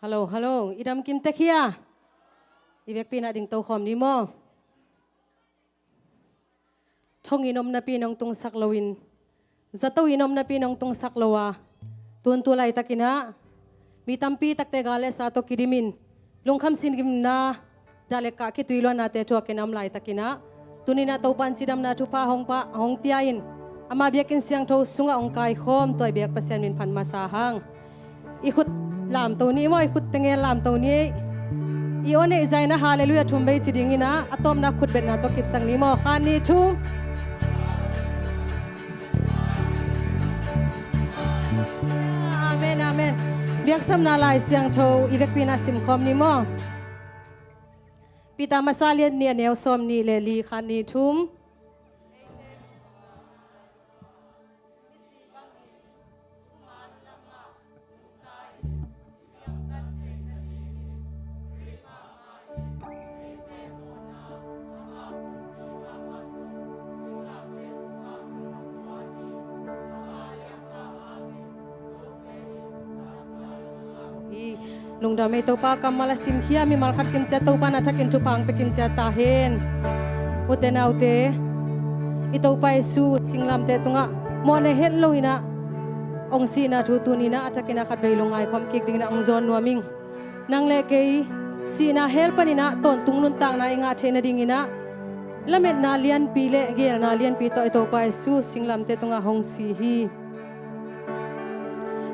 ฮัลโหลฮัลโหลอีดำกิมเตคียอีเวกปีนาดิ่งโตคอมนิโมทงอินอมนาปีนองตุงสักลวินจะโตอินอมนาปีนองตุงสักลวาตุนตัวไลตักินะมีตัมปีตักเตกาเลสาโตกิดิมินลุงคำสินกิมนาดาเลกะคิตุยลวนาเตทัวกินอมไลตักินะตุนินาโตปันจิดำนาทุพาหงปีอินอามาเบียกินเสียงโทสุงะองกายโคมตัวเบียกเปอร์เซ็นต์มินพันมาสาหังอีขุดลามตัวนี้มั้ยขุดเตงเงลามตัวนี้อีโอเนใจนะฮาเลลูยาทุ่มไปจิดิงินะอะตอมนักขุดเป็นนาตกิบสังนี้มั้งขานีทุ่มอาเมนอาเมนเบียกสัมนาลายเสียงโทอีเวกปีนาสิมคอมนี้มั้งปีตามาซาเลียนเนี่ยเนวซอมนีเลลีขานีทุ่มลุงดาไม่ตัวปากำมาลสิมเขียมีมาลขัดกินเจ้าตัวปานาทักกินทุพังไปกินเจ้าตาเห็นอุเตนาอุเตอีตัวไปสู้สิงลำเตตุงะมอในเฮลโลอินะองสีนาทุตุนีนะอัตกินาขัดไปลงไงความคิดดิ่งนะองจอนนัวมิงนางเล็กสีนาเฮลปนินะตอนตุงนุนต่างนาอิงาเทนดิ่งนะละเม็ดนาเลียนปีเละเกลนาเลียนปีตัวตัวไปสู้สิงลำเตตุงะองสีฮี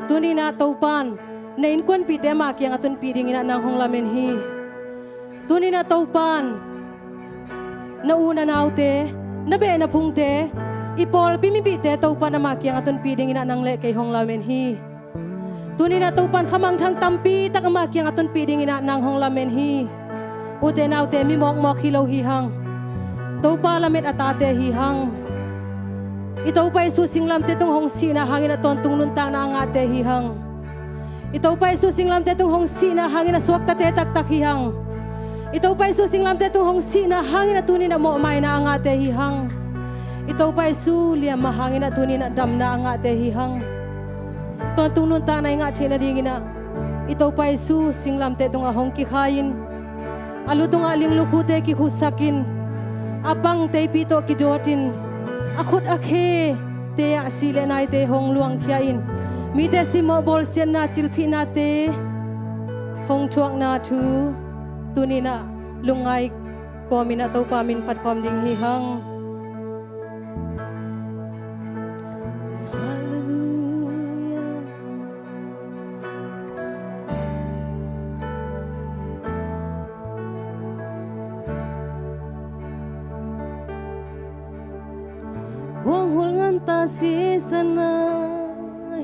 ตุนีนะตัวปานในอินควนปีเตมาเกียงอัตุนปีดิ่งนะนางหงลาเมนฮีตุนีนะตัวปานนาอูนานาอุเตนาเบนาพุงเตอีปอลปีมิปีเตตัวปานนามาเกียงอัตุนปีดิ่งนะนางเล็กหงลาเมนฮีตุนีนะตัวปานขมังทางตัมปีตักมาเกียงอัตุนปีดิ่งนะนางหงลาเมนฮีอุเตนาอุเตมีมอกฮิโลฮีหังตัวปาลาเมตอัตาเตฮีหังอีตัวไปสู่สิงลำเตตุงหงสีนะหางอินะตอนตุงนุนตางนางอาเตฮีหังito pa isu singlam te tung hong si na hangin na suwak tate tak tak hihang ito pa isu singlam te tung hong si na hangin na tunin na mo may na angate hihang ito pa isu liya mahangin na tunin na dam na angate hihang ton tung nun ta na ingate na dingin na ito pa isu singlam te tung hong kikayin alutung aling lukute kihusakin apang te pito kijotin akut akhe te asile na te hong luang kiainมีแต่สิโมบอลเซียนนาจิลพีนาเตหงทวงนาทูตุนีนะลุงไงก็มีนาตัวปามินพัดความดิ่งหิหังห่วงห่วงอันตาสีสนา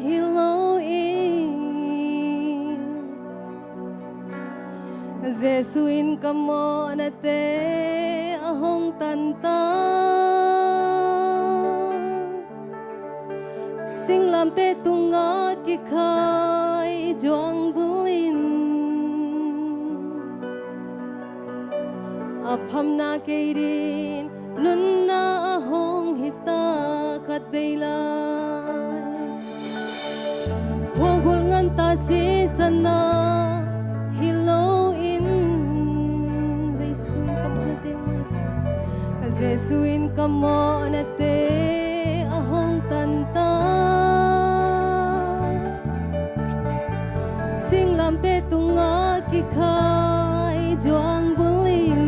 Hello in Jesuin kamo na te ahong tanta Singlam te tunga kikai juang bulin Apham na kairin nun na ahong hita kat beilay Wahul nganta si sana Hello in Jesuin kamo na te ahong tanta Singlam te tunga kikai juang bulin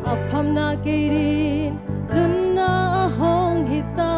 Apham na kairin nun na ahong hita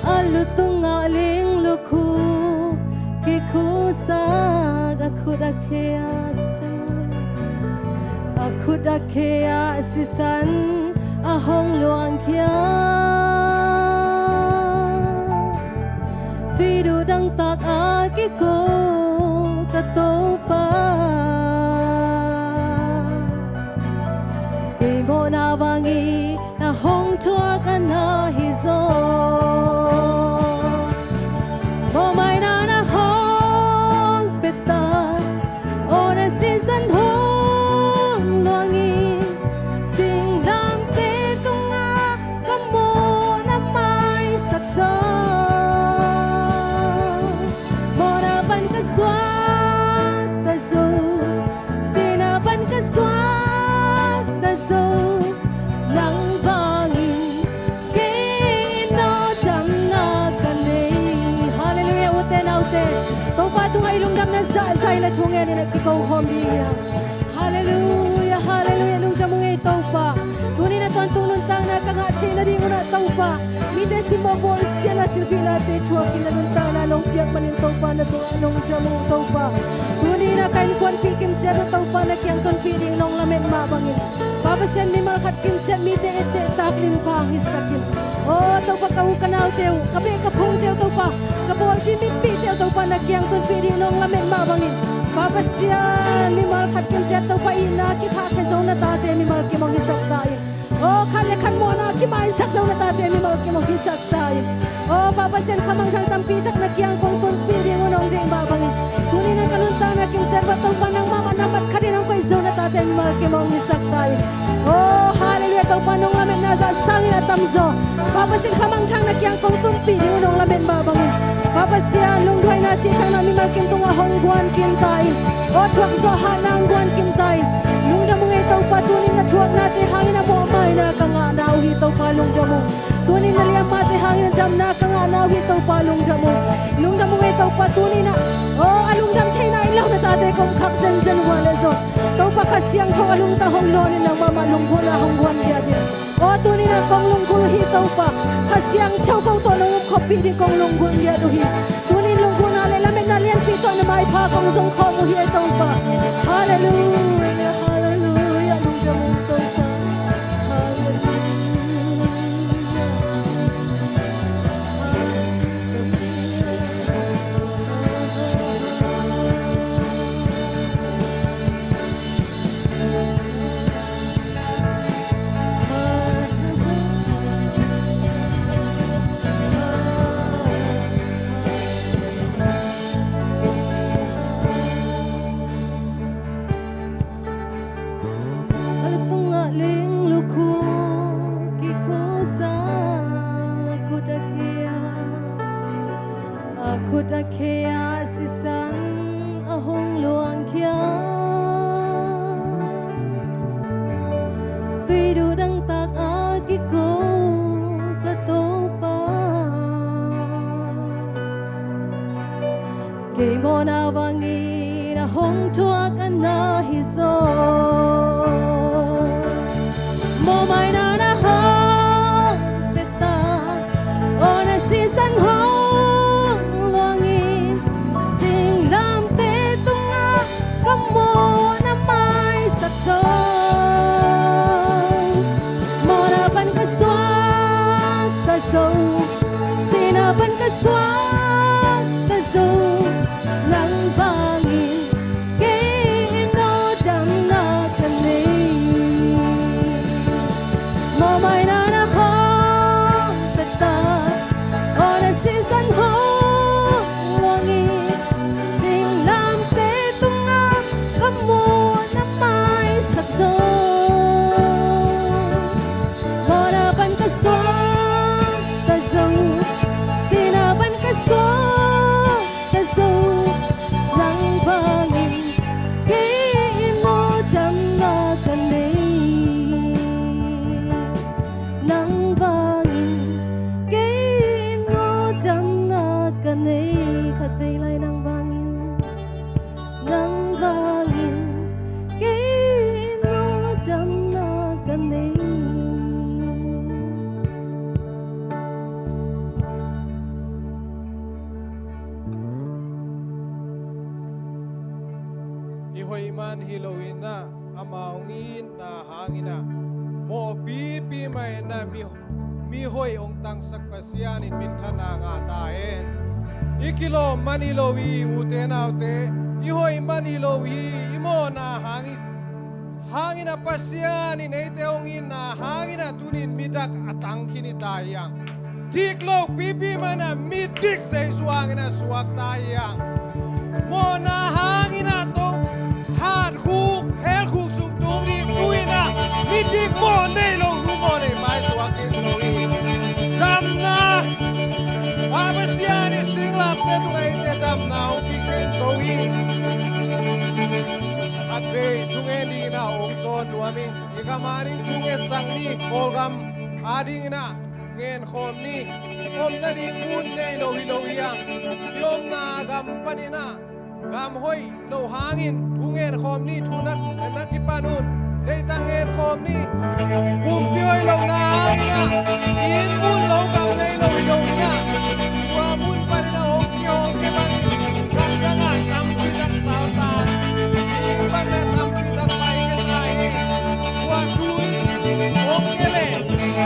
Alutung aling luku kikusag aku dakea sisan ahong luang kia vidu dang tak akiko katopa kimo na wangi ahong tua kana hizo mo mai na na hong peta ora season hong luangi sing lam te tunga kamo na mai saksa mora ban ka swak ta so sina ban ka swak ta so lang bangin ke no jam na kane hallelujah ute na ute to pa tu ngai lung dam na sa sai la thung ni na ki ko hom bi hallelujah hallelujah lung jam ngai to pa tu ni na ton tu nun tang na ka nga che na ding na to pa mi de si mo bol sia na til na te chua ki na nun tang na long piak manin to pa na to anong jam to pa tu ni na kain kwan pi kim sia to pa na kyang ton pi ding long lamen ma bangin Papa sen ni mal khat kim sia mi te ete tak lin pa hisakin oh to pa ka u kanau teu ka be ka phung teu to pa ka bol pi mi pi teu to pa na kyang ton pi ding long lamen ma bangin Papa sia ni mal khat kim sia to pa ina ki kha ke zo na ta te ni mal ki mong hisak ta oh khale khan mo na ki mai sak zo na ta te ni mal ki mong hisak ta oh Papa sen khamang thang tam pi tak na kyang kong ton pi ding nong ding ba bangin tuni na kanun ta na kim sia ba to pa nang mama na mat khadin ang ko zo na ta te ni mal ki mong hisak ta oh hallelujah to pa nong lamen na za sang na tamzo Papa sen khamang thang na kyang kong ton pi ding nong lamen ba bangin Papa sia lung duai na chi thang na mi mal kim tunga hong guan kim tai oh thuak zo ha nang guan kim tai lung da mungai to pa tuni na thuak na te hangin na mo mai na ka nga na hi to pa lung da mo tuni na liam ma te hangin jam na ka nga na hi to pa lung da mungai to pa tuni na oh alung jam chai na ilaw na ta te kom khak zen zen wa le zo to pa ka siang tho alung ta hong lo ni na mama lung ko na hong guan dia dia oh tuni na kong lung ko hi to pa ka siang chau ko to no khopi di kong lung gun dia do hi tuni lung ko na le la men na lian pi to na mai pha kong zong kho mo hi to pa hallelujah hallelujah lung jam to pa Kaya sisan ahong luang kia tuy du dang tak akiko katopa kay mo na wangi na hong tuak na hizo mo mai na na hong peta o na sisan hong mo na mai sak zo mo na ban ka swak ta zo sina ban ka swak ta zo nang bangin ke no jam na kane mo mai na na hong peta o na season hong wangi sing lam te mo na mai sak zo mo na ban ka swak ta zo sina ban ka swak ta zo nang bangin ke mo jam na kane nang bangin ke mo jam na kane khat be lai nang bangin nang bangin ke no jam na kane ihoi man hilowin na amaungin na hangina Paupi mai na mi hoi ong tang sak pasian in min thana nga taen ikilo manilo wi ute naute i hoi manilo wi imo na hangin na pasian in ete ong in na hangin na tunin midak atang kini tayang diklo pipi mana midik say suangin na suak tayang mo na hangin na to han hu hel hu sung tung di tuina midik mo ne long lumo ne mai suakin lowi damna abasiani singlam te tu ite damna o piken lowi ate tunge ni na om son nuami ikamani tunge sangni kolgam ading na ngen khom ni om na ding mun ne lowi lowiang yom na gam panina gam hoi lo hangin tungen khom ni thunak nakipanun dei tangen khom ni kumpioi lo na hangina in mun lo gam nei lo ina wa mun panina ong ki ong ke bangi gam danga tampi tak salta i bagna tampi tak pai ke tai wa dui ong kele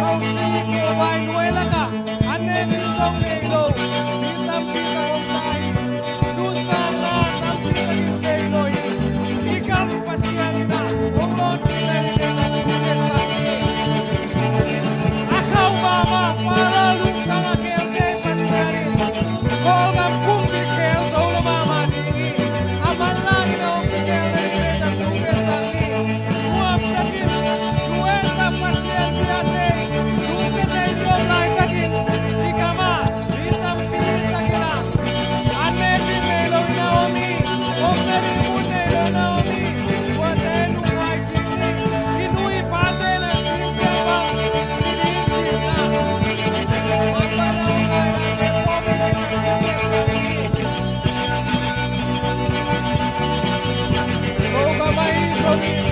au sei ko bai nuai laka ane ki song nei lo ni tampi tak ong tai Nutana tampi tagin kay loy igam pasianina omlon kinay akaw mama para lutang akel kay pasianin kolgam kumbi kel solo mama dingi aman lang na kel na rinetang tugesani muap tagin nuesa pasian biate tuke kay diyon lai tagin igama itampi tagina ane pinelo inaomi omneri munelo naomi watenu ngai kini inui pate na kinjaba sirinjin na mapana ngai na kepomi na sangi Oga mai songin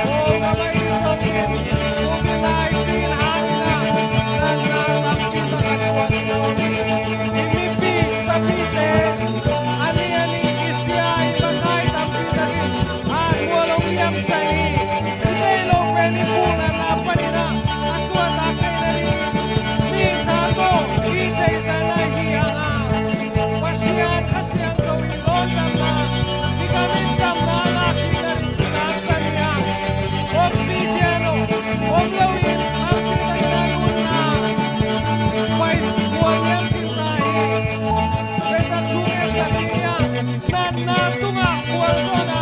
COVID-19 hangina na tampi tagatuang inaomi imipi sapite ani isya ibangay tampi tagin at walong yam sani itelo peni puna na panina aswat akay na rin mintato itay sana hiyanga pasyan kasyang gawin ondam na igamintam na laki na rin kitang saniyang oksijeno oglawin tampi tagin anun na may buwan yam kintahin Betak tunge sakia nana tunga kualzona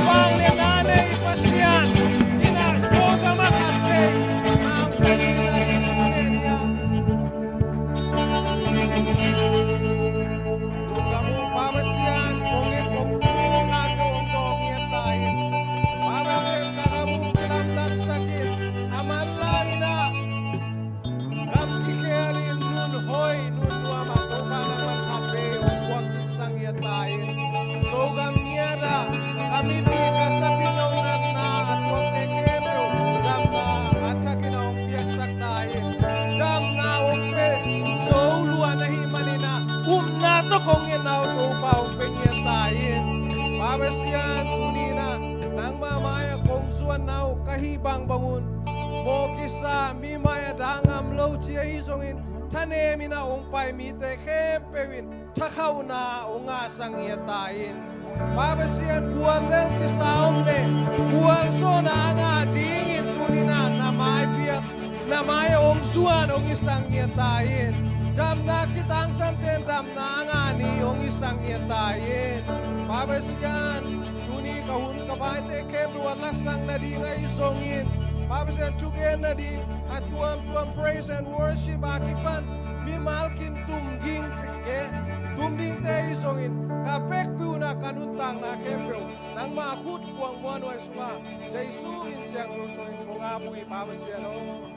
pangle nane pasian ina soga makate ang sakina ingeria Tungamu pamasian kongin kongtulong nato ang tongian tayo Pamasian kakamu kinamdak sakit aman lang ina Gam kikelin nun hoy nun nuama topa naman kape uwag kiksang yatain. So gam niada kami pika sa pinaunan na at huwag tekemyo dam na atakin na umpiyak saktain. Dam na umpe so luwa na himanina nato kong inaw topa umpeng yatain. Pabasyan tunina nang mamaya kong suwan naw kahibang bangun. Mo kisa mi maya dangam lo chia isongin tanemi na ongpai mi te kempewin takau na onga sangiatain babasian bual lel kisa omle bual zona nga dingin tunina na mai piat na mai ong suan ong isangiatain dam na kitang samten dam na nga ni ong isangiatain babasian tuni kahun kabay te kemluan lasang na di nga isongin Papa said together di atuam praise and worship akipan mimalkin tumding te isongin kapek piuna kanuntang na kempyo nang makut kuang monway suma sa isumin siyang lusoin kung apoy Papa siya no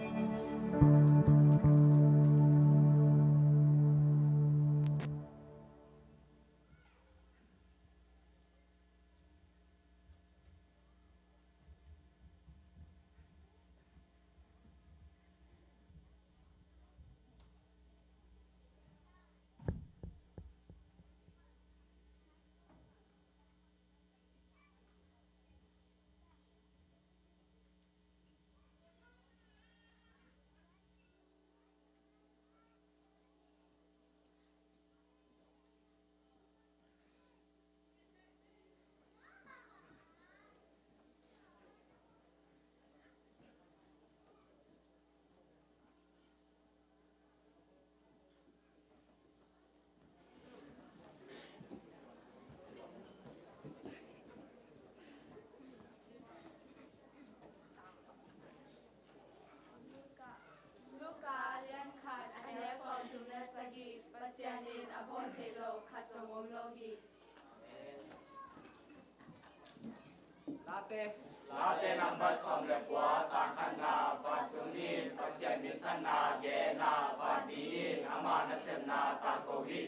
latte. Latte number som le kwa ta khana pastunin pasyan min thana ge na pati amana semna ta ko hi.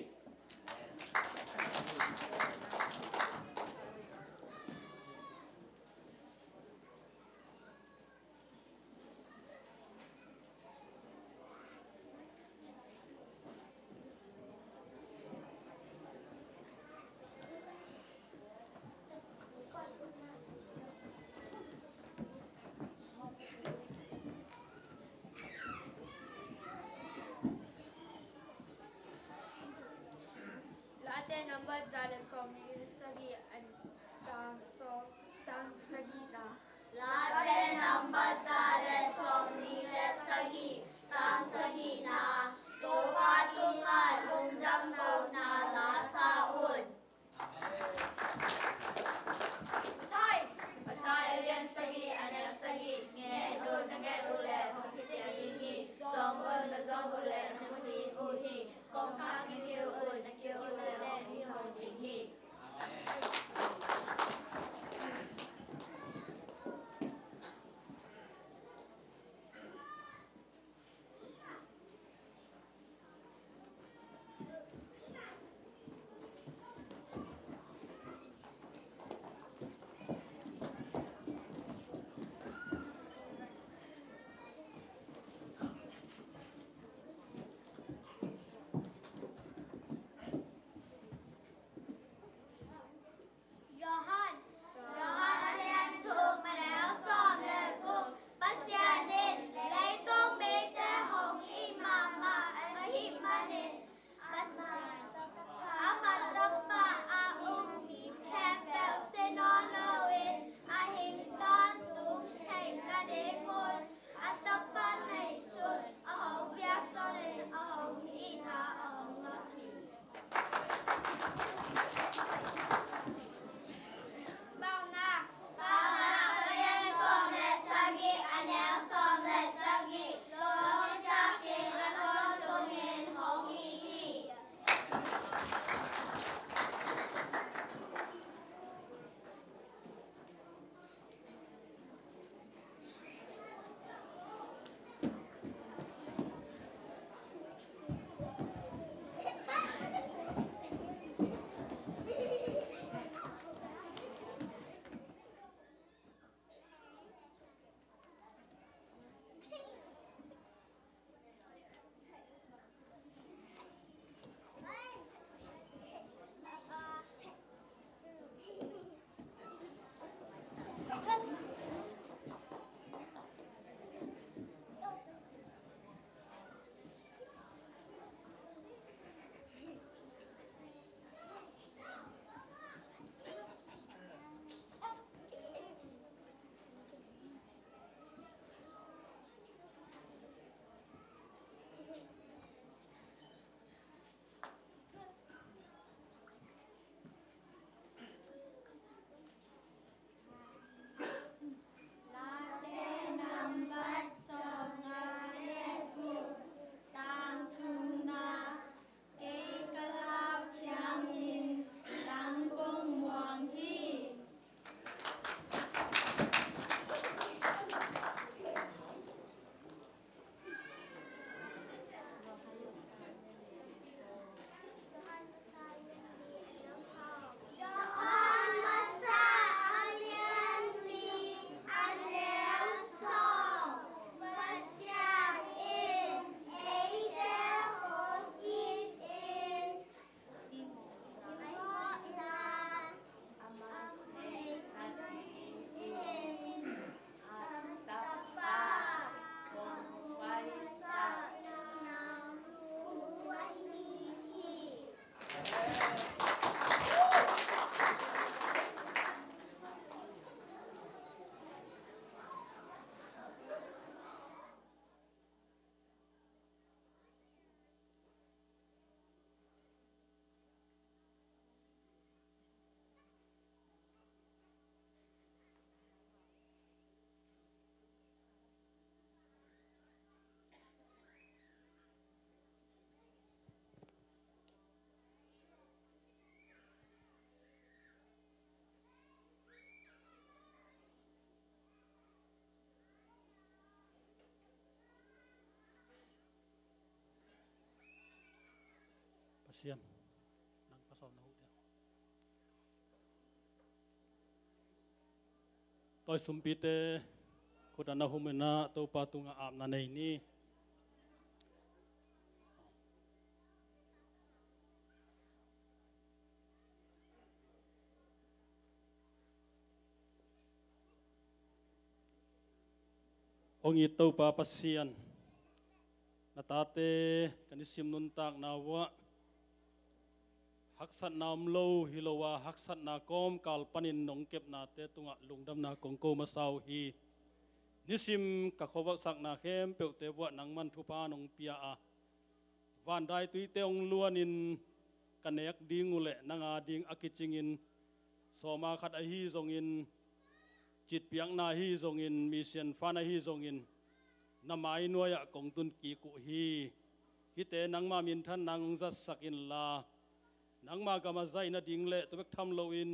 Latte number zale somni sagi and dance sagi na. Latte number zale somni sagi tam sagi na toba tunga lungdam to na la saun. Patai alien sagi anak sagi nge do nge dole hong kite ingi zongon na zongole hong uhi kong ka kiu na kiu le ni hong hi. ซียนนังประสอบนะหูเดียวต่อยสุมปีเตคุดานะหุมนะตัวปาตุงอาบนาในนี้องค์ตัวปาปัสเซียนนาตาเตกันนิสิมนุนตากนาวะฮักสัตนามโลฮิโลวาฮักสัตนากอมกาลปนินนงเก็บนาเตตุงะลุงดำนากงโกมาสาวฮีนิสิมกะขวักสักนาเข้มเปียวเตวะนังมันทุพานงเปียอาวันได้ตุยเตองล้วนอินกันเนกดิงอุเลนังอาดิงอากิจิงอินสมาขัดอฮีทรงอินจิตเปียงนาฮีทรงอินมีเสียนฟ้านาฮีทรงอินนามายนัวยะกงตุนกีกุฮีฮิเตนังมามินท่านนางจัสสักอินลานังมากามาใจนาดิงเละตัวเบกทำโลอิน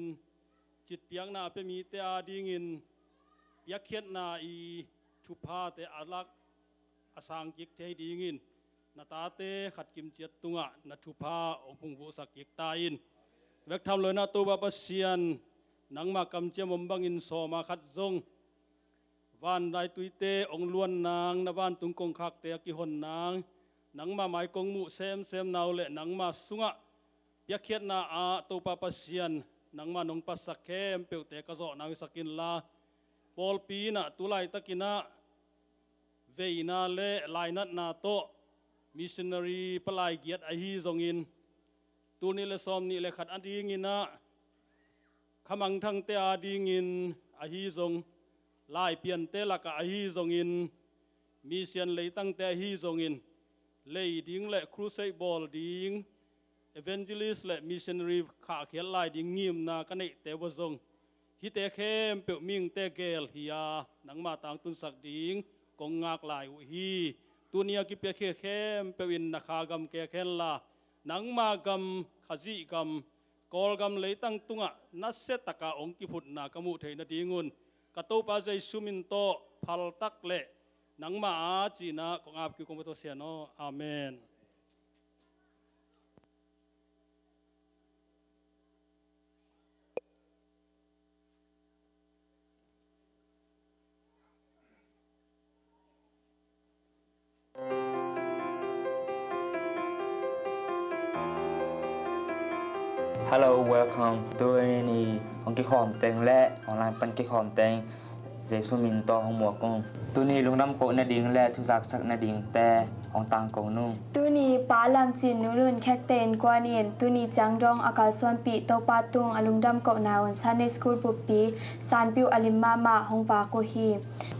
จิตเปียงนาเปมีเตอาดิงอินเปียกเขียนนาอีทุพาเตอาลักอสังกิกเทดิงอินนาตาเตขัดกิมเจียตุงะนาทุพาองพุงบุสักกิกตาอินเบกทำโลนาตัวบาปเซียนนังมากำเจียมบังอินโซมาขัดซงวันได้ตุยเตองล้วนนางนวันตุงกงคักเตกิหนนางนังมาหมายกงมุเซมนาวเละนังมาสุงะเปียกเขียนนาอาตัวปาปัสเซียนนังมานงปัสสักเข้มเปียวเตกะโซนางสกินลาปอลปีนะตุไลตะกินะเวนาเละลายนัดนาโตมิชชันนารีปลายเกียรติอฮีซงอินตูนี่เลซอมนี่เลขัดอันดีงินนะขมังทั้งเตอาดีงินอฮีซงลายเปลี่ยนเตลักอฮีซงอินมีเสียนเลยตั้งแต่อฮีซงอินเลยดิ้งและครูเซบอลดิ้งเอเวนเจลิสและมิชชันนารีขาเขียนลายดิ้งงิมนากันเนเตวซงฮิเตเข้มเปียวมิงเตเกลฮิยานังมาต่างตุนสักดิ้งกงงากลายอุฮีตัวนี้กิเปียเข้มเปียวอินนักขากำเกเคนลานังมากำขจิกำกอลกำเลยตั้งตุงะนัสเซตกาองกิพุดนากมุเทนดิ้งุนกระตูปาใจสุมินโตพัลตักเละนังมาอาจีนะของอาบกิคงเปโตเซียโนอาเมนHello, welcome ตัวนี้ของกิคอมเต็งและออนไลน์ปันกิคอมเต็งเจสุมินต่อของหมวกกงตัวนี้ลุงดำโกนาดิงและทุสักสักนาดิงแต่ของต่างกงนุ่งตุนีปาลามจินนุรุนแคกเตนกวาเนียนตุนีจังดองอากาศส่วนปีโตปาตุงอลุงดำเกาะนาวันซันเดย์สคูลบุปปีซานปิวอลิมมามาฮงวาโกฮี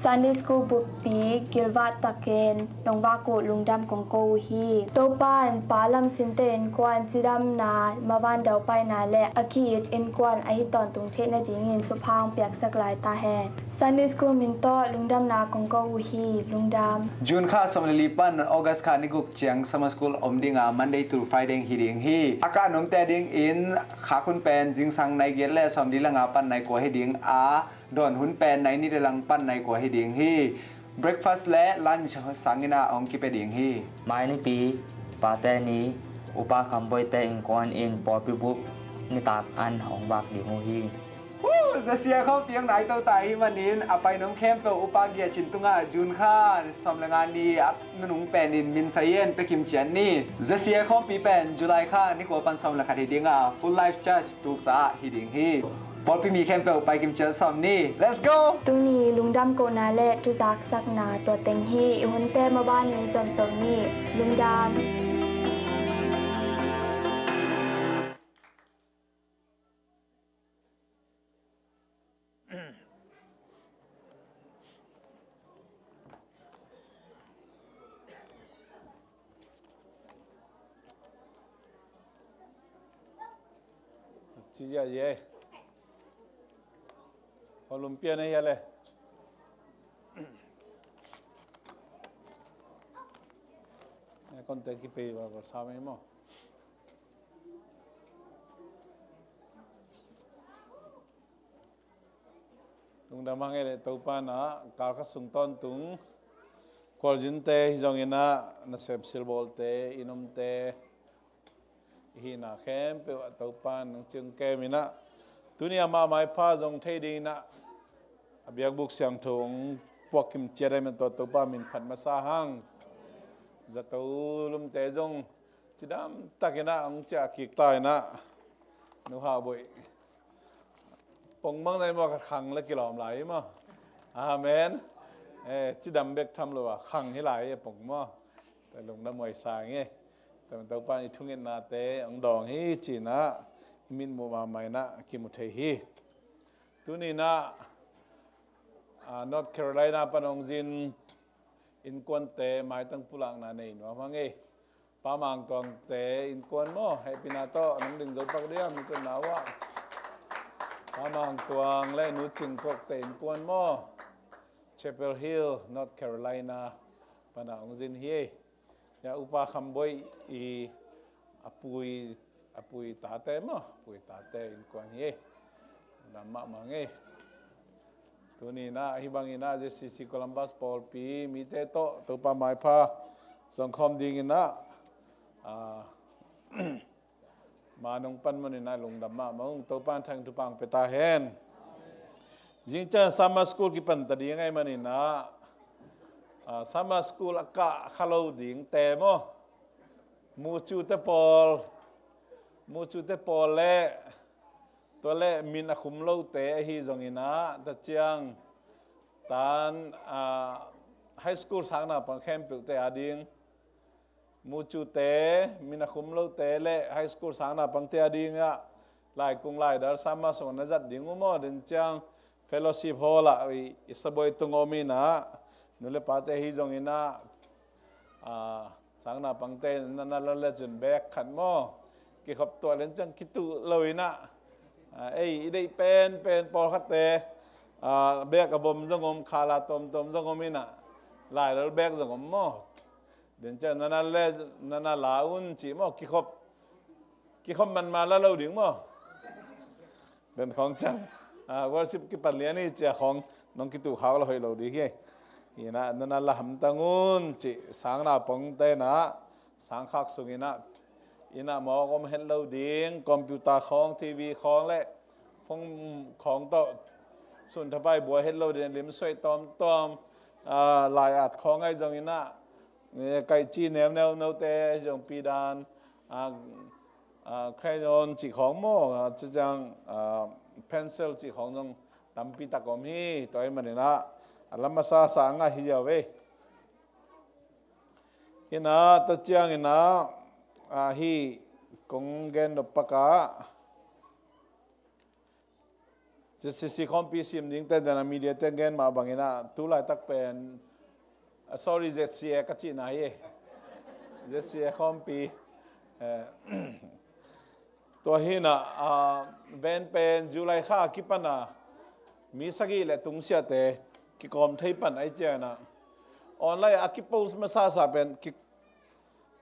ซันเดย์สคูลบุปปีกิลวาตะเกนลงวาโกลุงดำกงโกฮีโตปานปาลามจินเตนกวนจิดำนามาวันเดาไปนาและอคีดอินกวนไอตอนตุงเทนาดิงเงินทุพางเปียกสักหลายตาแฮซันเดย์สคูลมินโตลุงดำนากงโกฮีลุงดำจูนค่าสมรลีปันออกัสค่านิกุกเจียงสมัสกุลอมดิงามันได้ตูไฟเดงฮีดิงฮีอาการนมแต่ดิงอินขาคุณเป็นจิงสังในเกียรและสมดีละงาปันในกัวให้ดิงอาดอนหุ่นเป็นในนี่เดลังปันในกัวให้ดิงฮีเบรคฟาสต์และลันช์สังกินาองกิเปดิงฮีไม้ในปีปาแต่นี้อุปาคำบอยแต่งกวนอินปอปิบุบนิตากอันของบักดิงฮีจะเสียเขาเพียงไหนเต่าไตวันนี้อาไปน้องเข้มเปอุปาเกียจินตุงะจูนค่าสมงานดีอับนุงเป็นอินมินไซเยนไปกิมเจียนนี่จะเสียเขาปีเป็นจุลัยค่านี่กว่าปันสมละคดีดิงะ full life church ตุสาฮิดิงฮีพอพี่มีเข้มเปไปกิมเจียนสมนี่ let's go ตุนีลุงดำโกนาเลทุจักสักนาตัวเต็งฮีอิวันเตมาบ้านเงินจำตัวนี้ลุงดำจีเย่พอลุมเปียนให้เลยเนี่ยคนเตะกี่ปีว่าสาวไม่มั้งลุงดำมังเอเลตัวปานะการขัดสุนทรตุงควอลจินเตฮิจงอินะนัสเซปซิลบอลเตอินุมเต hi na khem pe to pan chung ke mina tunia ma mai pha jong thei ding na abiak buk siang thong pok kim chere men to pa min phat ma sa hang za to lum te jong chidam takina ang cha ki tai na nu ha boi pong mang nei ma khang la ki lom lai ma amen chidam bek tham lo wa khang hi lai pong maแต่ลงน้ำมวยสายไงแต่มันต้องไปทุ่งเงินนาเตองดองฮีจีนะมินมูมาไม่นะกิมุเทฮีตุนี่นะNorth Carolina ปนองจินอินกวนเตไม่ตั้งปุลังนาเนนว่าไงป้ามังตวงเตอินกวนโม่ให้ปินาโตน้องดึงจนปักเดียมมีตัวหนาวะป้ามังตวงและนุจิงพวกเตอินกวนโม่ Chapel Hill North Carolina ปนองจินเฮya upa khamboi I apui tate mo apui tate in kwan ye nama mange tuni na hibangina zcccolumbus Paupi mite to pa mai pha songkhom dingina manong pan manina lungdama mong to pan thang tu pang peta hen jingcha summer school ki pan tadi ngai manina summer school aka khalo ding te mo mu chu te pol le to le min a khum lo te hi zongina ta chiang tan high school sang na pang khem pu te ading mu chu te min a khum lo te le high school sang na pang te ading a lai kung lai dar summer so na zat ding mo den chiang fellowship hall a isaboi tungomi na nule pate hi zongina sang na pangte na la jun bek khan mo ki khop to len chang kitu loina ei idei pen pol khatte bek abom zongom khala tom zongomina lai dal bek zongom mo den cha na laun chi mo ki khop man ma la lo ding mo den khong chang worship ki pan lian ni cha khong nong kitu khaw la hoi lo di ke ina nana la ham tangun chi sang na pong te na sang khak sungina ina mo kom hello ding computer khong tv khong le phong khong to sun thapai bo hello den lim soi tom lai at khong ai jong ina kai chi nem no te jong pi dan crayon chi khong mo chi jang pencil chi khong jong tam pi ta kom hi toy manina alam masa sanga hijawe ina to chiang ina hi konggen opaka jcc kompi sim ding te dana media tengen ma bangina tulai tak pen sorry zcc ka chi na ye zcc kompi to hina ben pen july kha kipana mi sagi le tungsia te ki kom thei pan ai che na online akipos masasa pen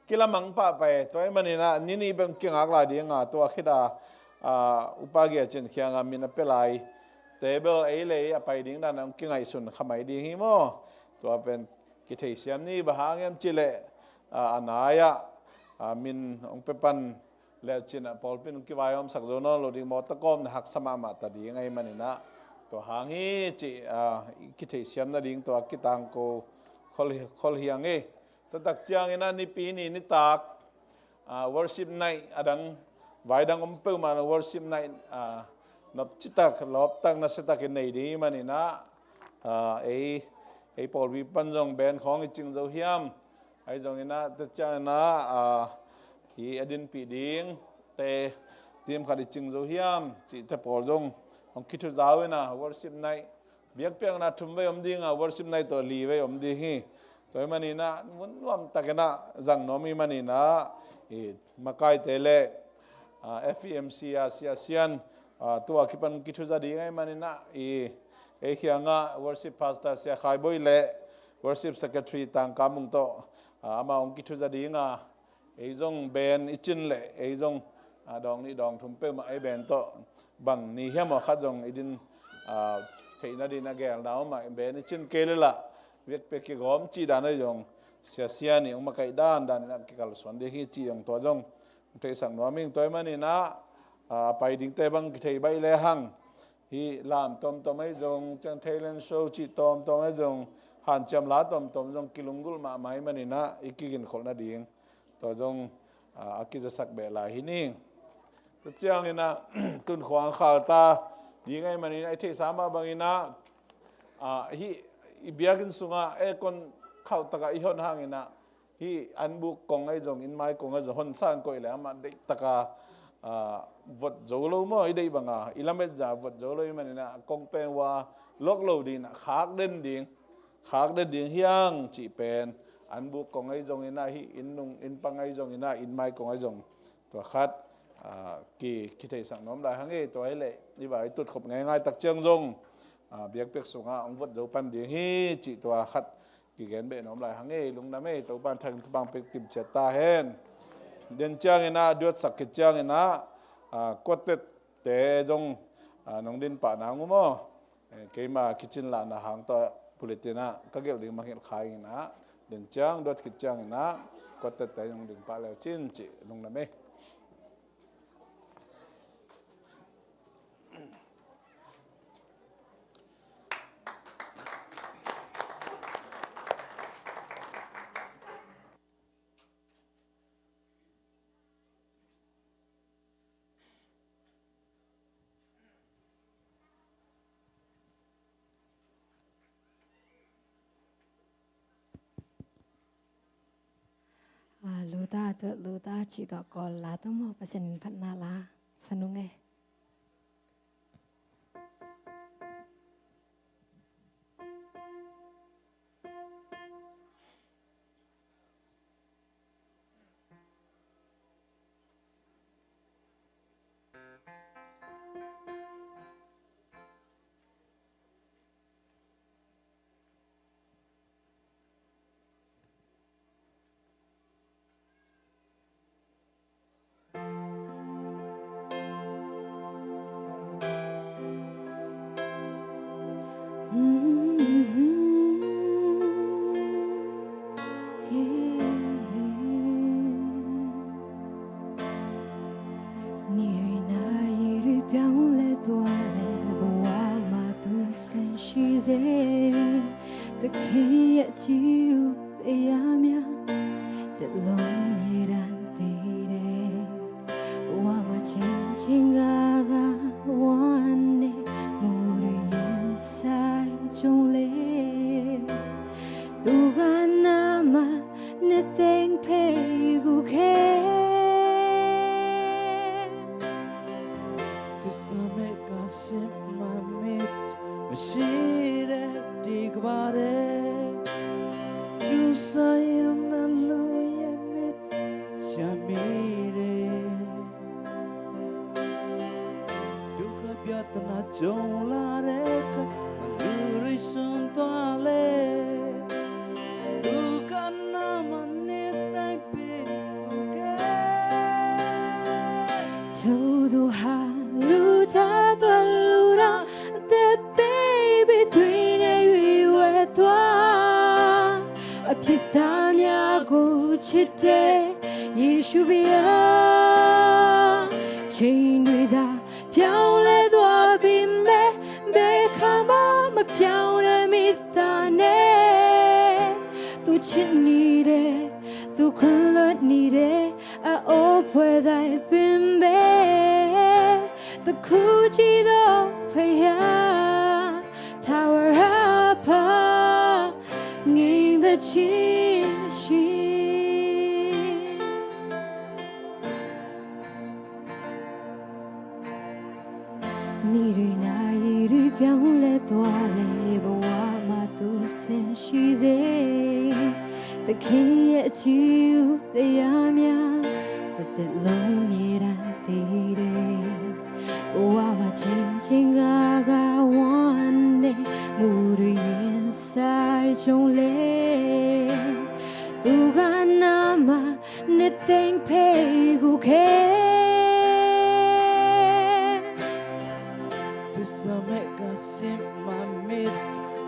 kilamang pa pe toy manina nini bang kingak la dinga to khida upagi chen khianga mina pelai table ai le apai ding dan ang kingai sun khamai ding hi mo to pen ki thei siam ni bahangem chile anaya min ong pepan le china polpin ki wayom sakjono loading motakom hak sama ma ta ding ai manina to hangi chi ki thei siam na ding to kitang ko khol hiange to tak chiang ina ni pi ni tak worship night adang vaidang pe ma worship night nop chitak lop tak na setak nei di manina ei pol wi panjong ben khong ching zo hiam ai jong ina to chiang na hi adin pi ding te tim khadi ching zo hiam chi te pol jong ong kitu zawena worship night biak piang na thumbe ding worship night to li ve di hi toy manina munwam takena jang nomi manina makai tele FEMC asian to akipan kitu za di ngai manina khianga worship pastor sia khai boi le worship secretary tang kamung to ama ong kitu za di nga jong ben ichin le jong dong ni dong thumpe ma ai ben to bang ni hiam kha jong idin theina din agel daw ma ben ichin kele la viet pe ki gom chi dan ai jong sia ni ong ma kai dan ki kal son de hi chi ong to jong เทสังนัวมิงตัวมันนี่นะไปดิ่งเตบังเทใบเลหังฮีลามตอมตอมให้จงจังเทเลนโซจิตอมตอมให้จงหันจำลาตอมตอมจงกิลุงกุลมาไม่มันนี่นะอีกกินคนนาดิ่งตัวจงอากิจะสักเบลาหินิ่งตัวเจ้านี่นะ ตุนขวางข่าวตายิงไงมันนี่ไอที่สามบางนี่นะฮีเบียกินสุงะคนเข้าตะกะอีหอนห่างนี่นะฮีอันบุกกงไอจงอินไม้กงไอจงหอนสร้างก็อีแล้วมันได้ตะกะวัดโจโลมั้งอีได้บังอิลาเมจ่าวัดโจโลมันนี่นะกงเป็นว่าล็อกโลดีนะขากเด่นดิ่งขากเด่นดิ่งเฮียงจีเป็นอันบุกกงไอจงอินะฮีอินนุงอินปังไอจงอินะอินไม้กงไอจงตัวขัดกี่คิดให้สังน้อมได้ทั้งนี้ตัวไอ้เละนี่ว่าไอ้ตุดขบง่ายๆตักเจียงจงเบียกเปียกสูงองวัดโจปันดิ่งฮีจีตัวขัดกี่แกนเบะน้อมได้ทั้งนี้ลุงน้ำไม่ตัวปันทางบางไปติมเจตาเห็นเดินเจียงอินะดวดสักกิเจียงอินะกวดเตะจงน้องดินป่าน้ำงูมั้งเกี่ยมาคิดจินลานะหางตัวผลิตนะก็เกี่ยวกับมาเห็นขายนะเดินจังดวดคิดจังนะกวดเตะน้องดินป่าแล้วจินจิลงน้ำไม่ลูตาจะลูตาจีตอกอลลาต้องมาเปอร์เซ็นต์พัฒนาลาสนุกไง The key at you, the yamia, the long mirante, Wama changing aga, one more inside Jongle, Duganama, nothing pay who care. This make us in my meat, machine. Digvare tu sayın aluyemit şamire duka biatna jonglare ka maluri suntuale duka namane taipe kuke todo haluta dolura the baby three a pitanya go chite yeshubia chain with a piaule do bimbe be kama ma piaule mitane tu chinire tu kulot nire a o pueda bimbe the kuji do paya tower up in the chishi Niri na yiri piang le toale bawa matu sen shize The key at you the yamya the long mirante bawa ma ching aga one day muri inside Jongle Duganama nothing pay who care This make us in my meat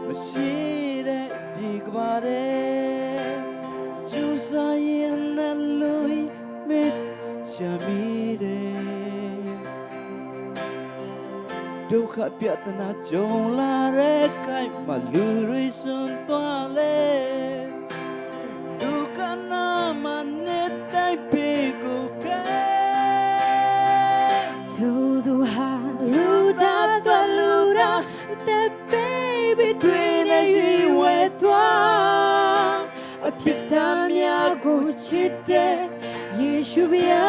machine digvare tu sayın aluyemit şamire ပြဿနာကြုံလာတဲ့ကိုက်မှာလူတွေစွန့်သွားလေဒုက္ခနာမနဲ့တိုင်းပေကိုကဲ To the haluda galuda the baby twine we twa a pita mia go chite Yeshu bia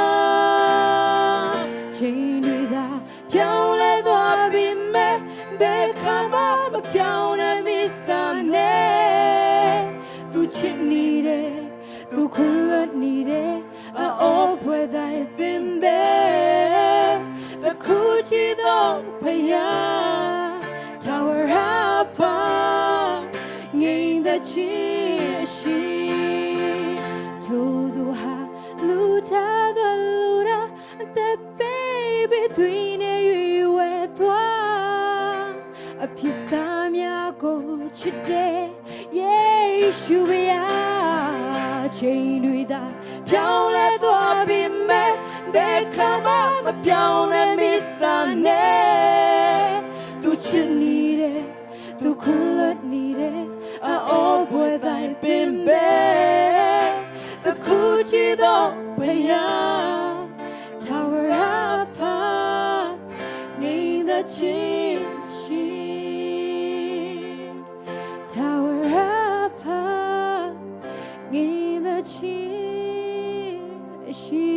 chain with a pyaung le twa bi me be khama ma pyaung ne mita ne tu chit ni de tu khun lat ni de a o pwe dai bin be the coochie do paya tower hapa ngin the chi shi to the ha luta the lura the baby twine you we twa a pita mya go chite Yeshu ya chain with a pyaung le twa bi me be khama ma pyaung ne mita ne tu chin ni de tu khun lat ni de a o pwe dai bin be the coochie do paya tower apa ni the chin shi tower apa ni the chin shi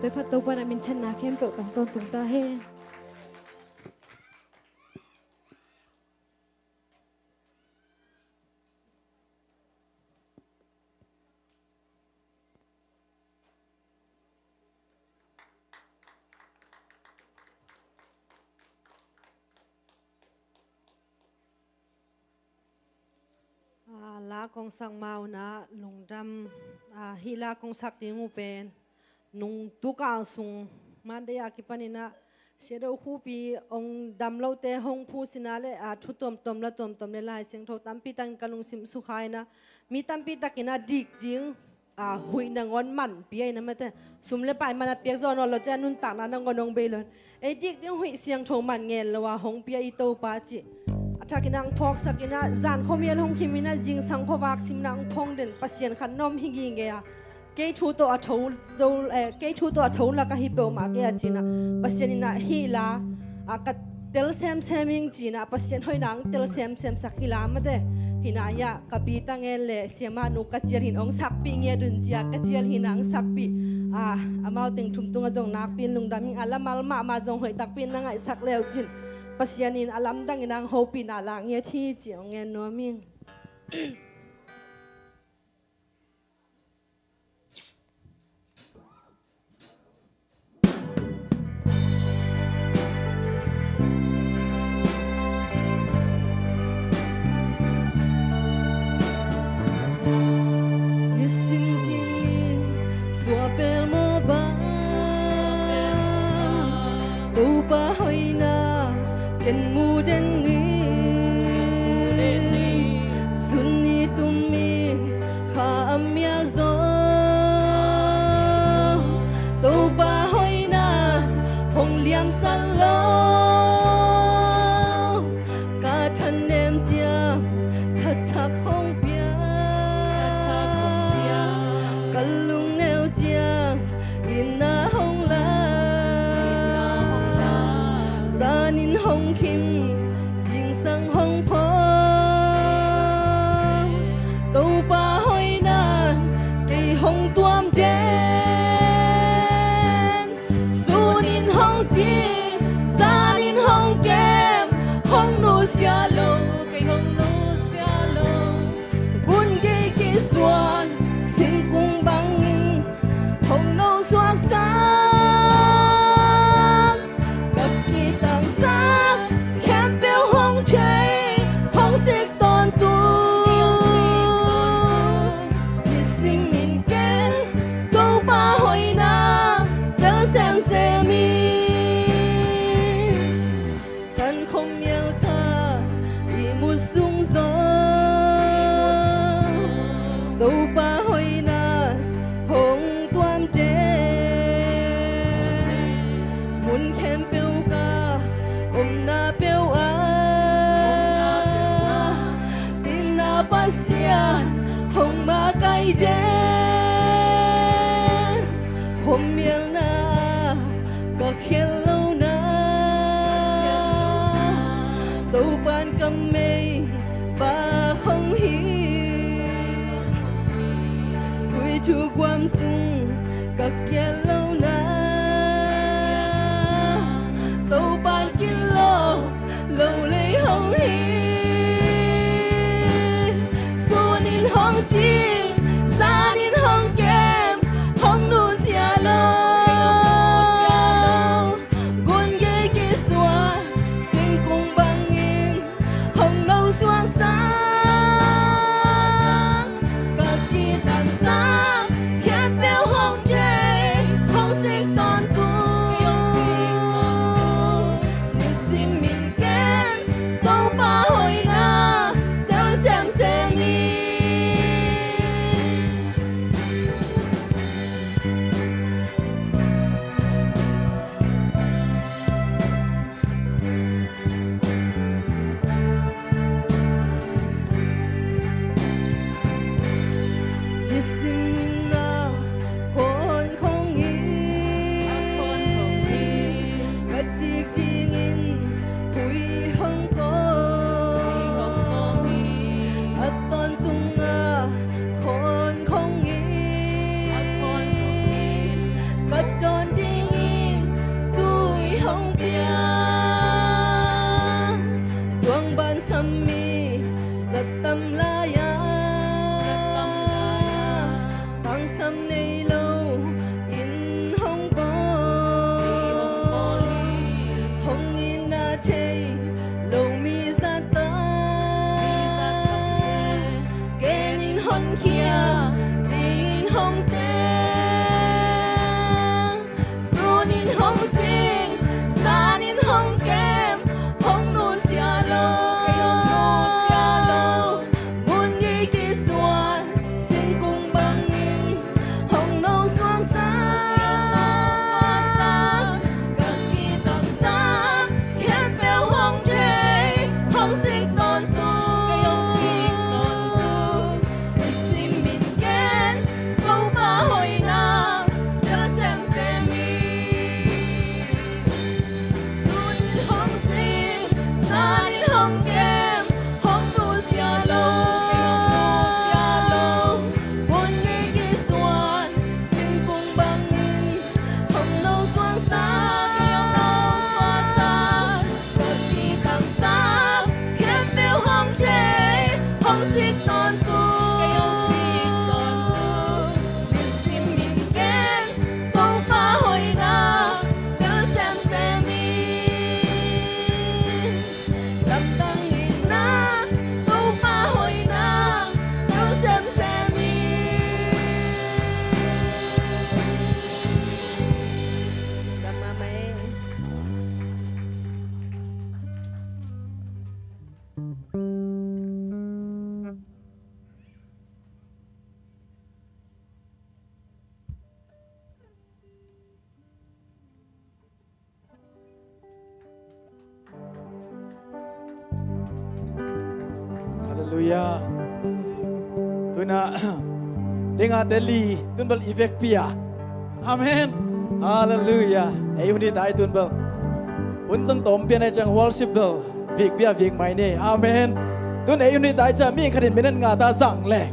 tôi phát tấu ban mình chân nạc em cậu càng tôn chúng ta hết lá con sang mau na lung đam hi la con sak tiếng u pen nung tu ka sung man de akipanina sero khu pi ong dam lo te hong phu sinale thu tom le lai seng tho tam pi tan kalung sim su khai na mi tam pi takina dik ding hui na ngon man pi ai na mate sum le pai man piak zon lo cha nun ta na ngon ong be lon e dik ding hui siang tho man ngel lo wa hong pi ai to pa chi athakina phok sakina zan khomiel hong khimina jing sang kho wak sim na phong den pasien khan nom hingi nge ya cái thu to thấu dâu cái thu to thấu là cái hi beo mà cái gì na pasien na hi la cái tel sem ing chi na pasien hoi nang tel sem sakila ma de hi na ya kapi tangel le siama nu ka chial hin ong sak pi nge dun chia ka chial hin ang sak pi amao ting thum tung azong nak pin lung dam alamal ma zong hoi tak pin na ngai sak leo jin pasien in alam dang inang ho pin ala nge thi chi ong nge no ming pa hoi na ken mu den ni sun ni tum min kha amyal zo to pa hoi na hong liam san lo ka than nem chia that thak hong pia kalung neo chia in na hong la Sanin hong kim sing sang hong po tàu pa hoi na cây hong tuam đen sunin hong chi sanin hong kem hong nu xia lo cây hong nu xia lo bun cây cây xuan xin cung băng in hong nâu xoạc xa tang sắc khem bêu hong chơi hong xích toàn tu đi xin min ken câu ba hồi na đỡ xem xe mi san không miêu ca vì một sung gió câu ba hồi na hong tuam trẻ muốn khem bêu ban cầm mê và không hiểu vui thu quam sung các kia lâu na tàu ban kilo lâu lấy không hiểu số nín hong chi xa nín hong kem hong nu xia lâu buồn ghê kia xóa xin cùng bằng in hong nâu xoang sáng các chi tàn sáng khép béo hong chơi hong xích toàn tu mình xin mình kén tàu ba hồi na theo xem đi Bismillahคนkhông nghĩ bất triệt thiên cùi không có ở toàn tungคนkhông nghĩ bất tròn thiên cùi không bia chuông ban sâm mi giật tâm la ya bằng sâm này lâu in không có không in na chê lâu mi ra ta kê nín hôn kia nín hông tê su nín hông chinh xa nín hông kem hông nu xia lâu muốn nghĩ kia xóa xin cùng bằng in hồng nâu xoang sáng các khi tầm sáng khép béo hong chơi hong xích toàn tu mình xin mình kén câu ba hồi na cho xem mi xuân hong chinh xa đi hong kem hong tu xia lâu buồn nghĩ kia xuân xin cùng bằng in hồng nâu xoang sáng các khi tầm sáng khép béo hong chơi hong xích toàn tu mình xin mình kén câu ba hồi na cho xem mi đập tăng in na câu ba hồi na cho xem mi cảm ơn mẹ. Hallelujah. Tôi na dengar Delhi tun bal ivek pia. Amen. Hallelujah. Ei huni dai tun bal. Un sang tom pia na chang worship bal. Vik pia vik mai ne. Amen. Tun ei huni dai cha mi kharin menen nga ta sang le.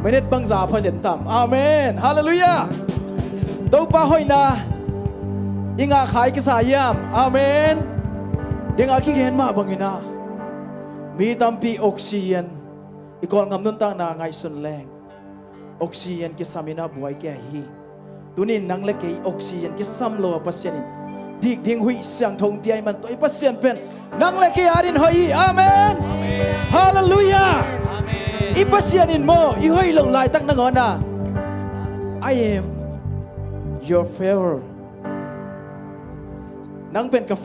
Menet bang za pha jen tam. Amen. Hallelujah. Dau pa hoi na inga khai ki sa yam. Amen. Dengar ki gen ma bangina. Mi tampi oxygen ikol ngam nun tang na ngai sun leng oxygen ki samina buai ke hi tunin nang le ke oxygen ki samlo pasien dik ding hui sang thong piai man toi pasien pen nang le ke arin hoi amen hallelujah i pasien in mo i hoi lo lai tak na ngona I am your favor nang pen ka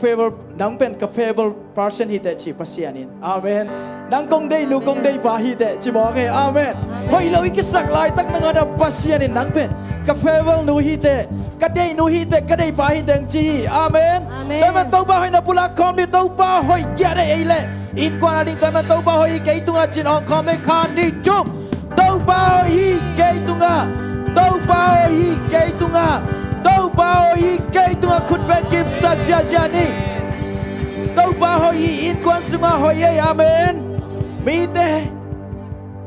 favor person hi te chi pasianin amen nang kong dei lu kong dei pa hi te chi mo ke amen hoi lo ki sak lai tak na ngada pasianin nang pen ka favor nu hi te ka dei nu hi te ka dei pa hi teng chi amen ta ma to ba hoi na pula kom ni to ba hoi ya de ei le in kwa ding ta ma to ba hoi ke tunga chin ong kom ne khan ni chum to ba hoi ke tunga to ba hoi ke tunga Đâu bao ý cây tua khut bên kim sắc gia gia ni đâu ba hoi in quan sunga hoi ye amen mi te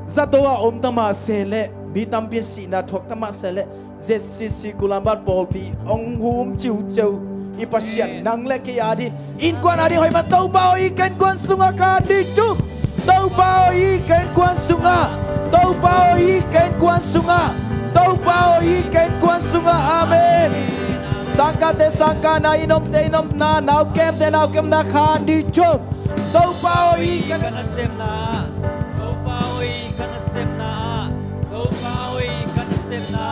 za to om tama sele mi tam pi si na thok tama sele zcccolumbus Paupi ong hum chiu chiu ipasian nang le ke adi in quan adi hoi ma đâu ba hoi ken quan sunga ka di chu đâu ba hoi ken quan sunga đâu ba hoi ken quan sunga đâu ba hoi ken quan sunga amen sangka te sangka na inom te inom na nau kem te nau kem na khan đi chôm đâu bao y kana sem na đâu bao y kana sem na đâu bao y kana sem na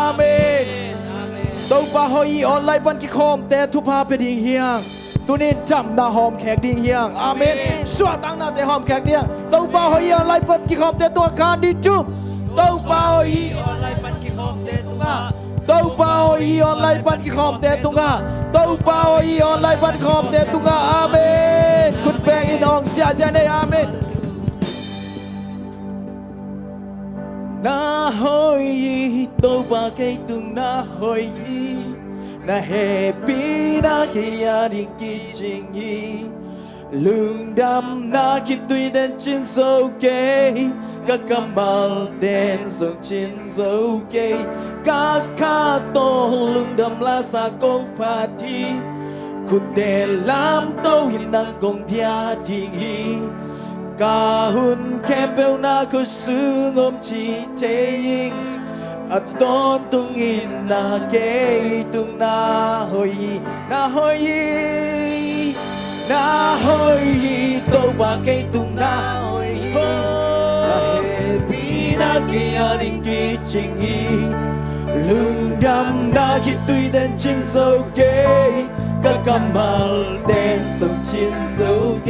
amen đâu bao y online ban ki khom te thu pa pe ding hiang tu nên chăm na hom khek ding hiang amen xóa tăng na te hom khek ding đâu bao y online ban ki khom te tu khan đi chôm đâu bao y online ban ki khom te tu nga đâu bao y online ban ki khom te tu nga đâu bao y online ban khom te tu nga amenคุณแปลงอินองเสียใจในอาเมนนาหอยตัวปากไอตุงนาหอยนาเฮปีนาเขียดิกิจิงยีลุงดำนาคิดตุยเดินจินโซเกก็กำบัลเดินส่งจินโซเกก็ข้าโตลุงดำลาสากงพาทีคุณเดลามโตหินนังกงพยาทิ้งฮีกาหุ่นแค่เปลนาคุซึงอมจีเทยิงอดอนตุงอินนาเกตุงนาหอยนาหอยนาหอยโตบาเกตุงนาหอยนาเฮปีนาเกียริงกิจิงฮีลุงดำนาคิดตุยเดินจินโซเกก็กำมัลเดินส่งชินสูเก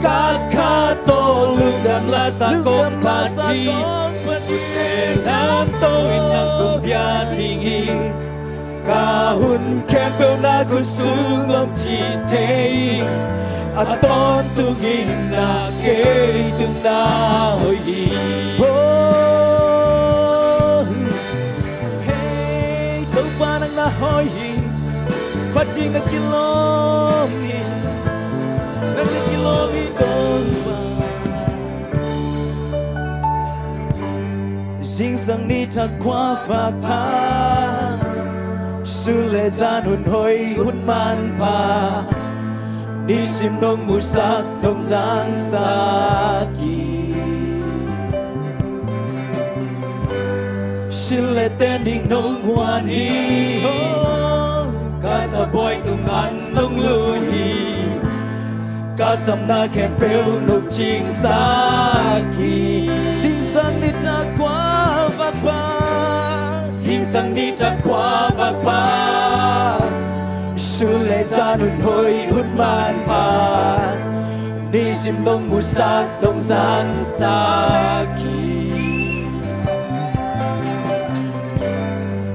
ก็ข้าโตลุงดำลาสากงพาจีเดน้ำโตอินนังกุมพยาทิ้งฮีกาหุ่นแค่เปลนาคุณสูงอมจีเทอตอนตุกินนาเกตุนาหอยโอ้เฮ้ตัวปานังนาหอยPati na kilomi, na kilomi doa. Jing sang ni ta qua và pa, su lệ gian hun hoi hun man pa, đi sim nông mu sắc không giang sa ki. Su lệ tên đình nông quan hi. Ka sa boy tung an nong lui Ka sam na khen peo nong ching sa ki Sing sang ni ta qua vạc pa Sing sang ni ta qua vạc pa Su lệ ra nun hoi hun man pa Ni sim nong mu sak nong giang sa ki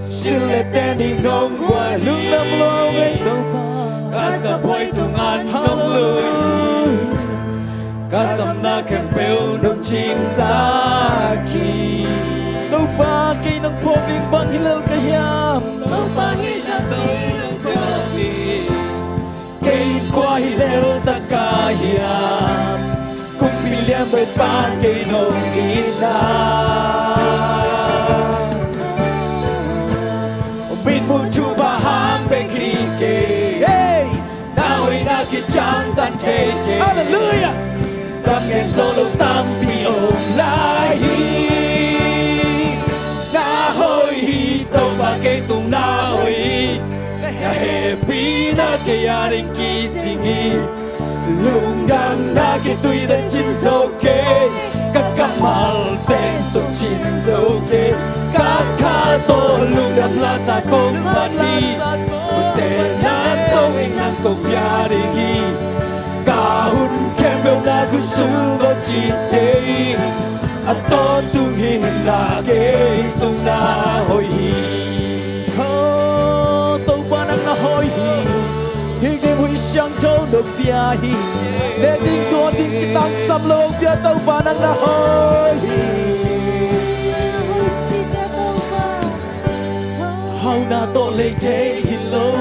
Sing lệ tên đi nong qua lúc năm lo ngay đâu pa Ka sa boy tung an nong lui Ka sam na khen peo nong ching sa ki đâu pa cây nong po ving bang hilal kayam đâu pa hi sa tay nong po vi cây qua hilal ta kayam kung pilihan bay pan cây nong ina Bin mu chu ba ham be ki ke hey now we na ki chang tan te ke hallelujah tam nghe solo tam pi om lai na hoi tau ba ke tung na hoi na he pi na ke ya ring ki chingi lung dang na ke tui da chin so ke ka kamal ten so chin so ke ka ka to lung dam la sa kong pa ti te na to ing nang ko pya ring hi ka hun kem bel na ku su go chi te a to tu hi la ke tu na hoi hi ho to ba nang na hoi hi thì cái vui sang châu được bia hi để đi tua đi cái tăng sầm lông bia tàu ba nang na hoi hau na to lê chế hi lâu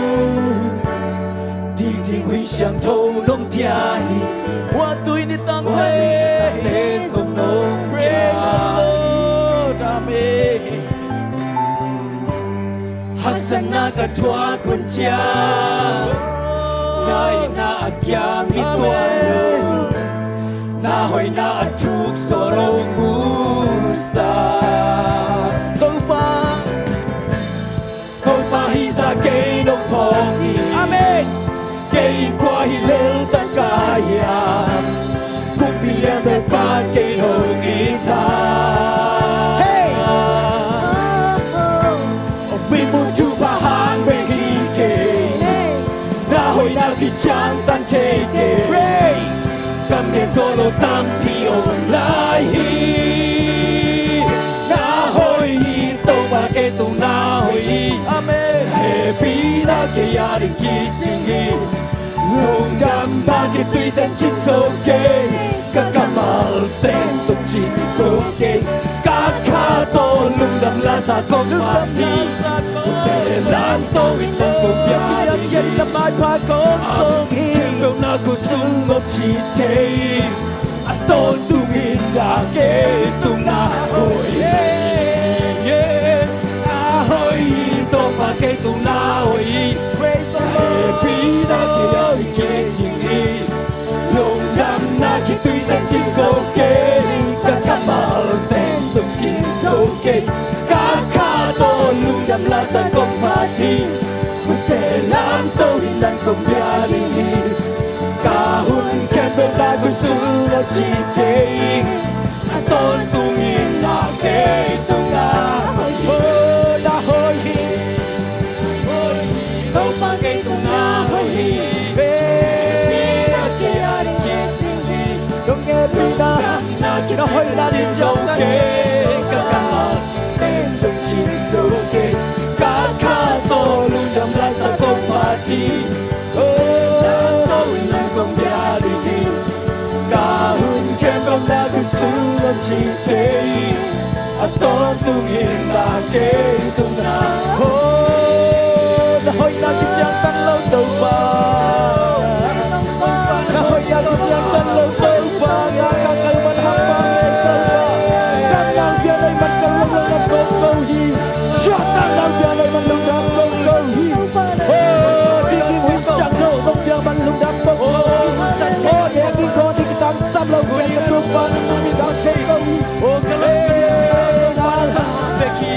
đi thì vui sang thâu nông pia hoa tuổi ni tăng lệ sông nông praise the Lord amen hak san na ka thua kun chia nai na akya mi tua lo na hoi na atuk solo musa tâu pa hi ra ke nông phong ti amen ke qua hi lel ta ka ya cũng bị em bên ba ke ho gi ta hey bị muốn chu pa han về hi ke na hoi na ki chang tan che ke cầm nghe solo tam pi online hi na hoi tâu ba ke tu na hoi amen happy na ke ya ri ki ching hi lung dam na ke tui tan chin so ke ka kamal ten so chin so ke ka kha to lung dam la sa kong ma ti te lan to in tan ko pia ki la mai pa kong so hi đâu na ko sung ngop chi te a ton tu in da ke tu na hoi hoi to pa ke tu na hoi praise the Lord happy na ke ya ke ching hi lung dam na ke tui tan chin so ke ka kamal ten so chin so ke ka kha to lung dam la sa kong pa ti te lam to in dan kong bia ri hi ka hun ke be da ku su lo chi te a ton tu in na ke tu na đâu pa ke tu na hoi be na ke ari ke ching hi dong nghe bi na na ki na hoi na ni chau ke ka ka ma te so chi so ke ka kha to lu dam la sa ko pa ti o to na kong ya ri hi ka hun ke kong na ku su lo chi te a to tu hin na ke tu na na hoi na ki chang tăng lâu đầu ba na hoi na ki chang tăng lâu đầu ba na ka kal man ham ba le đầu ba na lang bia lai man kal long na ko ko hi sha ta lang bia lai man long na ko ko hi oh di di wi sang do long bia man long na ko ko sa che de ki ko di ki tang sam lo ko ka tu ba na mi da che ko hi oh ka le na la be ki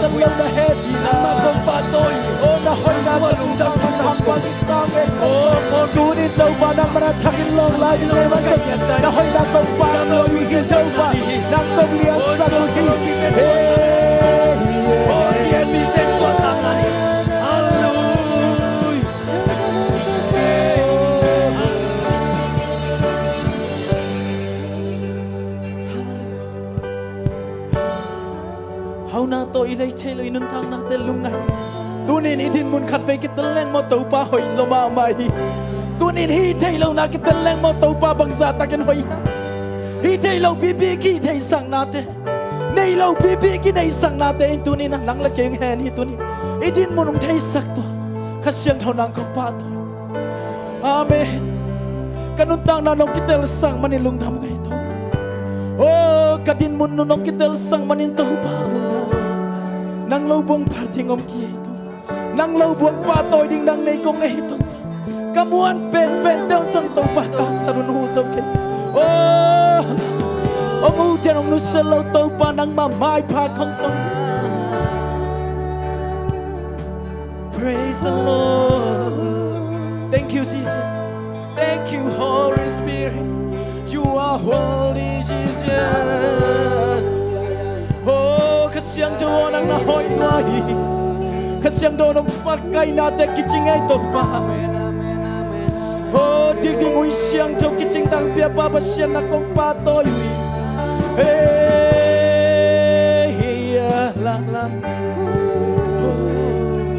tâm lâu đã hết mà không phá tôi ô na hoi na lung dam chung ham pa ni sang e ô tu ni lâu ba na mana thak in long lai ni le man na hoi na không phá tôi wi gen thâu ba na không lia sa lo ki ô yen mi te so ta nai hau na to ilai che loi nun thang na te lung ngai tunin idin mun khat ve ki tel leng mo to pa hoi lo ma mai tunin hi thei lo na ki tel leng mo to pa bang za ta ken hoi hi thei lo pi pi ki thei sang na te nei lo pi pi ki nei sang na te tunin lang la keng hen hi tunin idin mun thei sak to kha siang thau nang ko pa to amen kanun tang na long ki tel sang mani lung tham ngai to oh kadin mun nong ki tel sang manin to pa nang lâu buông phạt thì ngom kia itu nang lâu buông pa tôi ding dang nei kong ei itu kamuan pen teo sang tau pa ka sarun hu so ke oh mu tian ong nu se lo tau pa nang ma mai pa kong song praise the Lord thank you Jesus thank you Holy Spirit you are holy Jesus oh kasiang do nang na hoi nai kasiang do nong pakai na te kiching ai to pa oh dig ding ui siang thau kiching tang pia pa ba siang na kong pa to ui hey la la oh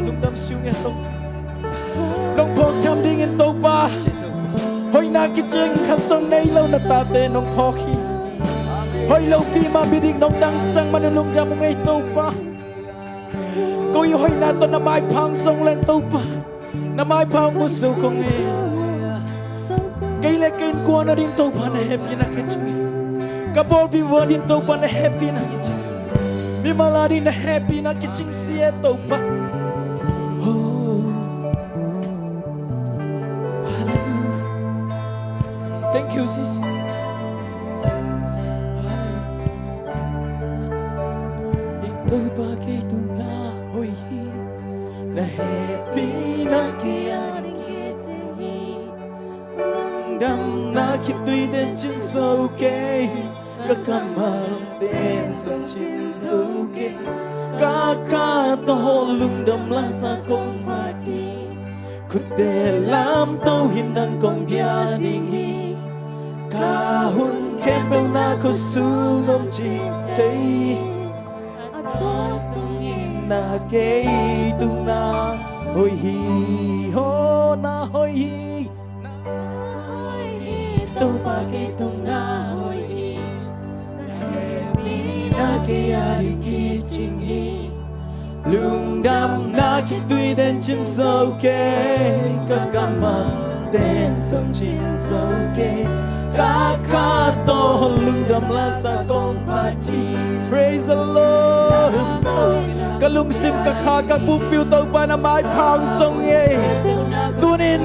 lung dam siung e to nong pok tham ding en to pa hoi na kiching kham song nei lo na ta te nong phok hi hoi lâu pi mà bị định nông đang sang mà nông ra một ngày tàu pa Ko yo hoy nato na mai phang song len to pa. Na mai phang musu kong e. Kay le kain ko na din to pa na happy na kitchen. Kapol bi wo din to pa na happy na kitchen. Mi maladi na happy na kitchen siya to pa. Oh. Hallelujah. Thank you, Jesus. Tôi bagay na hoy na happy na kaya đam na khi tôi đến chân sâu kê các kamal đến sông chân sâu kê các to lung đam la sa công party khut để làm tàu hin đang công gia đình hi ca hun khen bel na ko su ngom chi thấy na kê tung na hoi hi ho na hoi hi tàu ba kê tung na hoi hi na kê ari ki ching hi lung đam na khi tuy đến chân sâu kê các kamal đến sông chân sâu kê các to lung đam la sa công party praise the Lord các lung sim các kha các pu piu tàu pa na mai phang sông ye tunin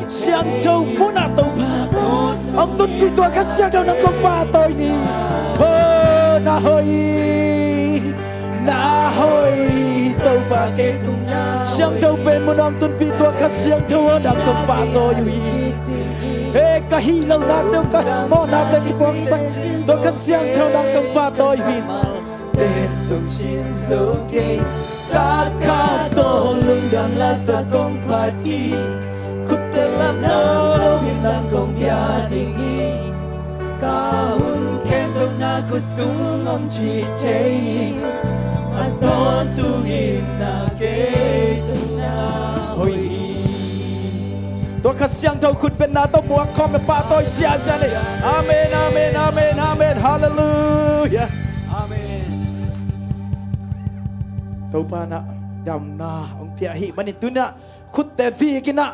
siang châu muốn na tàu pa ông tun pi tua các siang đâu na công pa tôi ni na hoi tàu pa ke siang châu bên muốn ông tun pi tua các siang châu đang công pa tôi ê cả hi lâu na tiêu cả mò na tiêu đi buông sắc tôi các siang châu đang công pa tôi đến sông chiến dấu kê các to lung đam la sa công party khúc tên làm nào đâu hiện đang công gia đình y ca hun khen đâu na cô sung ông chỉ thấy anh đón tu hin na kê tu na hồiตัวข้าเสียงเท่าคุณเป็นนาตัวมัวคอมเป็นป่าตัวเสียเสียเลยอาเมนอาเมนอาเมนอาเมนฮาเลลูยาอาเมนตัวป่านะดำนาองเพียหิมันนี่ตุนะคุดแต่ฟีกินะ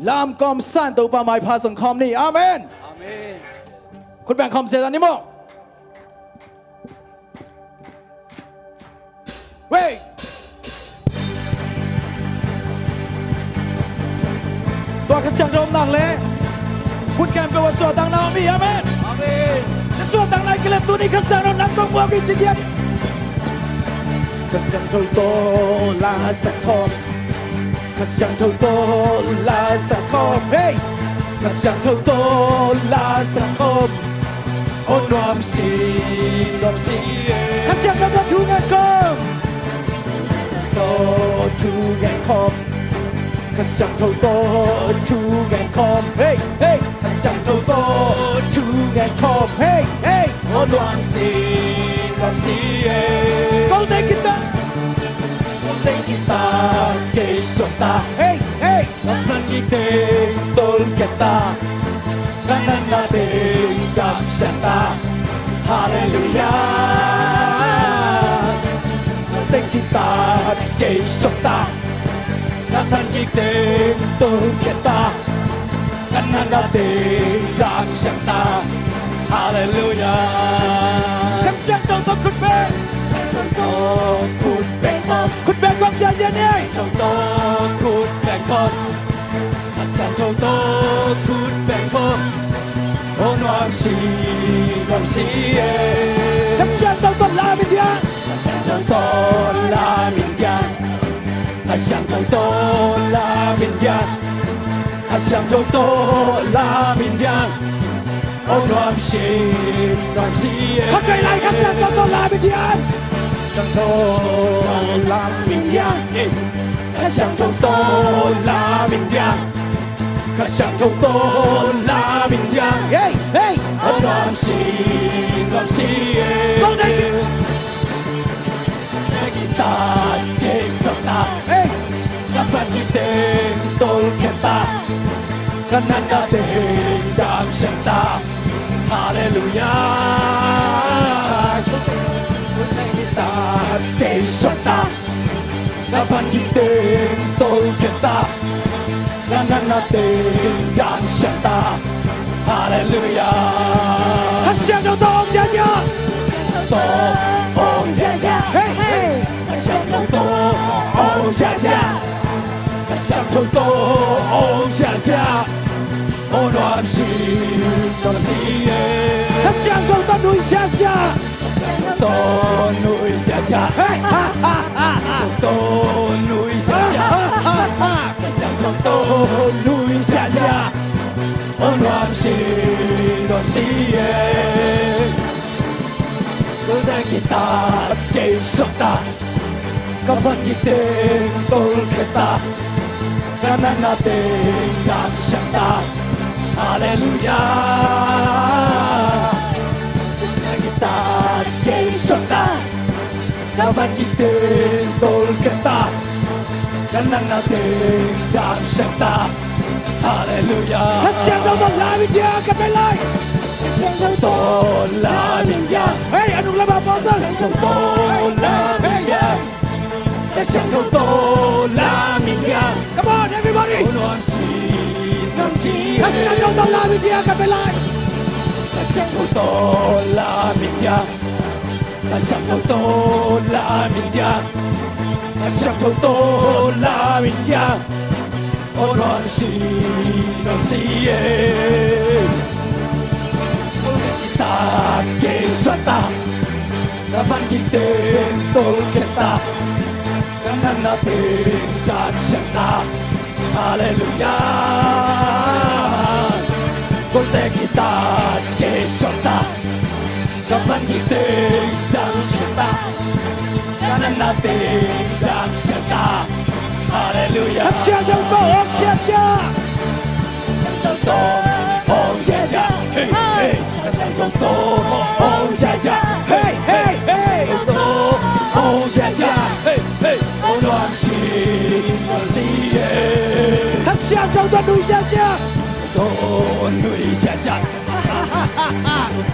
ลามกอมสั้นตัวป่าไม้พาสังคมนี่อาเมนอาเมนคุณแบ่งคอมเสียตอนนี้มั้งเว้ยตัวข้าเสียงโดมนั่งเลยคุณแกมเป็นว่าสวดดังนามีอาเมนอาเมนจะสวดดังไหนกันเลยตัวนี้ข้าเสียงโดมนั่งกองบัวกิจเกียรติข้าเสียงโดมโตลาสักคอมข้าเสียงโตลาสักคอมเฮ้ยข้าเสียงโตลาสักคอมโอ้นอมสีข้าเสียงโตทูเงินคอมโตทูเงินคอมข้าสั่งเท่าโตทูแกนคอมเฮ้ยเฮ้ยข้าสั่งเท่าโตทูแกนคอมเฮ้ยเฮ้ยโอ้ดวงสีเอ้ก็เด็กกีตาเกยสตาเฮ้ยเฮ้ยนั่นกีเตตอลเกตานั่นนาเตดับเซตาฮาเลลูยาเด็กกีตาเกยสตาKanan kita kita kanan natin dan syakta Haleluya Kasyang tau tau kutbeng Kutbeng kong jajan ni Tau kutbeng kong Kasyang tau kutbeng kong Oh nuam si Kasyang tau lamin dia Kasyang tau lamin dia他想透多拉面酱，他想透多拉面酱，哦暖心，他归来，他想透多拉面酱，想透拉面酱，他想透多拉面酱，他想透多拉面酱，哦暖心，高内。kita kesota kapan kita tol kita kanan natin dam syakta haleluya kita kesota giting tol kita Kanan nating damsyanta Hallelujah Hasyang ng toong siya Toong siya Hey hey Hasyang ng toong siya Hasyang ng toong siya O noam si Noam si Hasyang ng toong siya Tôn núi xa xa Tôn núi xa xa Tôn núi xa xa Ôn hoan si đoàn si Tôi đã kita kay sota Kapag iting tol kita Kanan natin ang siyanta Hallelujah Kita kay sota Kapag iting tol kita Kanan natin ang siyanta Hallelujah Hasyang daw lamig niya kapilay Hasyang daw lamig niya Hey, anong laban po sa? Hasyang daw lamig niya Hasyang daw lamig niya Come on everybody Hasyang daw lamig niya kapilay Hasyang daw lamig niya Hasyang daw lamig niya Hasyang daw lamig niya O đoàn si Ta kê xoát ta Ta văn kì tên tol kita Kanan natin kansyan ta Hallelujah Kolte kita kê xoát ta Ta văn kì tên kansyan ta Kanan natin kansyan ta Hallelujah Hasyang ng toong siya Hasyang ng toong siya Hey, hey Hasyang ng toong siya Hey, hey, hey Toong siya Hey, hey O đoàn si Hasyang ng toong siya Toong siya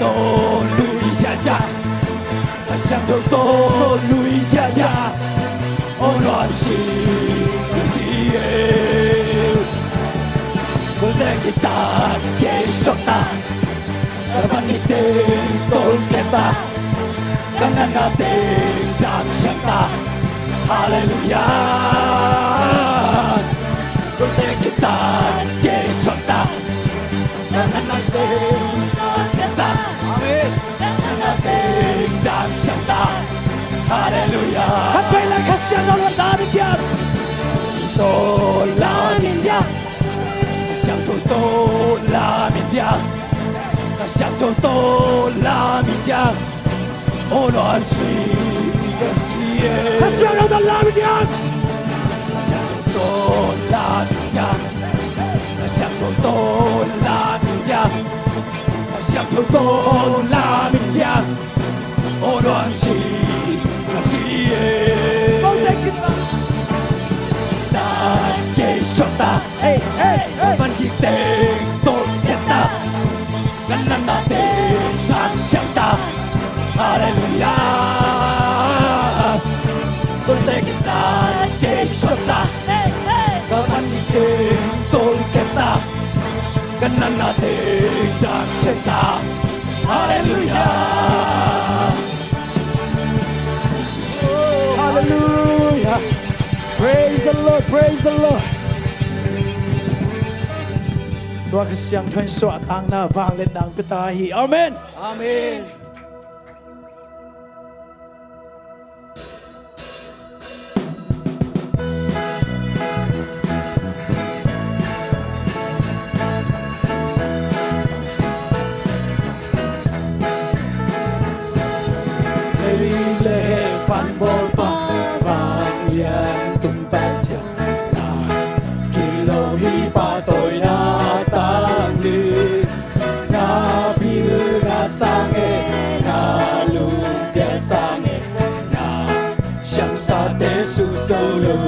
Toong siya Hasyang ng toong siya O đoàn si Kolte kita kay sota Kapan iting tol kita Kanan natin damsyanta Hallelujah Kolte kita kay sota Kanan natin damsyanta Amen Kanan natin damsyanta Hallelujah Kapay lang kasyang ng lamig yan lamig yan Kasyang lamig yan Kasyang lamig yan O noam si Kasyang lamig yan Kasyang lamig yan Kasyang lamig yan Kasyang lamig yan O noam si Kay sota Hey, hey, hey Kapan kiting tol kita Kanan natin kansyanta Hallelujah Kolte kita kay sota Hey, hey Kapan kiting tol kita Kanan natin kansyanta Hallelujah Oh, hallelujah Praise the Lord, praise the Lord. Tua kasyang thuan so atang na vang lên nang pitahi. Amen. Amen. Lehe pan bol pa vang yan tumpas yan na kilaw hi patoy na tangli na bil na sange na lumpia sange na siyang sa te susolo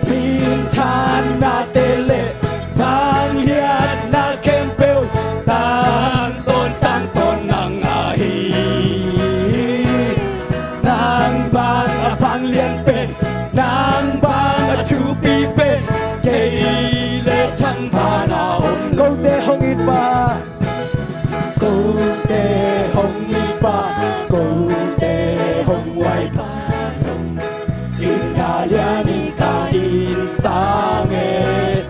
pintan na tele vang yan na kempel tang ton ng ahi nang bang afang lian mi pa cô tê hồng mi pa cô tê hồng quay pa đông in na lia ni ka in sa nghe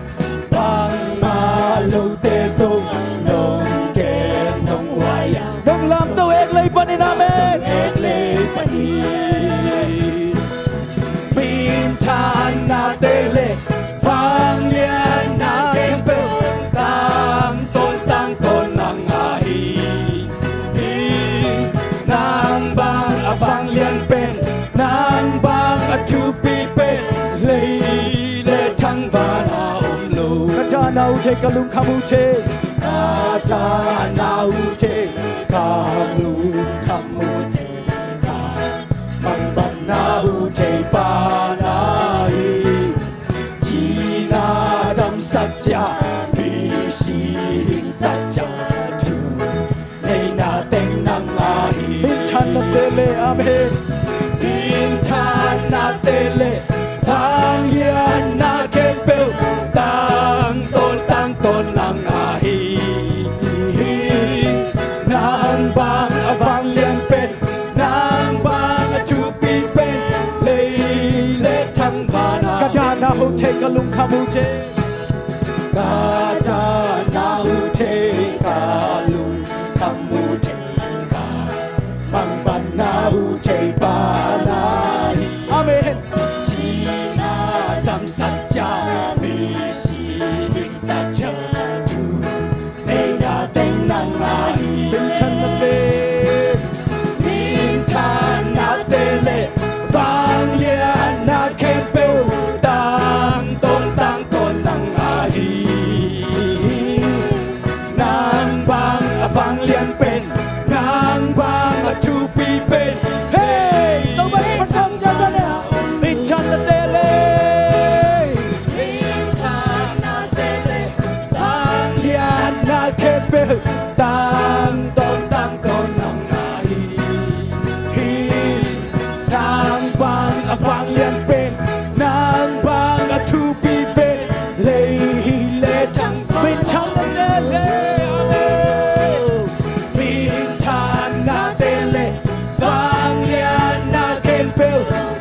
bang ma lâu tê sung nông kê nông quay nông làm tàu ek lấy pan in amen ek lấy pan in min chan na tê lê vang lia na kem pe tang tôn nang ai nang bang avang lian pen nang bang atu pi pe le thang va na lu kata nau che kalung khamu che kata nau che kalung khamu che ka mang ban nau che pa nai chi na dam satya mi si satya tu nei na teng nang ai bin chan na tele amen bin chan na tele thang hian na kem pe tang tôn nang ai nang bang avang lian pen nang bang chu pi pen le thang ba na kada na ho te kalung khamu te kada na ho te kalung khamu te ka mang ban na ho te pa nai amen chi na dam satya mi si hing satya tu nei na teng nang ai bin chan na te bin chan na te le vang lia na kem pe tang tôn nang ai nang bang avang lian pen nang bang tu pi pen hey tao bay bắt thăm cha ra nè bin chan na te le bin chan na te le vang lian na kem pe tang tôn nang ai nang bang avang lian pen nang bang tu pi pen le thang bin chan na te le bin chan na te le vang lian na kem pe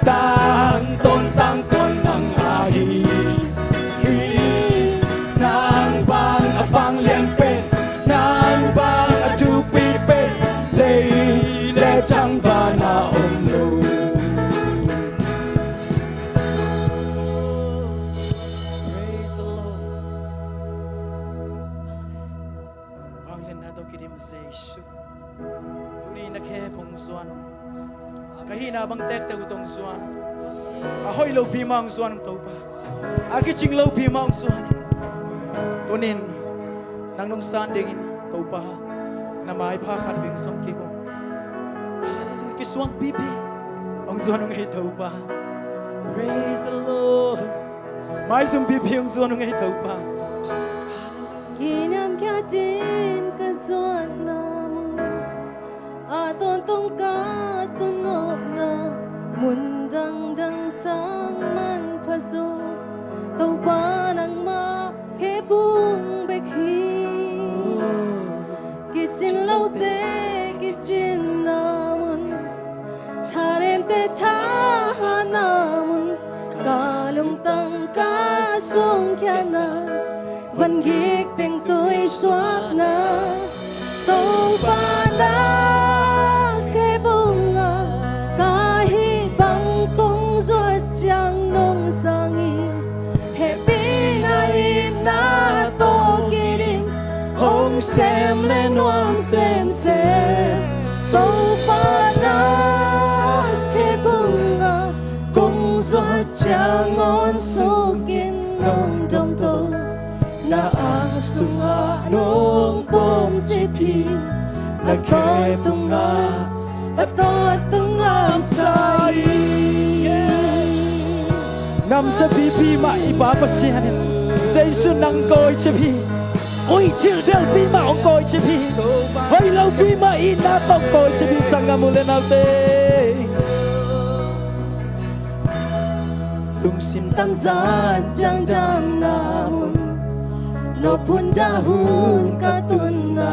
tang tôn nang ai nang bang avang lian pen nang bang tu pi pen le thang va na om lo praise the Lord vang lian na do kidim jesu tuni na khe phong suan kahina bang tek te utong suan a hoi lo pi mang suan to pa a ki ching lo pi mang suan tunin nang nong san dingin to pa na mai pha khat bing som ki ko hallelujah ki suang pi pi ong suan ong ei to pa praise the Lord mai sum pi pi ong suan ong ei to pa Kinam kya din ka suan namun aton tong ka tunok na mundang dang sang man phazo tau pa nang ma ke bung bek hi kitchen lo te kitchen namun tharem te tha namun kalung tang ka song kya na văn ghiếc tình tôi xót na tàu ba đã cái bông cả hi bằng công ruột chẳng nông sang y hệ pin ai na to kirim hong xem lên hoang xem tàu ba đã cái bông công ruột chẳng ngon số kiên nông trong tôi na ang sunga nong bom jepi na kai tunga atot tunga sai nam sa pi pi ma ipa pasian jesu nang koi jepi oi til pi ma ong koi jepi hoi lo pi ma ina tong koi jepi sangamule naute tung sim tam za jang dam namun no punda hun katuna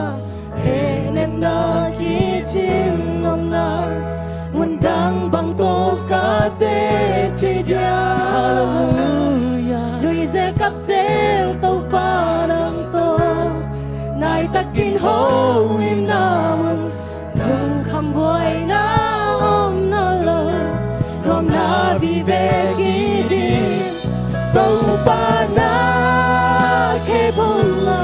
he nem na ki chim nom na mun dang bang to ka te che dia hallelujah lui ze kap sel to parang to nai takin ho lim na mun hung kham boy na om na lo rom na vi ve ki din to pa na ke bung na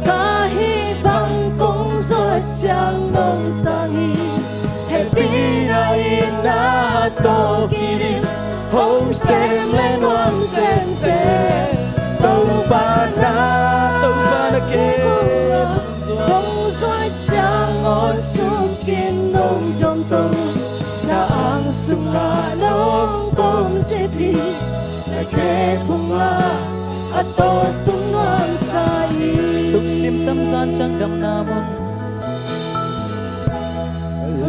ka hi bang kong suat chang nong sang hi happy na in na to kirim hong sem lên oam sem se to pa na ke kong suat chang on sum kin nong trong tu na ang sum na nong kom che pi na ke phung la at to tung ngang sai tục sim tâm gian chẳng đậm na môn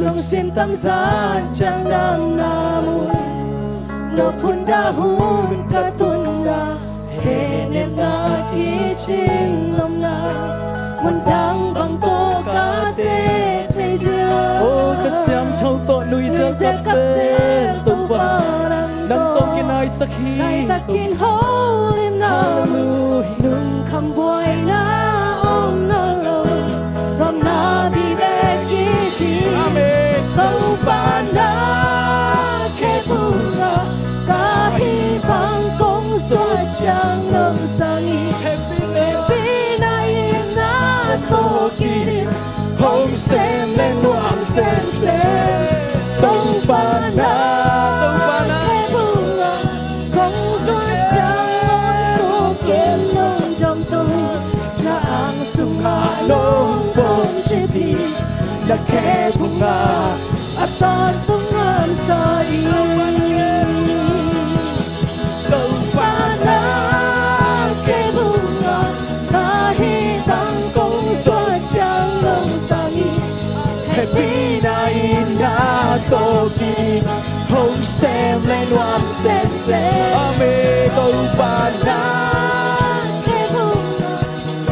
lung sim tâm gian chẳng đậm na môn no phun da hun ka tun na he nem na ki chin nom na mun dang bang to ka te che dia ô ka siam thâu to nuôi giấc cặp sen tu pa nằm tông kia ai sắc hi takin ho lim na nung kham boy na om na lo rom na bi ve ki ti amen to pa na ke pu na ka hi bang kong so chang nam sang i happy na in na to ki hong sem lên nuam sem se to pa na ke pu na kong so chang so kem nong jom tu na ang sung ha long bom che pi na ke pu na aton tung ngan sai to pa na ke pu na ka hi bang kong so chang nong sang i happy na in na to ki hong sem lên oam sem se amen tu pa na ke pu na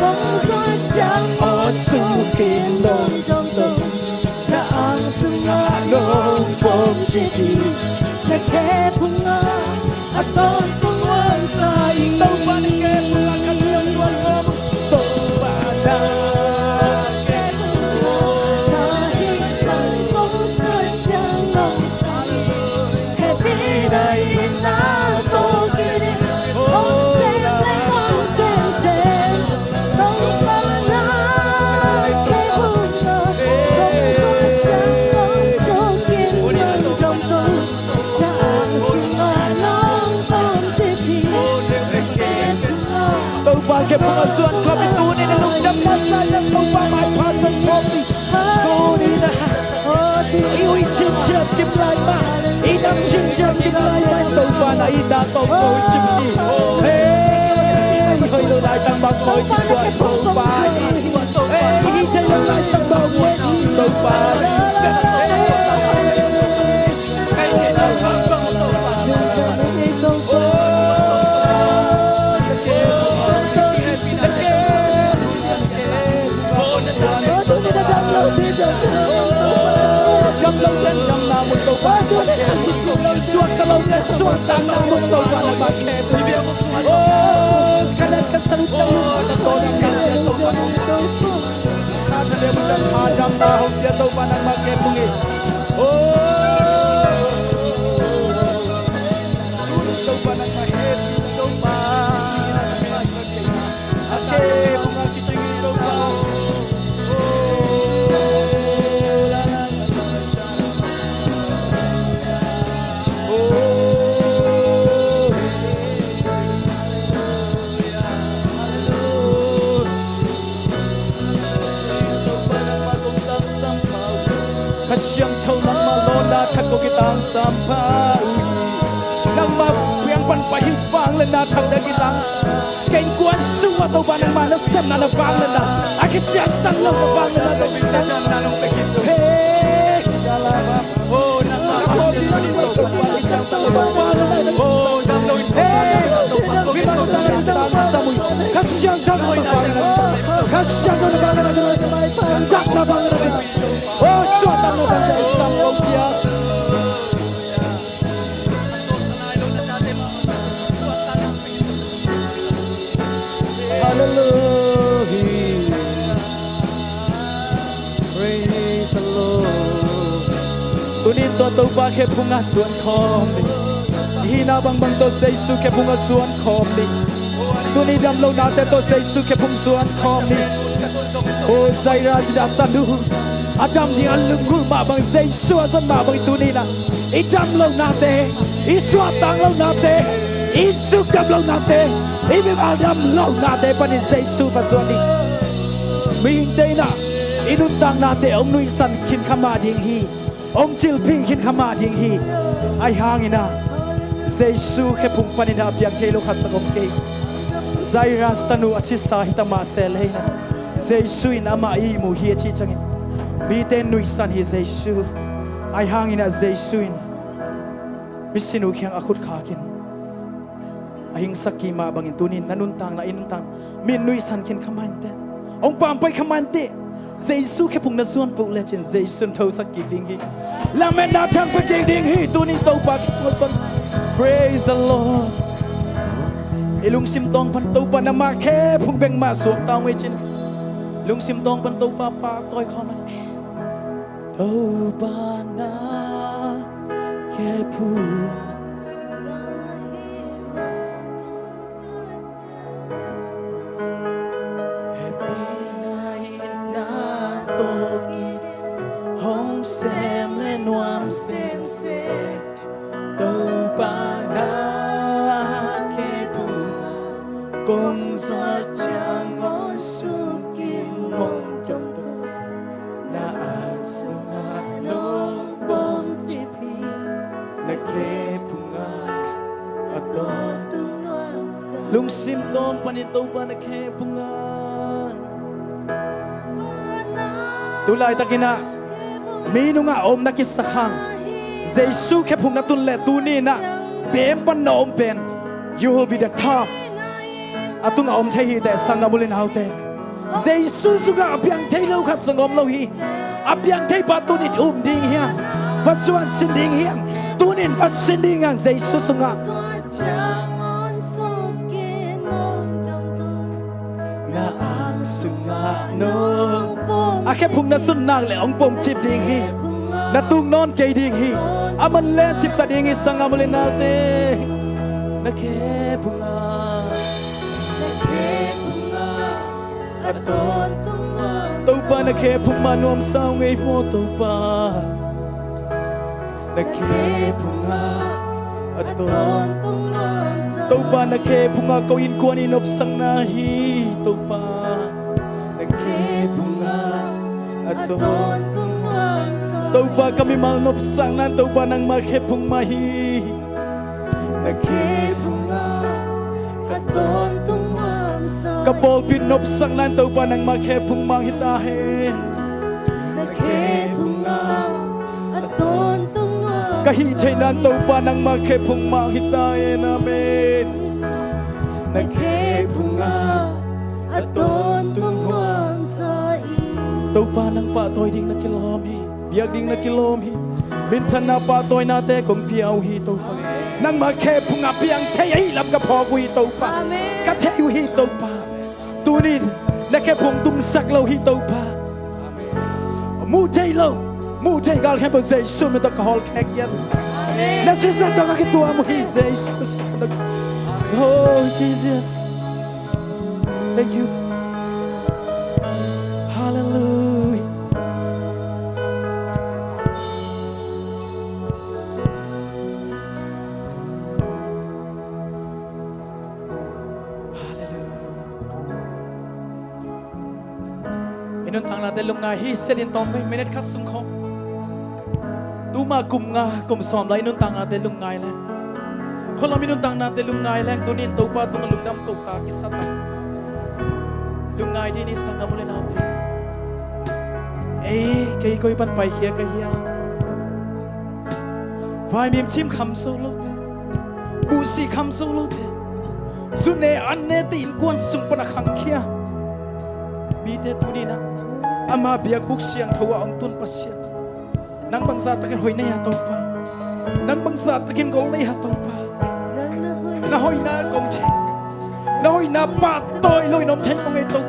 kong so chang on su kin nong jom tu na ang sung ha long bom che pi na ke pu na aton tung ngan sai tu pa na ke pu na ka tuan tuan om tu pa na ke pu na hi bang kong so chang nong sang i happy na in na to ki hong sem lên oam sem se to pa na ke pu na kong so chang nong so kin nong jom tu na ang sung ha long bom che pi na ke pu na tu pa ke mga suan kami tunin na nung dapat sa yang tu pa may pasan kopi tunin na iwi chim chim kim lai ma idam chim chim kim lai ma tu pa na ida to ko chim ni hey hơi lâu lại tăng bằng ngồi chim quay tu pa hey chơi lâu lại tăng bằng ngồi tu pa cái gì đâu không có tu pa cầm lâu lên cầm nào một tổ quá tuôn suốt cầm lâu lên suốt tăng nào một tổ quá là bạc kẹt ô cái này cái sân trong nó tổ đang cầm lên tổ quá ta sẽ đem chân hà jam na hông dia tổ quá đang bạc kẹt bungi ô tổ quá đang bạc kẹt tổ quá ake bunga kicing tổ quá Kasyang thâu nang malona thak ko kitang sampau nang ma yang pan pa hi wang lên na thak da kitang keng kuan suwa to ba nang ma na sem na wang lên na akit siang tang nang wang lên na to kitang na nang pekit hey dala ba oh nang ma ko di sin to ba ni chang tang wang lên na oh nang no hey vi ma tang tang samuy kasyang thang mo Kashado na bangara na smai panjak na bangara na. Oh swatan na bangara sam kopia. Hallelujah. Praise the Lord. Tunin to to pa ke punga suan khom ni. Hina bang bang to say su ke punga suan khom ni. Tunin dam lo na te to say su ke pung suan khom ni. Oh zaira sida tanu. Adam di alungul ma bang say su asan ma bang tunina. Idam lo na te. Iswa tang lo na te. Isu kam lo na te. Ibig Adam lo na te panin say su pa suan ni. Ming day na. Inuntang natin ông nuôi san kin khama ding hi ông chil ping kin khama ding hi ai hangina Jesu ke phung panina piang thelo khat sangom ke Zairas tanu asisa hitama sel heina Jesu in ama I mu hi chi changin bi ten nuôi san hi Jesu ai hangina Jesu in bisinu khyang akut khakin ahing sakima bangin tunin nanuntang na inuntang min nuôi san kin khamante ông pampai khamante Jesu ke phung na suan pu le chen Jesu thâu sak ki ding hi la men na thang pa ki ding hi tu ni to pa ki suan praise the Lord ilung sim tong pan to pa na ma khe phung beng ma suak taw ngai chin lung sim tong pan to pa pa toy khom to pa na ke phung hong xem lên noam xem đâu ba na ke bunga kong gió chang ngon xuống kim mong trong tâm na asunga nong bom chipi na ke bunga aton tung noam lung sim tong panito ba na ke bunga tulay takina minunga om na kisakhang Jesu ke phung na tun le tuni na bem pan na om pen you will be the top atunga om thei hi te sangamulin haute Jesu suga apyang thei lo khat sangom lo hi apyang thei pa tunit ding hiang vasuan sin ding hiang tunin vasin ding ang Jesu sunga na ang sunga no akhe phung na sun nang le ong pom chip ding hi na tung non ke ding hi aman len chip ta ding hi sangam le na te na ke bunga aton to pa na ke phung ma nom sao ngei mo to pa na ke bunga aton to pa na ke bunga ko in ko ni nop sang na hi to pa na ke bunga aton tau pa kami malnop sang nan tau pa nang makhepung mahi nakhepung aton tungwang sa kapol pinop sang nan tau pa nang makhepung manghitahen nakhepung aton tungwang kahi thainan tau pa nang makhepung manghitahen amen nakhepung aton tungwang sa tau pa nang pa toy ding na kilom hi biak ding na kilom hi min than na pa toy na te kong piao hi tau pa nang ma khe phunga piang thei hi lam ka pho wi tau pa ka thei hi tau pa tu ni na khe phung tung sak lo hi tau pa mu thei gal khe pa zai sum ta ka hol khek yan na se san ta ka tua mu hi zai oh Jesus thank you hallelujah inun tang la de lung nga hi selin tom mai minute khat sung khom tu ma kum nga kum som lai inun tang la de lung ngai la khol am inun tang na de lung ngai lang tunin to pa tung lung dam ko ta ki sat lung ngai di ni sangam le nau te cây coi pan pai khia ka hia vai mim chim kham so lo bu si kham so lo te su ne an ne te in kwan sung pa na khang khia mi te tu ni na ama biak buk siang thawa ong tun pasien nang bangsa takin hoi nei ha to pa nang bangsa takin gol nei ha to pa na hoi na kong che na hoi na pa toi loi nom chen kong ei to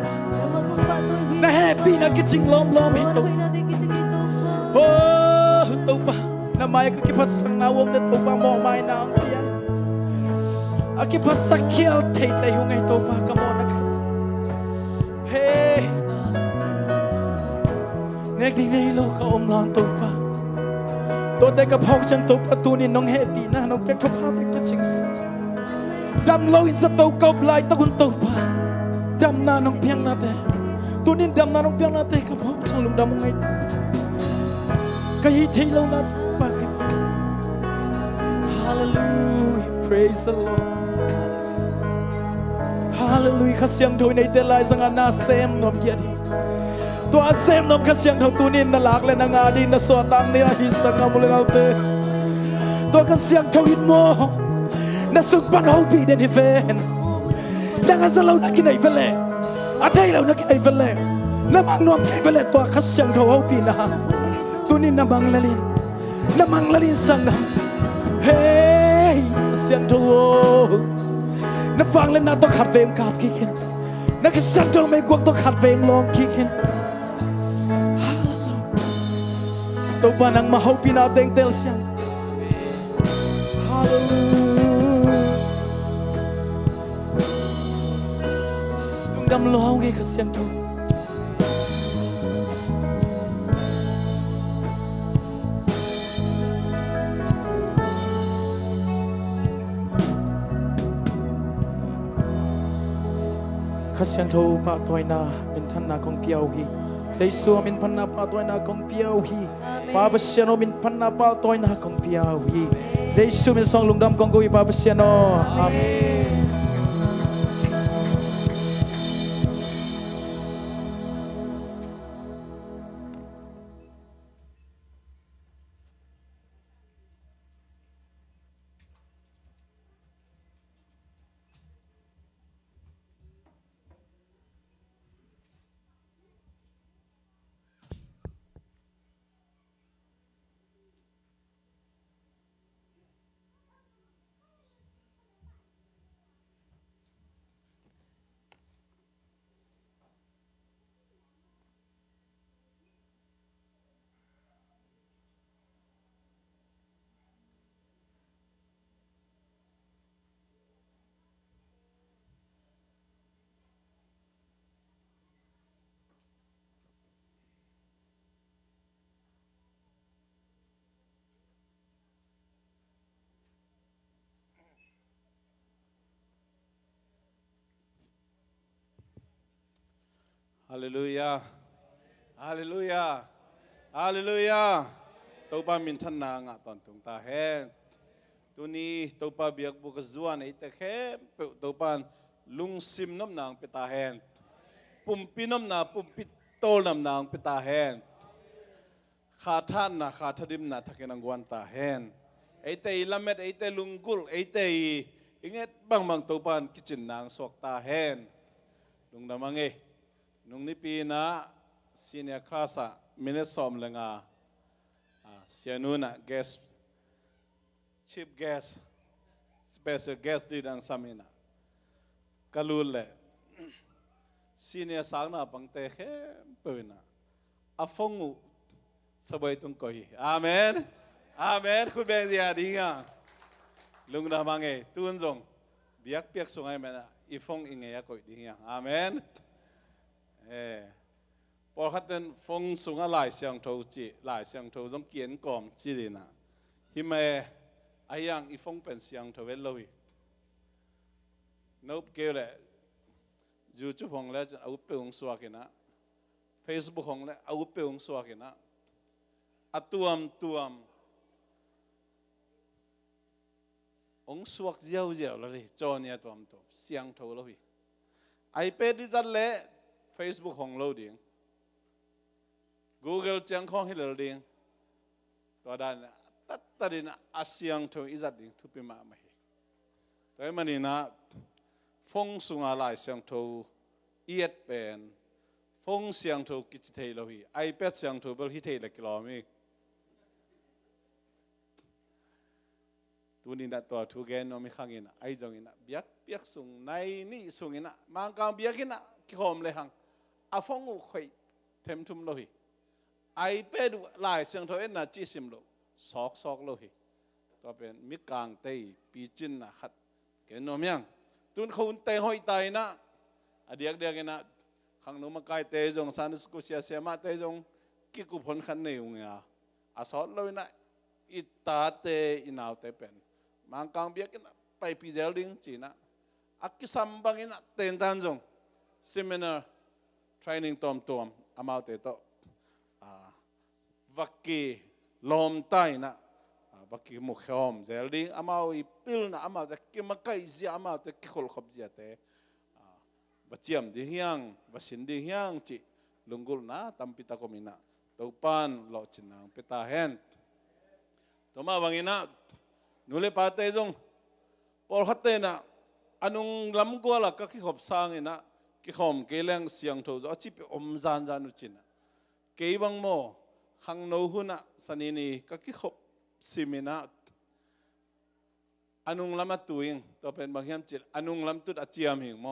na happy na kiching lom lom ei to oh to pa na mai ka ki pasang na wong na to pa mo mai na ang pia aki pasakial thei tai hu ngai to pa ka mo na hey nek ding nei lo ka om lang to pa to te ka phok chang to pa tu ni nong happy na nong pek pha te ka ching sa dam lo in sa to kop lai ta kun to pa dam na nong piang na te tu ni dam na nong piang na te ka phok chang lung dam ngai ka hi thei lo na pa hallelujah praise the Lord hallelujah khasyang thoi nei te lai sang na sem nom kia di to a sem nom khasyang thau tunin na lak le na nga di na so tang ne hi sang amul ngau te to khasyang thau hit mo na suk pan ho pi den hi ven na nga sa lo na kinai vele a thai lo na kinai vele na mang nom kai vele to khasyang thau ho pi na tunin na mang lalin sang nam hey khasyang thau na phang lên na to khát về cáp kia khen na cái sáng trong mấy cuộc to khát về long kia khen to ba nang mahau pina teng tel siang hallelujah tung dam lo hau cái siang thâu khasyang tho pa toy na min than na kong piao hi sei so min phan na pa toy na kong piao hi pa basiano min phan na pa toy na kong piao hi sei so min song lungdam kong go pa basiano amen Hallelujah. Hallelujah. Hallelujah. Tau pa min than na nga ton tung ta hen. Tu ni tau pa biak bu ka zuan ai te khem pe tau pan lung sim nom nang pe ta hen. Pum pinom na pum pitol nam nang pe ta hen. Kha than na kha thadim na thaken ang wan ta hen. Ai te lamet ai te lungkul ai te inget bang bang tau pan kitchen nang sok ta hen. Lung namang nung ni pi na senior class a minute som lenga sianuna guest chief guest special guest di dang samina kalul le senior sang na pangte khe pena afongu sabai tung koi amen amen khu beng dia dinga lung na mangai tun jong biak piak sungai mena ifong ingea koi dinga amen por khatan phong sunga lai siang thâu chi lai siang thâu jong kien kom chi rina hi me ayang I phong pen siang thâu veloi nop kele YouTube hong le au peung suakina Facebook hong le au peung suakina atuam ong suak jiao la ri chonia tuam to siang thâu lo hi iPad di zat le Facebook hong loading Google chang khong hi loading to dan tarin asyang tho izat ding thupi ma ma hi toy manina phong sunga lai syang tho iet pen ฟงเสียงถูกกิจเทโลหีไอเป็ดเสียงถูกเบลฮิเทเลกิโลมีตัวนี้นะตัวทุกแกนโนมีขังอินะไอจงอินะเบียกสุงในนี่สุงอินะมังกรเบียกินะกิโฮมเลยหังอาฟงอุคอยเทมทุมโลหีไอเป็ดลายเสียงถูกเอ็นนะจีซิมโลซอกโลหีตัวเป็นมิกางเตยปีจินนะขัดแกนโนมียังตุนเขาเตยหอยไตนะอเดียกนะขังนู้มาไกเตยจงสันสกุเสียมาเตยจงกิกุพลขันเนี่ยงาอาสอดเลยนะอิตาเตอินาวเตเป็นมังกังเบียกินะไปพิเจลิงจีนะอักกิสัมบังอินะเต็นตันจงเซมินาร์เทรนนิ่งตอมอามาวเตโตวักกี้ลมไตนะวักกี้มุขอมเจลิงอามาวอีพิลนะอามาวเตกิมาไกเสียอามาวเตกิขลขบเสียเตบัจเจียมดิเฮียงบัสินดิเฮียงจีลุงกุลนะตัมปิตาโกมินะตัวปันหลอจินังปิตาเฮนตัวมาวังอินะนุเลปาเตจงพอขัดเตนะอันุงลำกัวละก็คิดขบสร้างอินะคิดขมเกลียงเสียงถูกจิบอมจานนุจินะเกยบังโมขังโนหุนะสันนีก็คิดขบซิมินะอันุงลำตัวเองตัวเป็นบางอย่างจิตอันุงลำตุดอาเจียมหิงโม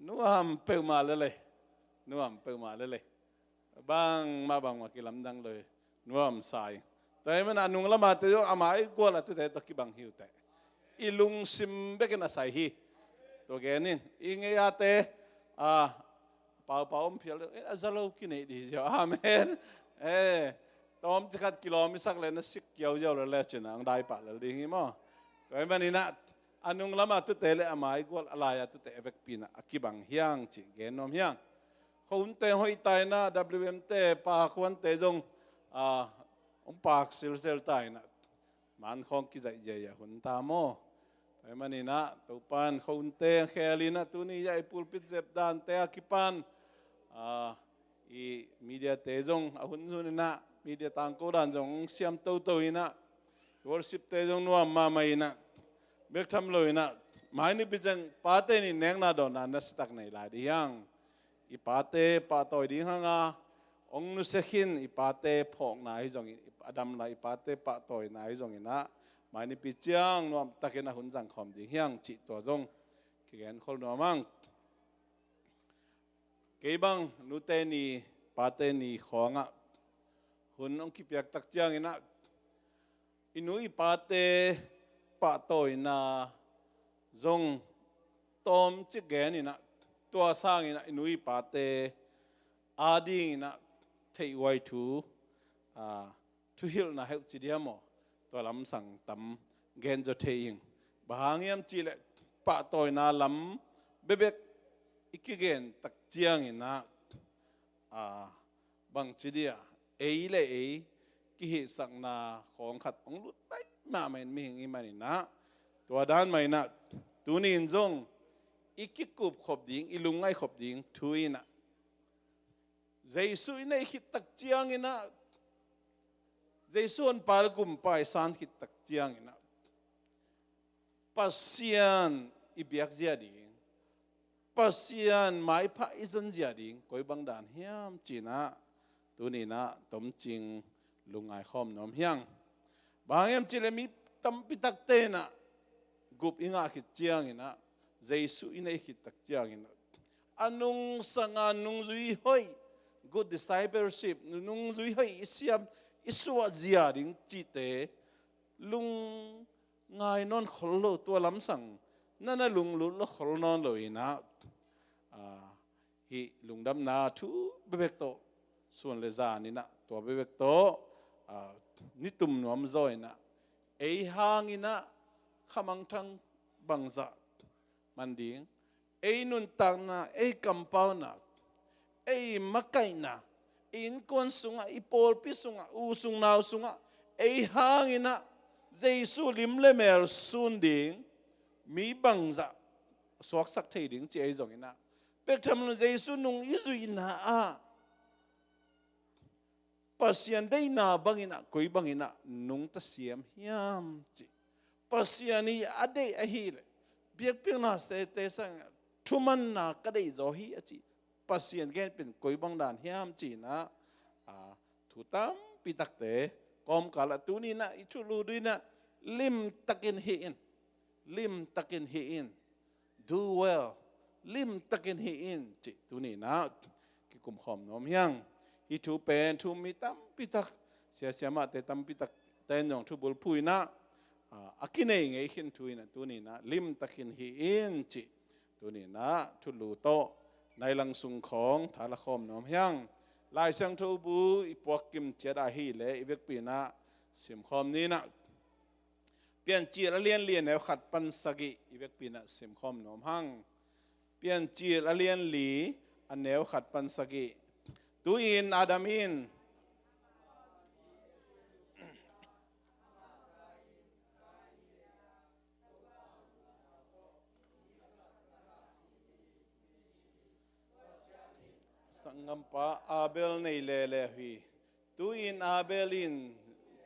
นัวมเปิลมาเลยนัวมเปิลมาเลยบางมากิลำดังเลยนัวมสายแต่มันอันนุ่งละมาเตยอามาอีกว่าละตัวเตตะกี้บางหิวแต่อีลุงซิมเบกันอาศัยฮีตัวแกนี่อีเงียเตเป่าอมเพียลอาจจะเล่ากินให้ดีเจ้าอาเมนตอมจะขัดกิโลมิสักเลยนะสิเกี่ยวเจ้าเลยเจ้าหนังได้ปะเลยดีงี้มั้งแต่มันนี่นะอันนุ่งละมาตัวเตะเลยอามาอีกว่าอะไรตัวเตะเวกปีนะกีบังเฮียงจิเกนนมเฮียงเขาอุ่นเตะหอยตายนะ WM เตะปากวันเตะจงปากเซลตายนะมันคงกิจใจยาหุ่นตามโมแต่มันนี่นะตัวปันเขาอุ่นเตะแคลีนะตัวนี้ใหญ่ปูปิดเจ็บดานเตะกิปันอีมีเดียเตะจงหุ่นสุนนะมีเดียต่างกูดันจงเสียมตัวอินะวอร์สิบเตะจงนัวมาไม่นะเบกทำเลยนะหมายนี่เป็นจังปาเตนี่เนงนาโดนนัสตักในหลายดียังอีปาเตปาต่อยดีฮังอาองนุเสขินอีปาเตพอกนายจงอดัมลาอีปาเตปาต่อยนายจงนะหมายนี่เป็นจังนวมตะเกนะหุ่นจังคอมดียังจิตตัวจงเขียนคนนัวมังเกี่ยบังนุเตนี่ปาเตนี่ของอ่ะหุ่นองคิดอยากตักจังนะอินุอีปาเตปะโตยนาจงตอมจิเกนี่นะตัวสร้างนะอินุยปาเตอาดีนะเทไว้ทุฮิลนะเฮจิเดียมตัวลำสั่งตำเกนจะเทียงบางยามจีเลปะโตยนาลำเบบกอีกเกนตักเจียงนะบางจีเดียเลกิหิสังนาของขัดองลุดไปมาไม่มีอย่างนี้มานี่นะตัวด้านไม่นะตัวนี้จงอีกกุบขบดิงอีลุงไงขบดิงทุยนะใจสุยในขิดตักเจียงนะใจส่วนปาลกุมไปสานขิดตักเจียงนะปัสยานอีเบียกเจียดิงปัสยานหมายพระอิจันเจียดิงคอยบังดานเฮียมจีนะตัวนี้นะต้มจริงลุงไอคอมน้อมเฮียงบางอย่างจิเลมีตั้มปิตักเตนะกุบอิงาขิดเจียงนะใจสุอินไอขิดตักเจียงนะอันนุงสังอันนุงจุยหอย good discipleship นุงจุยหอยอิสยามอิสวะเจียดิงจิเตลุงไงนอนขลุ่ตัวลำสังนั่นน่ะลุงลุลขลุ่นอนเลยนะฮิลุงดำนาทูเบเบกโตส่วนเลจานี่นะตัวเบเบกโตนิตุมนวมจอยนะหางอินะขมังทังบังซามันดิ้งนุนตังนะกำเปานะมักไก่นะอินควนสุงะปอลปิสุงะอูสุงนาวสุงะหางอินะเจสุลิมเลเมลสุนดิ้งมีบังซาสวกสักทีดิ้งเจจงอินะเป็กทำนุเจสุนุงอิจุอินะpasien dei na bangina koi bangina nung ta siam hiam chi pasiani ade ahile biak piang na ste te sang thuman na ka dei zo hi achi ปัสยันแกนเป็นกอยบังดานเฮียมจีนะถูตั้มปิตักเตะกอมกาลตุนีนะอิชุลูดีนะลิมตักินเฮียนลิมตักินเฮียน do well ลิมตักินเฮียนจีตุนีนะกิคุมขอมน้อมยังฮิทูเป็นทูมีตั้มปิตักเสียมาแต่ตั้มปิตักแต่ยองทุบุลพุยนะอากินเองไอ้หินทุยนะตุนีนะลิมตักินเฮียนจีตุนีนะทุลูโตในหลังสุงของทาละคอมน้อมยังลายเสียงทูบูอีพวกกิมเจดาฮีเลยอีเวกปีนะเสียมคอมนี้นะเปลี่ยนจีละเลียนแนวขัดปันสกิอีเวกปีนะเสียมคอมน้อมหังเปลี่ยนจีละเลียนหลีอันแนวขัดปันสกิตูอินอาดามินสังกัมปะอาเบลในเลเลฮีตูอินอาเบลิน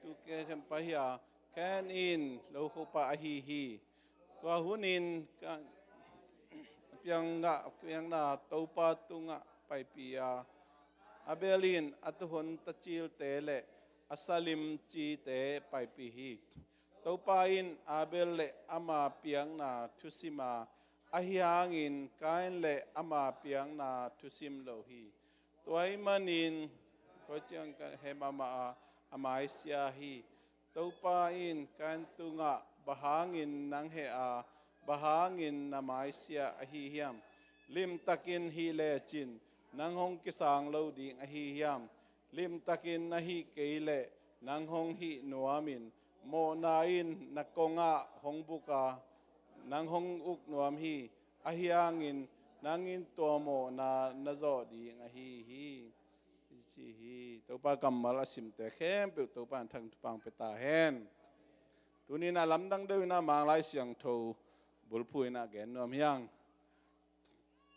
ตูเกชัมปะฮิอาแคนอินโลโคปะฮีตัวหุนินเพียงนาตูปะตุงะไปปีอาอาเบลินอัตุหนตะจิลเตเลอัสลิมจีเตไปปีฮีตูปะอินอาเบลเลอามาเพียงนาทุสิมาอาฮิอังอินการเลอามาเปียงนาทุสิมโลฮีตัวไอมันอินก็จังเฮมามาอามาอิสยาฮีตัวป้าอินการตุงะบะหางอินนังเฮอาบะหางอินนามาอิสยาอฮีฮิยมลิมตักินฮีเลจินนังฮงกิสังโลดิงอฮีฮิยมลิมตักินนาฮีเกยเลนังฮงฮีนัวมินโมนาอินนักกงะฮงบุกานางฮงอุกนวมฮีอาฮิอังอินนางอินตัวโมนาโจดีงาฮีจีฮีตัวปากำมาลสิมเตเข้มเปิดตัวปานทั้งปังเปตาเฮนตัวนี้น่าลำดังเดินน่ามังไลเสียงโทบุลพุยน่าแกนนวมยัง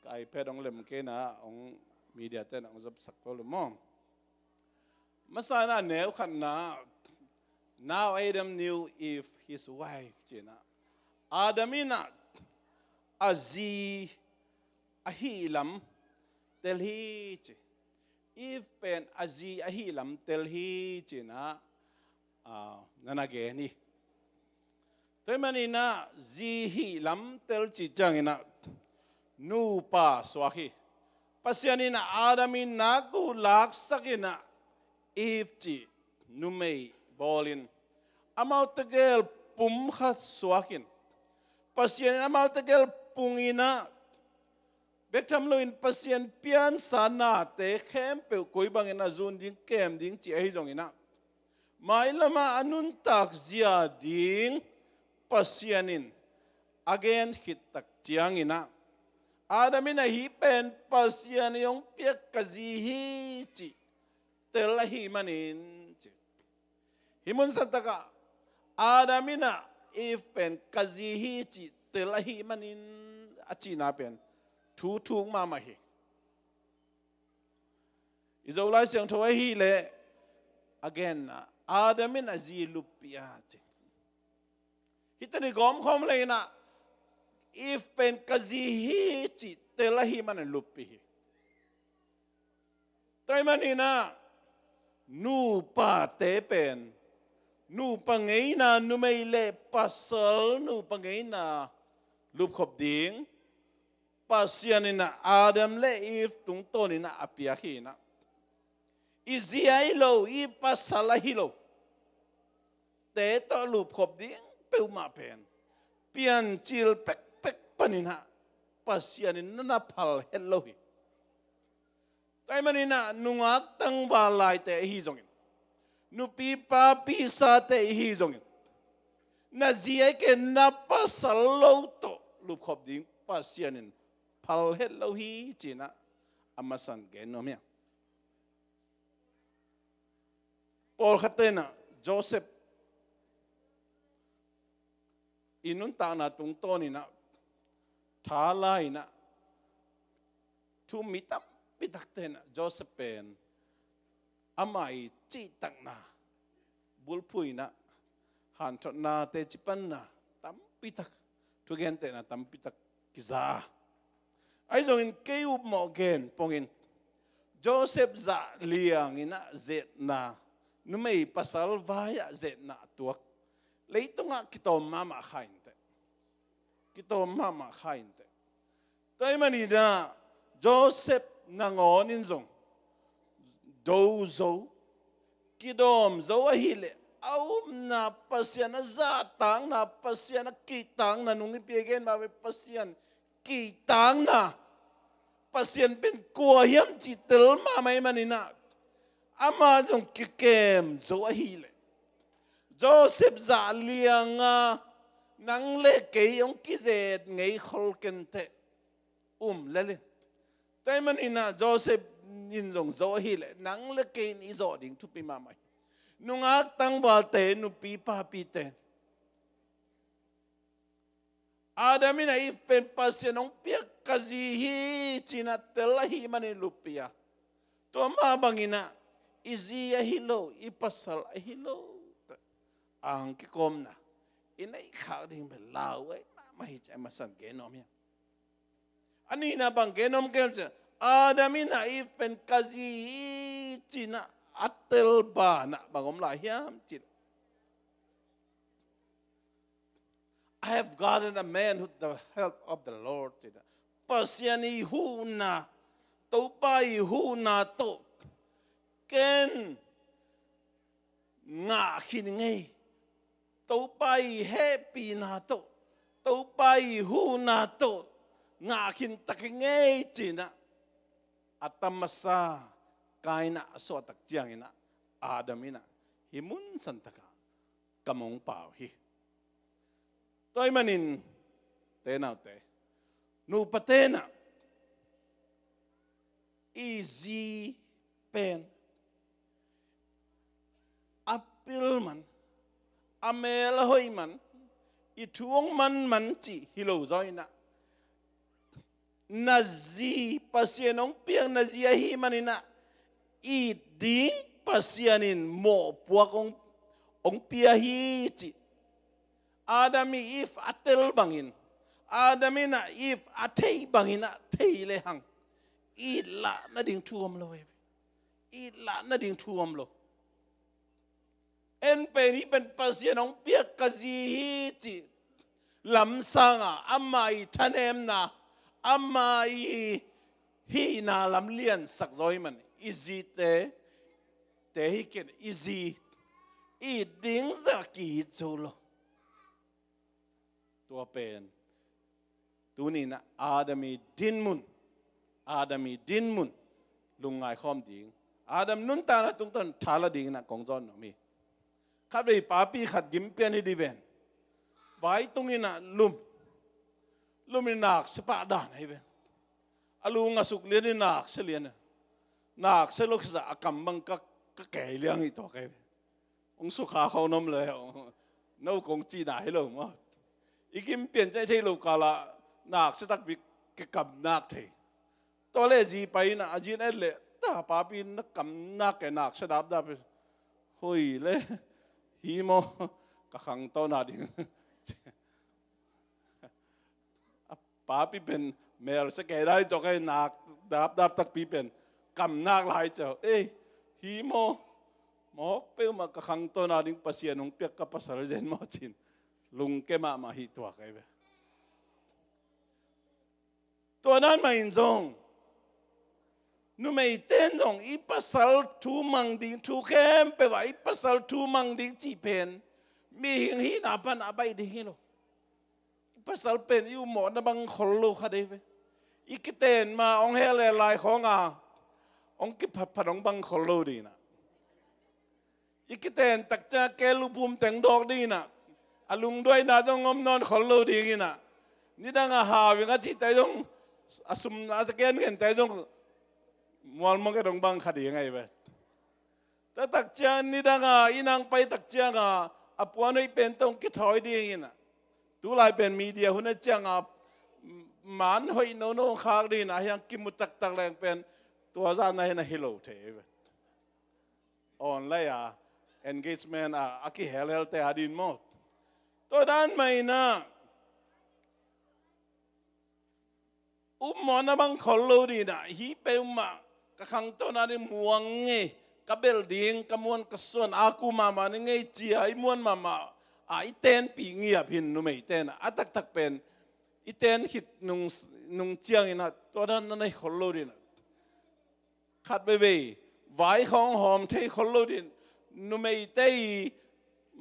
ไอเพดองเล็มเกน่าองมีเดียเต้นองจับสักตัวลุมองมาสาน่าเนวขันน่า now Adam knew if his wife จีน่าAdamina azi ahilam telhi if pen azi ahilam telhi na nanageni temanina zihi lam telchi jangina nu pa swahi pasyanina adamin nagu laksakina if chi numei bolin amau tegel pumkhat swakin pasien amal tegel pungina bekam loin pasien pian sana te khem pe koi bangin azun ding kem ding chi ai jongina mai lama anun tak zia ding pasienin again hit tak chiangina adamina hi pen pasien yong piak kazi hi chi telahi manin chi himun santaka adamina if pen kazihi chi telahi manin achina pen thu mama hi izolai siang thoi hi le again adamin azi lupia chi hitani gom khom le na if pen kazihi chi telahi manin lupi hi tai manina nu pa te pen nu pangai na nu mai le pasal nu pangai na lup khop ding pasian na adam le if tung to ni na apia hi na izia lo I pasala hi lo te to lup khop ding pe ma pen pian chil pek panina pasian na phal hello hi tai manina nungak tang ba lai te hi jongin nu pi pa pi sa te hi jongin na zia ke na pasal lo to lup khop ding pasianin phal hello hi china amasan ge no mya Paul khatena Joseph inun ta na tung to ni na thalai na thu mitap pitakten Joseph pen amai chi tak na bulpui na han thot na te chipan na tam pitak tu gen te na tam pitak kiza ai zong in keu mo gen pongin Joseph za liang ina zet na numei pasal vaya zet na tuak leitunga kitom mama khain te kitom mama khain te tai manida Joseph nangon in zong do zo kidom zo ahile na pasyan na zatang na pasyan na kitang na nung ipigin mawe pasyan kitang na pasyan pen kuahiyam chitel mamay manina ama jong kikem zo ahile Joseph za liang nang leke yung kizet ngay kholkente lele tay manina Joseph nin jong zo ahile nang leke ni zo ding tupi mamay nung tang balte nu pipa pite Adamin na if pen pasya nung piyak kazihi chinatelahi manilupia to mabangina iziya hilo ipasal hilo ang kikom na inay khading belaw ay mahichay masan genom ya anina bang genom kem Adamin na if pen kazihi china atel ba na bangom lahiam chit I have gotten a man with the help of the Lord. Pasyani huna, topai huna to, ken nga hiningay, topai happy na to, topai huna to, nga hintakingay china, atamasa kaina so takjiang ina, Adamina, himun santaka, kamong pauhi. Toy manin tenaw te nu patena easy pen apil man amel hoy man ituong man chi hilo zoina nazi pasienong piang nazi ahi manina iding pasianin mo puakong ong piahi chi Adami if atel bangin Adami na if atay bangin na tay lehang ila na ding tuom lo ila na ding tuom lo en peni pen pasien ong piak kazihi ti lam sanga amai tanem na amai hi na lam lian sak zoi man izi te hiken izi I ding zaki zolo tua pen tuni na Adami dinmun lungai khom ding Adam nun ta na tung ton thala ding na kong zon no mi khat bei papi khat gim pian hi diven vai tungina luminak sepa dan hi be alu ngasuk lian nak selian nak selok sa akam bang ka ke liang ito ke ong su kha khau nom le no kong chi na hi lo mo ikim pian chai thei lo kala nak se tak bi ke kam nak thei to le ji pai na ajin et le ta pa pi na kam nak ke nak se dap dap hoi le hi mo ka khang to na ding pa pi pen mel se ke dai to ke nak dap tak pi pen kam nak lai chao hi mo mok pe ma ka khang to na ding pasian ong pek ka pasal jen mo chin lung ke ma hi tua kai be to nan ma in zong nu mei ten dong I pasal tu mang ding tu kem pe wa I pasal tu mang ding chi pen mi hing hi na pan abai ding hi lo I pasal pen yu mo na bang khol lo kha dei be I kiten ma ong he le lai khong ong ki phat phat ong bang khol lo di na I kiten tak cha ke lu pum teng dok di na alung doi na jong om non khol lo di gi na ni dang ha wi nga chi tai jong asum na ta ken gen tai jong mual mo ke dong bang khadi ngai be ta tak cha ni dang inang pai tak cha apuan oi pen tong ki thoi di gi na tu lai pen media hun cha man hoi no khak di na yang ki mutak tak leng pen tua za na na hello the be on la engagement aki hel te adin mo to dan mai na หมอนะบังคนรู้ดีนะฮีเปมากะขังตัวนั้นม่วงไงกะเบลดิงกะมวนกะส่วนอากูมานี่ไงเจียไอมวนมาไอเต้นปีเงียบหินนุ่มไอเต้นอะตักเป็นไอเต้นหิดนุ่งเจียงอินะตัวนั้นนั่นไอคนรู้ดีนะขัดไปไว้ของหอมเทคนรู้ดีนุ่มไอเต้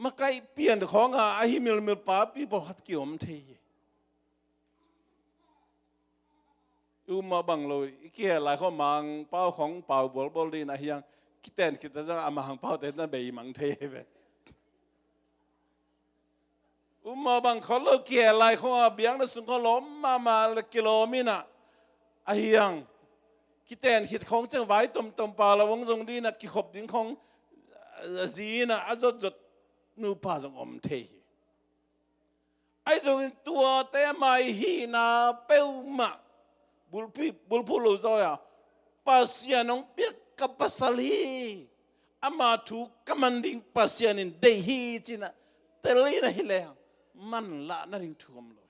มาใกล้เปลี่ยนของไอฮิมิลป้าปีบอกขัดเกี่ยวมันเทมาบังเลยเกี่ยหลายข้อมังเป้าของเป่าบอลดีนะยังคิดแต่คิดจะเอามาหังเป้าแต่นั่นเบยมังเทไปมาบังเขาเลยเกี่ยหลายข้อเบียงนั่นสุนเขาล้มมากิโลมินะไอ้ยังคิดแต่คิดของจังไว้ต้มปลาละวงทรงดีนะกิขบดิ้งของจีนะอาจจะนูพาสังอมเทไอ้ตรงตัวแต่ไม่ฮีนาเป้ามาบุลพูลูซอยpasien nong piak kapasali ama tu kamanding pasien in dehi china telina hile man la na ring thum lo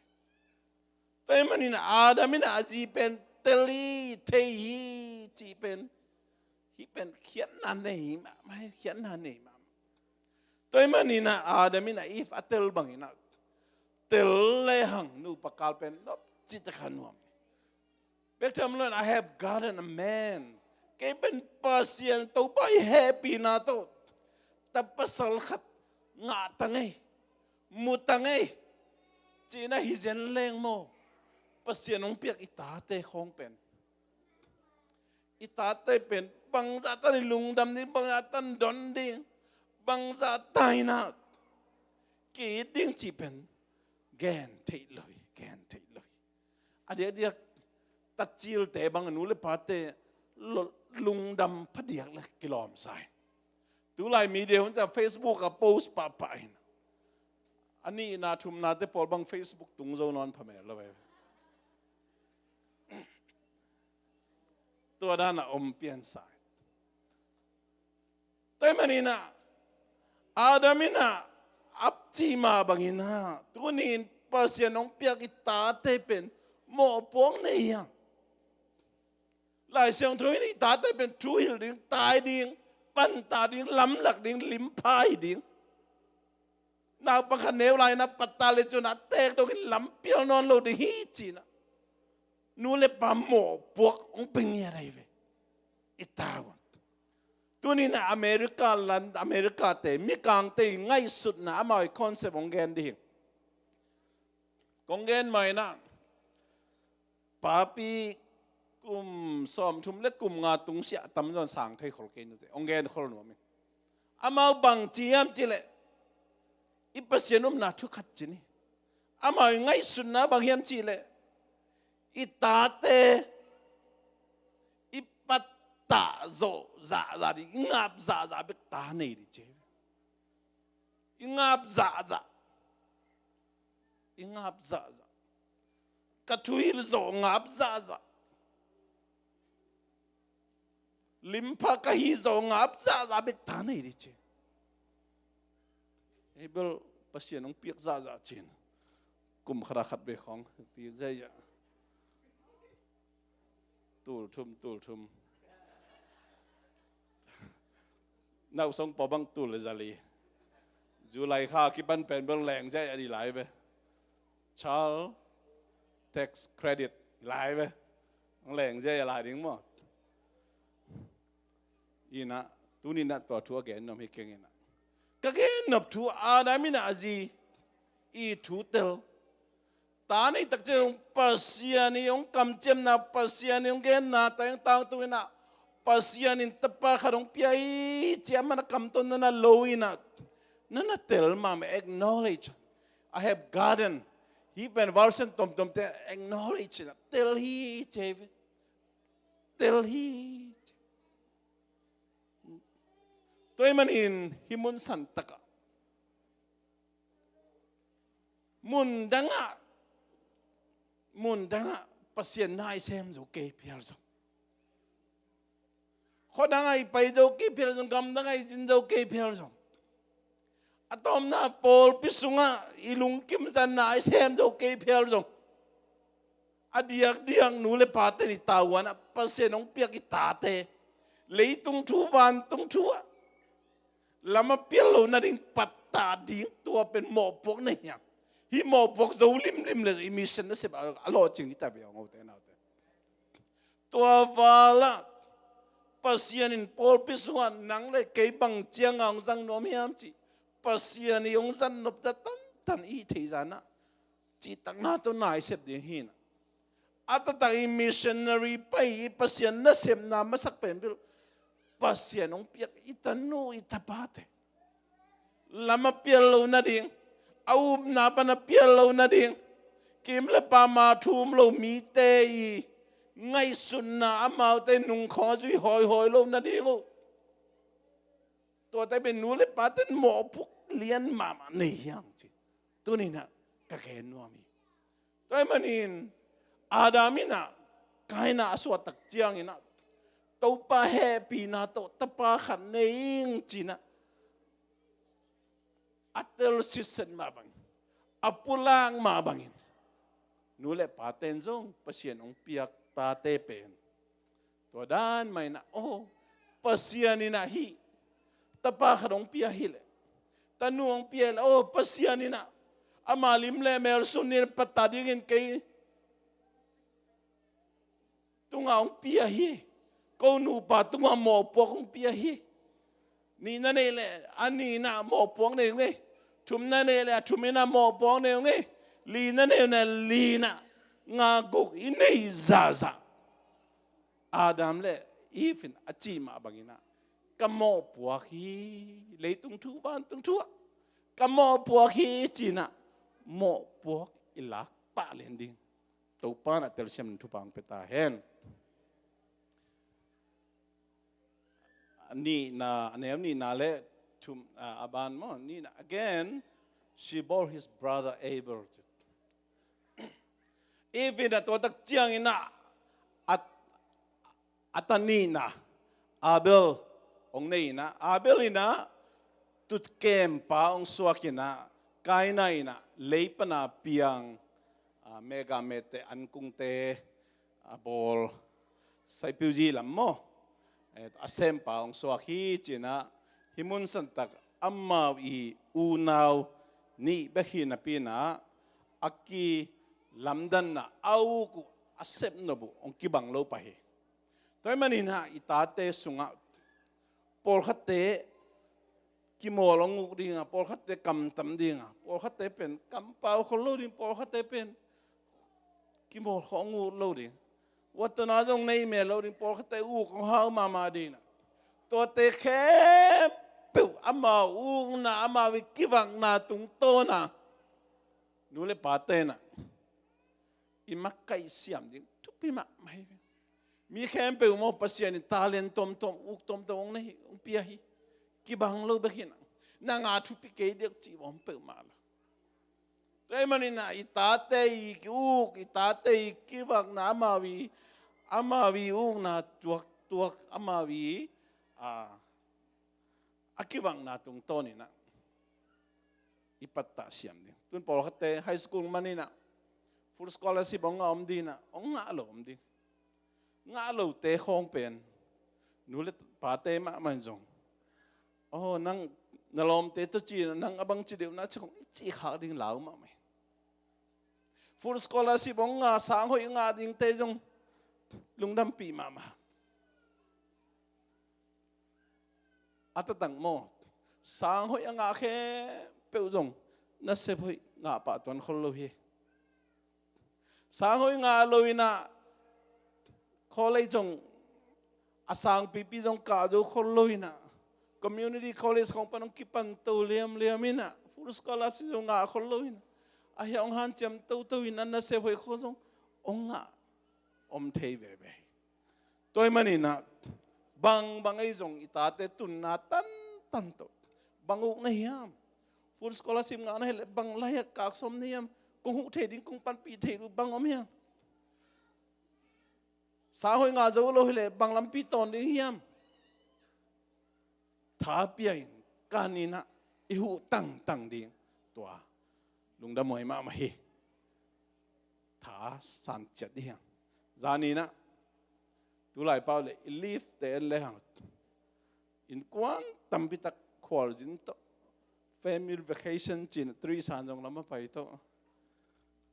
tay manina adamina aji pen teli tehi chi pen hi pen khian na nei ma mai khian na nei ma tay manina adamina if atel bangina tel le hang nu pakal pen no chitakhanuam Betul I have gotten a man. Kaya ben pasien tau pa happy na to. Tapasal khat nga tangay, mutangay. China hijen leng mo. Pasien ng piak itate kong pen. Itate pen bang zatan lungdam ni bang zatan donding, bang zatay na. Kiding chipen gen tay loy. Adiaตัดจิลแต่บางอนุเลปาเตลุงดำพเดียกเลยกิโลมใส่ตัวไลน์มีเดียมันจะเฟซบุ๊กกับโพสต์ป่าไปอันนี้นาทุมนาเตปอลบางเฟซบุ๊กตุงโจนอนพม่าเลยตัวด้านอมเปลี่ยนสายแต่มันนี่นะอาดามินะอับจีมาบางอินะตัวนี้ภาษาน้องเปียกิตาเตเป็นหมอปวงเนี่ยหลายเสียงทุยนี่ตาได้เป็นทุยดิ่งตายดิ่งปั้นตาดิ่งล้ำหลักดิ่งลิ้มพายดิ่งนาวประคันเนวไรนะปัตตาเลจนะแตกตรงนี้ล้ำเปียวนอนโลดิฮีจีนะนู่นเลยปามหมอปวกองเป็นยังไงเว้อิตาวันตัวนี้นะอเมริกาลันอเมริกาเตมีกลางเตง่ายสุดนะมาไอคอนเซปต์ของแกนดิ่งของแกนใหม่นะป้าปีกุมซ้อมชุมเล็กกุมงาตุงเสียตำจนสั่งไทยขอเกณฑ์อยู่แต่องเกณฑ์ขอหนูมั้ยอามาบังจีมจีเล่อีปัสยานุมนาทุกขัดจีนี่อามาไงสุดนะบางเฮียมจีเล่อีตาเตอีปัตตาโซซาดิงับซาเบกตาเนดิเจงับซากระทุยโซงับซาลิมพากะฮิโซงับซาเบกตาเนดิเจเอเบลปัสยานองเปียกซาจีนกุมขราขัดเบของเปียกใจยะตูลทุมน่าส่งปอบังตูลเลยจารีจูไลค่าคิบันเป็นเบลแรงใจอดีหลายไปชาร์ลแท็กซ์เครดิตหลายไปแรงใจหลายดิ้งมั้งอีน่ะตัวนี้น่ะตัวทัวแกนน้องให้เก่งน่ะก็แกนับทัวอาดามิน่ะจีอีทูเตลตานี่ตักเจ้าปัสยานี่องกำเจมน่ะปัสยานี่องแกนน่ะแต่ยังต่างตัวน่ะปัสยานี่ตะปะขารองเปียเจียมันกำต้นนั่นน่ะโลยน่ะนั่นน่ะเตลมาไม่ acknowledge I have gotten he been version ตมแต่ acknowledge น่ะเตลฮีเจฟเตลฮีตัวมันอินฮิมุนสันตะกะมุนดังะปัสยานายเซมโจเกพิลซงคนดังไงไปโจเกพิลซงกำดังไงจินโจเกพิลซงอะตอมน่ะปอลพิสุงะอีลุงกิมซันนายเซมโจเกพิลซง adiak diang nu le pate ni tawana pasien ong piak itate leitung thu van tung thua lama pialo na ding patta ding tua pen mo pok na hiang hi mo pok zo lim lim le emission na se alo ching ni ta be ngau te na te tua vala pasien in pol pisuan nang le ke bang chiang ang sang no miam chi pasien yong san nop ta tan i thei jana chi tak na to nai sep ding hin ata ta missionary pai pasien na sem na masak pen bil pasien ong piak itanu itapate lama pialo na ding au na pa na pialo na ding kim le pa ma thum lo mi te i ngai sun na amau te nung kho jui hoi hoi lo na ding o to ta ben nu le paten mo puk lian mama nei yang chi tu ni na ka ke no mi toy manin adamina kaina aswa tak chiang ina tau pa happy na to tapa khan neing china atel sisen ma bang apulang ma bangin nule paten zong pasien ong piak ta te pen to dan mai na oh pasien ina hi tapa khan ong pia hile tanu ong pia oh pasien ina amalim le mer sunin patadingin kay tunga ong pia hi câu nu pa tunga mo pok pia hi ni na ne le ani na mo pok ne nge thum na ne le thum na mo pok ne nge li na ne na li na nga guk i nei za za adam le ifin achi ma bangina ka mo pok hi le tung thu ban tung thu ka mo pok hi china mo pok ilak pa lending to pa na tel sem thu pang peta hen ni na anem ni na le tum aban mo ni na again she bore his brother Abel even at what chiang ina at atanina Abel ong nei na Abel ina tut kem pa ong suakina kaina ina leipana piang mega mete ankung te bol sai piuji lam mo asem pa ong suaki china himun santak amma i unaw ni behina pina aki lamdan na au ku asep no bu ong kibang lo pa he toy manin ha itate sunga por khate kimolong dinga por khate kam tam dinga por khate pen kam pau kholo din por khate pen kimol khongu lo ding wat na jong nei me lo ding por khate u ko ha mama dina to te khe pu ama u na ama wi kiwang na tung to na nu le pa te na i makai siam ding tupi ma mai mi khem pe mo pasien talent tom tom u tom tom nei ong pia hi kibang lo bekin na nga tupi ke dek chi bom pe ma la dai manina itate i u itate i kiwang na ama wi u na tuak ama wi akiwang na tung to ni na ipatta siam din tun por khate high school manina full scholarship ong om dina ong nga lo om din nga lo te khong pen nulet pa te ma man jong oh nang nalom te to chi nang abang chi deu na chong chi kha ding lau ma mai full scholarship ong nga sang hoi nga ding te jong lungdam pi ma ma atatang mo sang hoi nga khe pe jong na se hoi nga pa ton khol lo hi sang hoi nga loina college jong asang pipi jong ka jo khol loina community college kong panong kipan to liamina full scholarship jong nga khol loina ahya ong han cham to ina na se hoi kho jong ong nga om thei ve ve toy manina bang ai jong itate tun na tan to banguk na hiam full scholarship nga na hele bang layak ka som niam kung hu thei ding kung pan pi thei ru bang om hiam sa hoi nga zo lo hele bang lam pi ton ding hiam tha piain kanina ihu tang ding tua lungda moi ma hi thả san chết đi hàng ra ní na tu lại bao lệ leave để lệ hàng in quan tâm bị tắc khoa dính to family vacation chín 3 san trong lắm mà phải to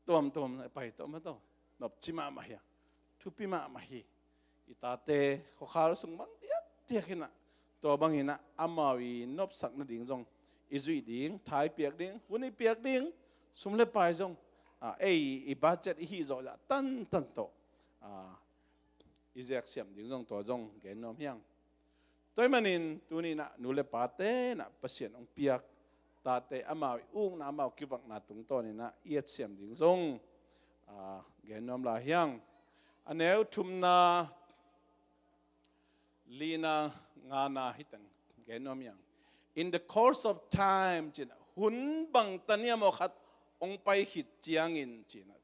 tuam phải to mà to nộp chi mà hiya thu pi mà hi itate khó khăn sung bang tiếc khi na to bang hina amawi nộp sắc na ding dong izui ding thai piak ding huni piak ding sum le pai dong i budget hi zo ja tan to izek siam ding dong to dong gen nom hiang toy manin tuni na nule pate na pasien ong piak tate amawi ung na amaw kiwak na tung to ni na iet siam ding dong gen nom la hiang aneu thum na lina ngana hitang gen nom yang in the course of time chin hun bang tania mo khat ong pai hit chiang in china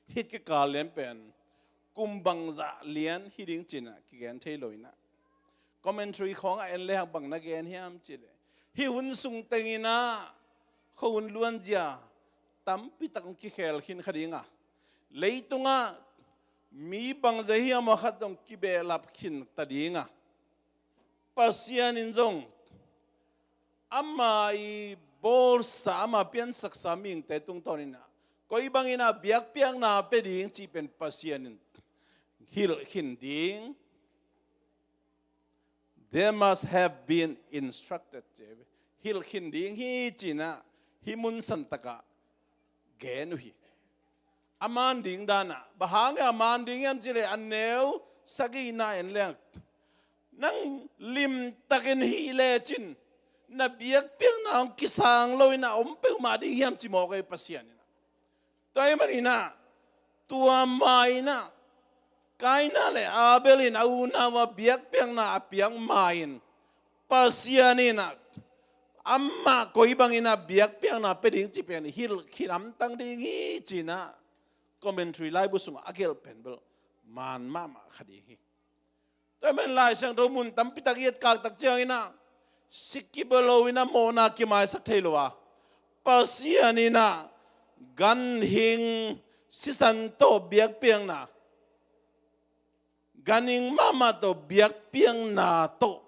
hit ke ka lem pen kum bang za lian hiding china ki gen thei loina commentary khong a en le bang na gen hiam chile hi hun sung tengina khon luan ja tam pi tak ki khel hin khadinga leitunga mi bang za hi ma khat dong ki be lap khin tadinga pasian in jong amma i bol sa ama pian sak saming te tung tonina koi bangina biak piang na pe ding chi pen pasian in hil hin ding there must have been instructed hil hin ding hi china hi mun santaka genu hi aman ding dana bahang aman ding yam chile aneu sagi na en leng nang lim takin hi le chin na biak piang na ang kisang loy na pe ma ding yam chi mo kay pasian na tay manina tua mai na kai na le abelin auna wa biak piang na piang main pasian na amma koi bangina biak piang na pe ding chi pen hil khiram tang ding hi china commentary lai bu sung agel penbel man mama khadi hi tay man lai sang ro mun tam pitak yet kak tak chiang ina sikibalo ina mona ki mai sak theilowa pasian ina gan hing sisan to biak piang na ganing mama to biak piang na to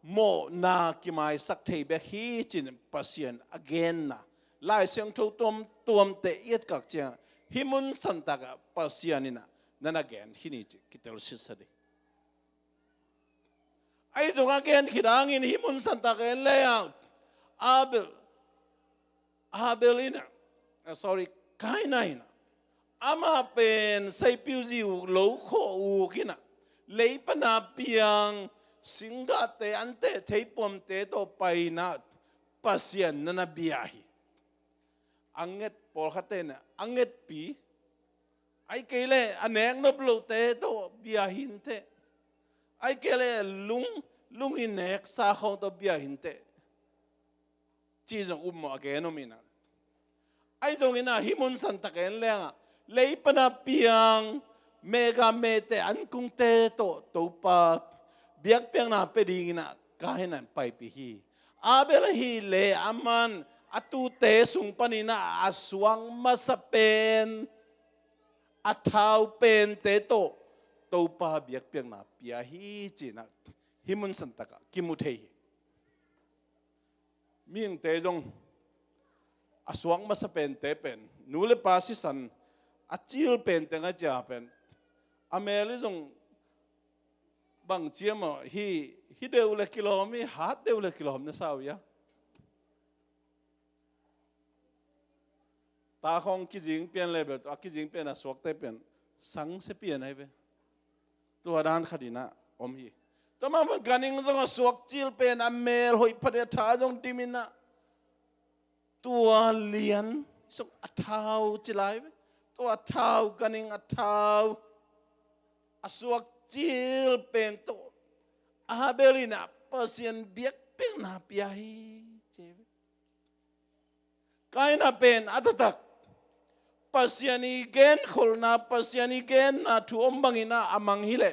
mo na ki mai sak thei be hi chin pasian again na lai sang tho tom te yet kak chiang himun santaka pasian ina nana again hini kitel sisadi ai jong again khidangin himun santaka en leang abelina sorry kainaina ama pen sai piuziu lo kho u kina leipana piang singate ante theipom te to paina pasian nana biahi anget por khatena anget pi ai kele aneng no blo te to biahin te ai kele lung inek sa khong to biahin te chi jong ummo ageno mina ai jong ina himun santaken lenga leipana piang mega mete an kung te to pa biak piang na pedingina kahinan pai pi hi abela hi le aman atu te sung panina aswang masapen athau pen te to pa biak piang na pia hi china himun santaka kimuthei ming te jong aswang masapen te pen nule pa si san achil pen te nga ja pen ameli jong bang chiamo hi deule kilomi hat deule kilom na sao ya ta khong ki jing pian level to ki jing pian aswak te pen sang se pian hai ve to dan khadina om hi to ma ganing jong aswak chil pen amel hoi phade tha jong timina tua lian sok athau chilai to athau ganing athau aswak chil pen to abelina pasien biak pen na piahi cheve kaina pen atatak pasiani gen khulna pasiani gen na thu ombangina amang hile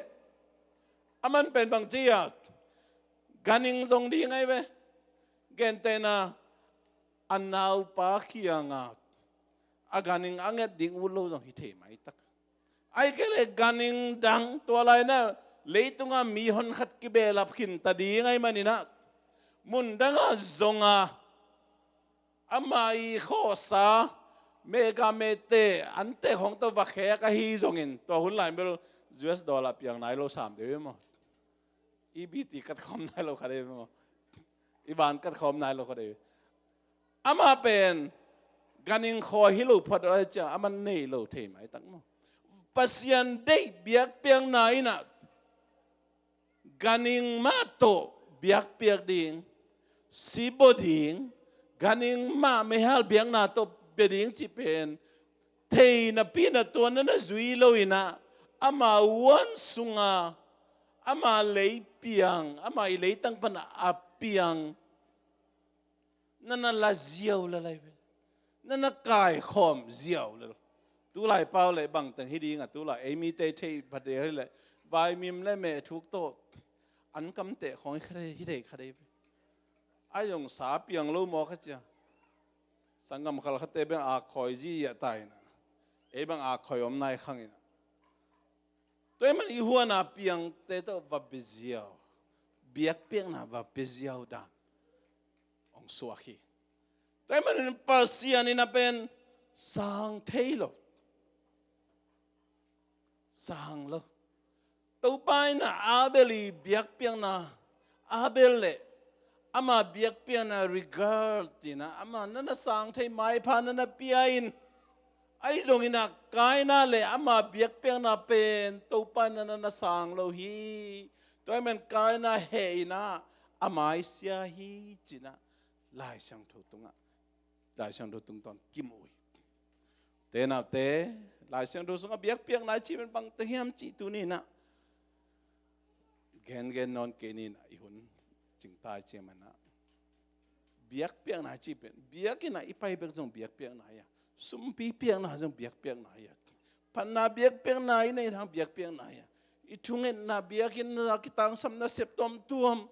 aman pen bang chia ganing zong di ngai ve gen te na anau pa khianga aganing anget ding ulo jong hite mai tak ai kele ganing dang to lai na leitunga mi hon khat ki belap khin ta di ngai manina mundanga zonga amai khosa mega mete ante hong to va khe ka hi zongin to hun lai bel US dollar piang nai lo sam de mo EBT kat khom nai lo khare mo iban kat khom nai lo khare ama pen ganing kho hilu phot a cha aman nei lo the mai tak mo pasian dei biak piang nai na ganing ma to biak piak ding si boding ganing ma mehal biang na to beding chi pen thei na pi na to na zui lo ina ama wan sunga ama lei piang ama i lei tang pan a piang nana la ziaw la lai nana kai khom ziaw la tu lai pau le bang tang hi ding a tu lai emi te te phade le vai mim le me thuk to an kam te khong khare hi dei khare ayong sa piang lo mo kha cha sangam khal khate ben a khoi ji ya tai na e bang a khoi om nai khang ina toy man i huan a piang te to va beziao biak piang na va beziao da ong suaki toy man in pasian ina pen sang thailo sang lo to pai na abeli biak piang na abele ama biak piang na regard tina ama nana sang thai mai pha nana piain ai zong ina kai na le ama biak piang na pen to pa nana sang lo hi toy men kai na he ina amai sia hi china lai sang tho tunga lai sang do tung ton kim oi te na te lai sang do sunga biak piang na chi men bang te hiam chi tu ni na gen non ke ni na i hun ching tai che mana biak piang na chi pen biak ina ipai bek jong biak piang na ya sum pi piang na jong biak piang na ya pan na biak piang na ina thang biak piang na ya i thungen na biak in na kitang sam na septom tuam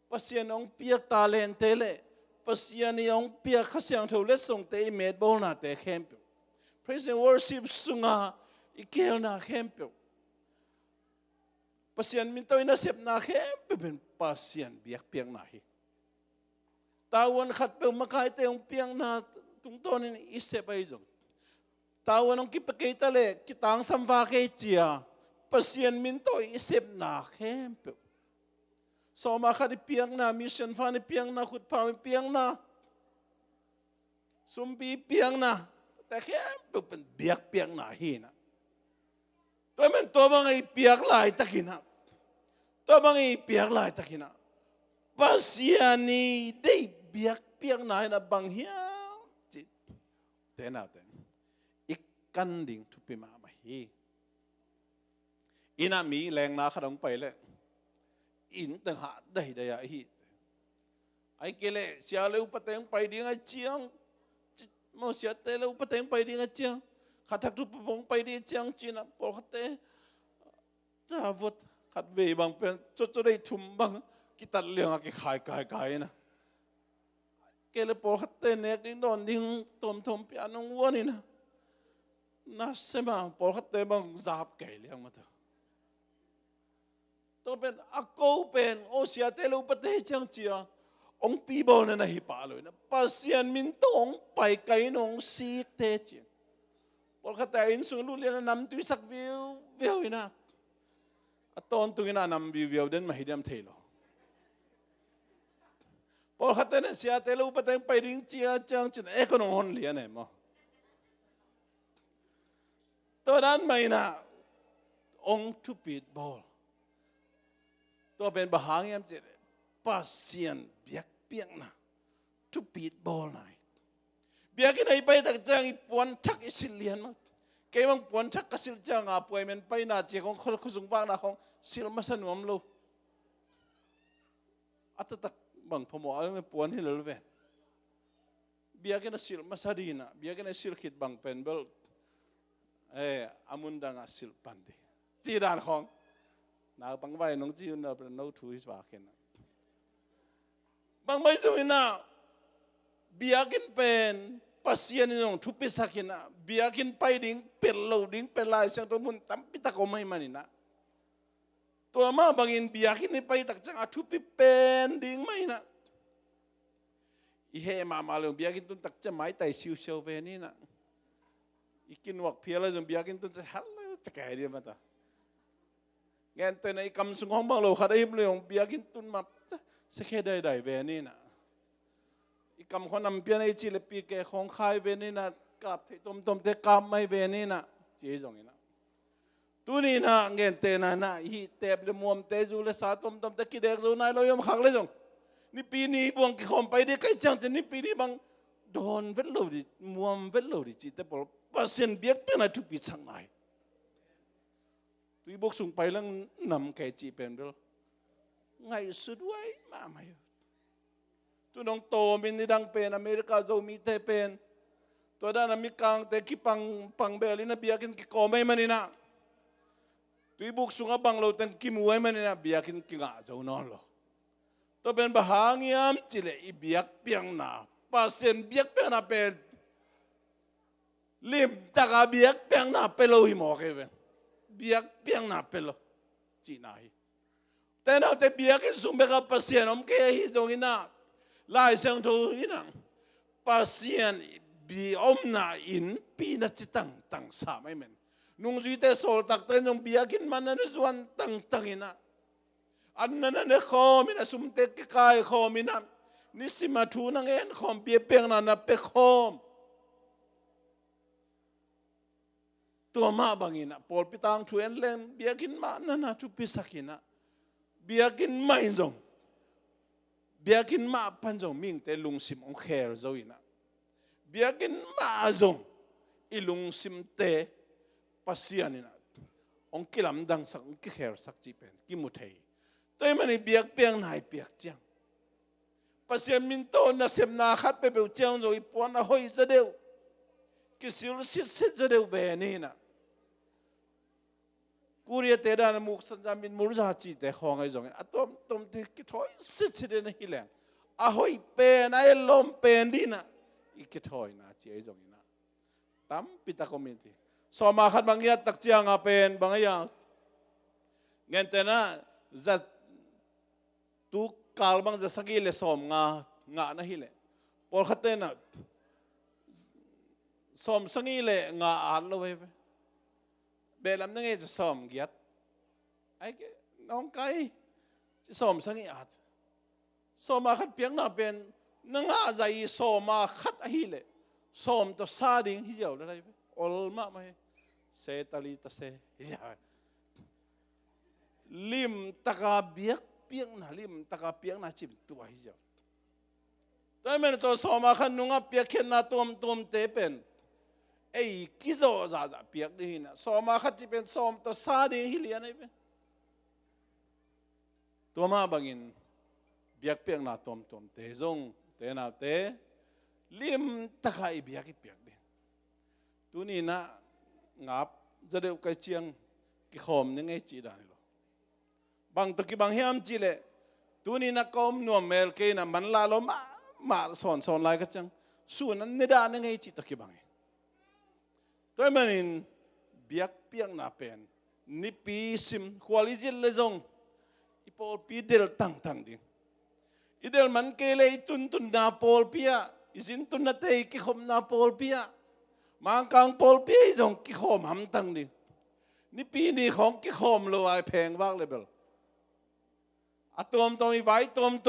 pasien ong piak talent tele pasien ong piak khasyang tho le song te met bol na te khem praise and worship sunga ikel na khem pasien min toy na sep na khem ben pasien biak piang na hi tawan khat pe makai te ong piang na tung ton in isep ai jong tawan ong kipakei tale kitang samwa ke chia pasien min toy isep na khem pe so ma khat piang na mission fa ni piang na khut pa piang na sumpi piang na ta khem pe pen biak piang na hi na toy men to bangai piak lai takina to bangai piak lai takina pasiani dei biak piak na na bang hiao chit te na te ikan ding thu pi ma ma hi ina mi leng na khadong pai le in tang ha dai dai ya hi ai kele sia le upateng pai ding a chiang mo sia te le upateng pai ding a chiang khathak tu pong pai di chiang china por khate ta vot khat ve bang pen cho dei thum bang kitat liang a ki khai na kele por khate nek ding don ding tom pi anong woni na sema por khate bang zap ke liang ma ta to pen ako pen o sia te lu pate chang chia ong pi bol na hi pa lo na pasian min tong pai kai nong sik te chi por khate in sung lu lian nam tu sak viu ina aton tu ina nam viu den ma hidam thelo por khate na sia te lu pate pai ding chia chang chin e ko nong hon lian e mo to dan mai na ong tu pit bol to ben bahang yam che pasien biak piang na tu pit bol nai biak nai pai tak chang i pon thak i sil lian ma ke bang pon thak ka sil chang a poi men pai na che khong khosung bang na khong sil ma san nom lo atatak bang phomo a me pon hi lo ve biak na sil ma sadina biak na sil khit bang pen bel amun dang a sil pande chi dan khong na bang vai nong chi na no thu is wa ken bang mai zu na biakin pen pasien nong thupi sakina biakin pai ding perlo ding pelai sang to mun tampi ta ko mai manina to ma bangin biakin ni pai tak chang thupi pen ding mai na I he ma malung biakin tun tak chang mai tai siu siu ve ni na ikin wak phiala jong biakin tun cha hal cha kai dia mata ngan te na ikam sung hong bang lo khada him lo biakin tun ma sa khe dai dai ve ni na ikam khon nam pian ai chi le pi ke khong khai ve ni na kap the tom te kam mai ve ni na che jong ina tu ni na ngen te na hi tep le muam te zu le sa tom te ki dek zo nai lo yom khak le jong ni pi ni buang ki khom pai de kai chang te ni pi ni bang don vet lo di muam vet lo di chi te pol pasien biak pe na tu pi chang nai tu bok sung pai lang nam kai chi pen bel ngai su duai ma mai tu nong to min ni dang pen America zo mi te pen to da na mi kang te ki pang beli na biakin ki ko mai manina tu buk sunga banglo ten ki muai manina biakin ki nga zo non lo to ben bahangiam chile I biak piang na pasien biak piang na pen lim taka biak piang na pelo hi mo ke ben biak piang na pelo chi na hi te na te biakin sumbe ka pasien om ke hi zo ina lai sang thu inang pasien bi om na in pi na chitang tang sa mai men nung zui te sol tak te nong biakin man na zuan tang tang ina an na ne khom ina sum te ki kai khom ina ni sima thu nang en khom pi peng na pe khom to ma bangina pol pitang thu en len biakin ma na thu pi sakina biakin mai jong biakin ma panjong ming te lung sim ong kher zo ina biakin ma zong ilung sim te pasian ina ong kilam dang sak ong ki kher sak chi pen ki mu thei toy mani biak peng nai biak chang pasian min to na sem na khat pe pe chang zo I pon na hoi za deu ki sil sit sit za deu be ni na Kuria te da na muk san jam min mur za chi te khong ai zong atom tom te ki thoi sit sit na hi lang a hoi pen ai lom pen di na I ki thoi na chi ai zong ina tam pita community so ma khat bang ya tak chiang a pen bang ya ngen te na za tu kal bang za sagi le som nga na hi le por khat te na som sangi le nga an lo ve be lam nang e som giat ai ke nong kai som sangi at som ma khat piang na pen nanga zai som ma khat a hi le som to sa ding hi jaw la ol ma mai se tali ta se ya lim taka biak piang na lim taka piang na chim tu hi jaw tai men to som ma khan nunga piak khen na tom te pen ei kizo za piak di na soma khat chi pen som to sa di hi lian ai pe to ma bangin biak piak na tom te zong te na te lim takai biak I piak di tu ni na ngap za deu kai chiang ki khom ni ngai chi da ni lo bang to ki bang hiam chi le tu ni na kom nuam mel ke na man la lo ma son lai ka chang su nan ne da ngai chi to ki bang tôi manin biak piang na pen ni pi sim quality le zong ipol pi del tang ding idel man ke le tun na pol pia izin tun na te ki khom na pol pia mang kang pol pi zong ki khom ham tang ding ni pi ni khong ki khom lo ai pheng wak le bel atom I vai tom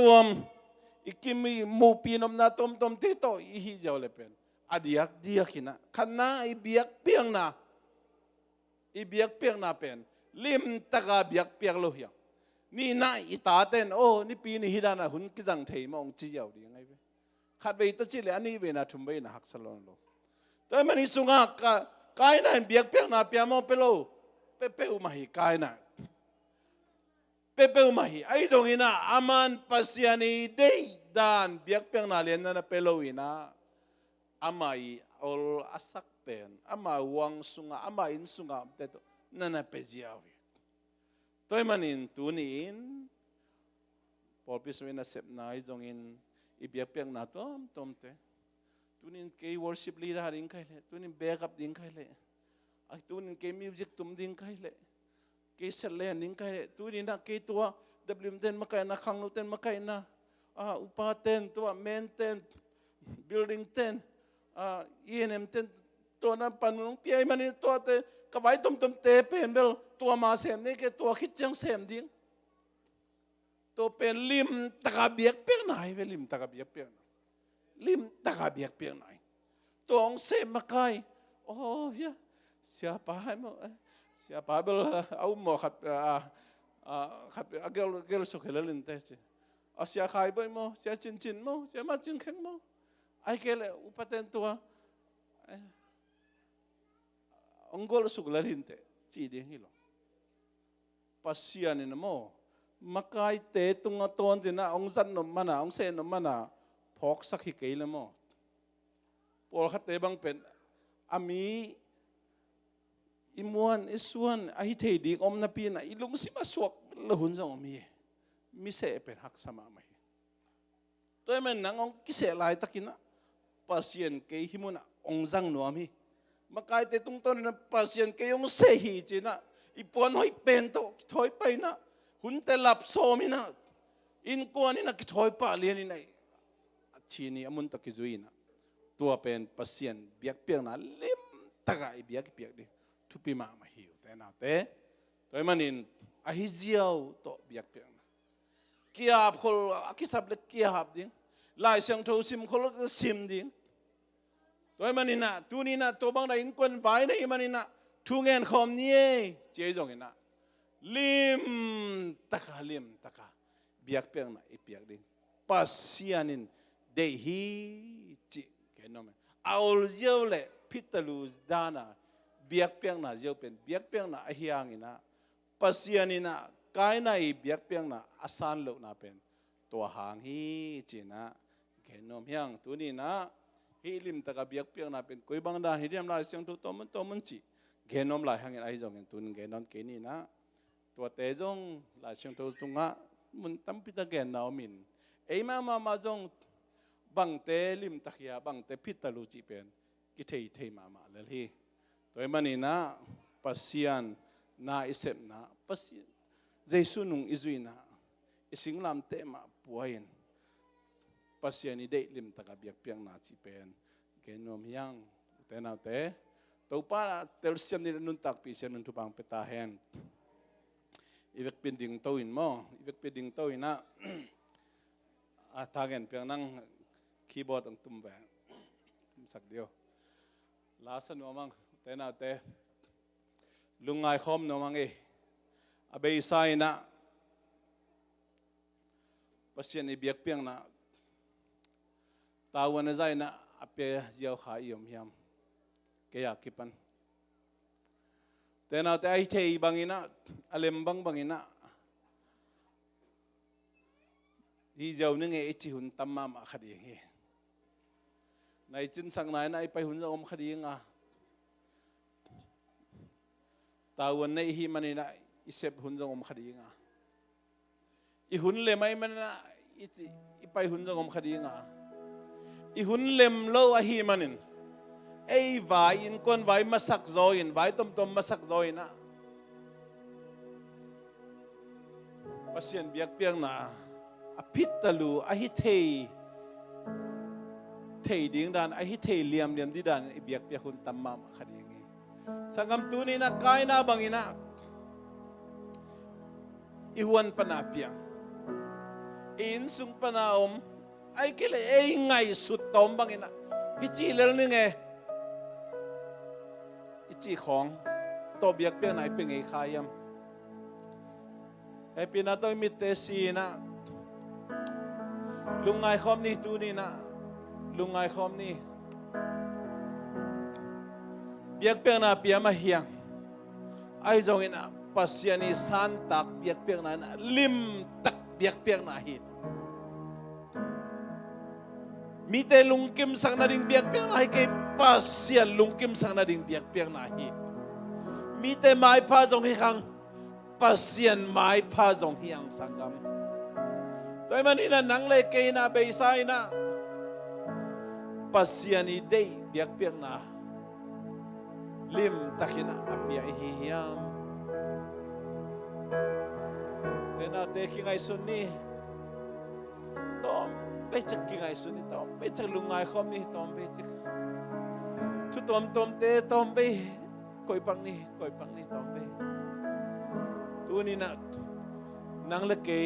ikimi mu pi nom na tom te to I hi jaw le pen adiak ina kana I biak piang na pen lim taka biak piak lo hiang ni na itaten ni pi ni hidana hun ki jang thei mong chi yaw di ngai be khat be to chi le ani be na thum be na hak salon lo to mani sunga kai na biak piak na pia mo pelo pe umahi kai na pe umahi ai jong ina aman pasiani dei dan biak piak na len na pelo ina amai ol asak pen ama wang sunga ama in sunga teto nana pejiawi toy manin tunin polpis wena sep na izong in ibiak piang na tom te tunin ke worship leader ding kai le tunin backup ding kai le ai tunin ke music tum ding kai le ke selen ding kai le tunin na ke tua WM10 makai na khang ten makai na upa 10 tua main 10 building 10 ENM 10 ตัวนั้นปันนุ่งเปียมันนี่ตัวเตะกบไว้ตุ่มเตะเป็นเบลตัวมาเสมนี่แกตัวคิดจังเสมดิ้งตัวเป็นลิมตะกาเบียกเปียกไหนเวลิมตะกาเบียกเปียกลิมตะกาเบียกเปียกไหนตัวองเสมมาไกลโอ้ยเสียป้าให้มั้งเสียป้าเบลเอาหมอขัดเกลสุขเลลินเตะเสียขายไปมั้งเสียจินมั้งเสียมาจินแข็งมั้งไอ้เกลอุปเทนตัวองกอลสุกลาลินเตจีดีฮิโลปัสยานินโมมาไกเตตุงตอนที่น่ะองจันนมานะองเซนมานะพอกสักฮิเกลโมพอขัดเตบังเป็นอามีอิมวนอิส่วนไอเทดีอมนาปีน่ะอิลุมสิมาสวกละหุนจังมีเสเป็นหักสมาไม่ตัวมันนังองกิเสลายตะกินะปัสยานเกหิมุนะองจังนัวมีมาไกลแต่ตรงต้นนั้นปัสยันเกี่ยงเสียหีจีน่ะอีปวนหอยเป็นโตถอยไปนะหุ่นแต่หลับโซมินะอินกวนนี่นะถอยป่าเลียนี่นะชีนี่อมุนตะกิจุยนะตัวเป็นปัสยันเบียกเปียกนะเล่มตะกายเบียกเปียกดิทุปีมาหิวแต่น่าแต่ตัวมันอินอหิเจียวโตเบียกเปียกนะเกียบคนกิสับเล็กเกียบดิ้งลายเสียงโทซิมคนละซิมดิ้งตัวมันนี่นะตัวนี้นะตัวบางได้อินกวนไว้ในมันนี่นะทุ่งเงินคอมนี่เจ๊จงเห็นนะลิมตะกาลิมตะกาเบียกเปียกนะอีเปียกดิ้งปัสยานินเดฮีจิเห็นไหมเอาเจ้าเล่พิตลูดานะเบียกเปียกนะเจ้าเป็นเบียกเปียกนะเฮียงินะปัสยานินะกายนะอีเบียกเปียกนะอาสานโลกนะเป็นตัวหางฮีจินะเห็นไหมยังตัวนี้นะฮิลิมตะกาเบียกเปียกน่ะเป็นกุยบางดานฮิเดียมลายเสียงตัวมันจีเกนอมลายหางไอจงเห็นตุนเกนอนเกนี่นะตัวเตจงลายเสียงตัวตุงะมันตั้มพิตาเกนนาวมินเอ้มาจงบังเตลิมตะเคียบังเตพิตาลูจีเป็นกิเทมาเลยฮีตัวมันนี่นะปัสยานนาอิเซมนะปัสเจสุนุงอิจุยนะอิสิงลามเตมาป่วยปัสยานิเดลิมตะกาเบียกเปียงนาจีเป็นเกนอมยังแต่นาเตตัวป้าเตลเซียมนี่นุนตักปีเซียนุนทุบังเปตาเฮนอีเวกเป็นดิ่งโตอินมั้งอีเวกเป็นดิ่งโตอินนะทางเงินเพียงนั่งคีย์บอร์ดตุ้มแหวนสักเดียวลาสนัวมั้งแต่นาเตลุงไงคอมนัวมั้งอเบยไซนะปัสยานิเบียกเปียงนะตาวันใจนะอเปียเจียวขายยมยำเกียกิปันแต่นาแต่ไอเทย์บางอินะอเลมบางอินะที่เจ้านึงไอจิหุ่นตั้มมาคดีเฮในจินสังไหนในไปหุ่นจะอมคดีงาตาวันในฮีมันนี่นะอิเซบหุ่นจะอมคดีงาอีหุ่นเลยไหมมันนะอีไปหุ่นจะอมคดีงาอีหุ่นเล็มโลอาฮีมันินไอ้วายอินคนวายมาสักโซอินวายต้มมาสักโซอินนะปัสยันเบียกเปียงนะอภิตลูอหิเทดิ่งดานอหิเทเลียมดีดานเบียกเปียกคนตั้มมาคดีงี้สังคมตัวนี้นะกายนะบางอินะอีวันปนาเปียงอินสุงปนาอมไอ้กิเลไอ้ไงสุดตอมบางอินะฮิจีเรื่องนึงไงฮิจีของตัวเบียกเปียงไหนเป็นไงขายมไอ้ปีน่าต้องมีเตสีนะลุงไงคอมนี่ตัวนี้นะลุงไงคอมนี่เบียกเปียงน่ะเปียมาเฮียงไอ้จงอินะปัสยานิสันตักเบียกเปียงน่ะลิมตักเบียกเปียงน่ะฮิตมีแต่ลุงกิมสังนาดิงเบียกเปียงนาฮิเกปัสเซียนลุงกิมสังนาดิงเบียกเปียงนาฮิมีแต่ไม้พาจงฮิคังปัสเซียนไม้พาจงฮิยังสังกัมตัวมันนี่นะนังเลเกนะเบย์ไซนะ pasian idei biak piang na lim takina apia hihiyam tena te kingai sunni tom pe chak kingai sunni tom pe chak lungai khom ni tom pe chak tu tom te tom pe koi pang ni tom pe tu ni na nang le ke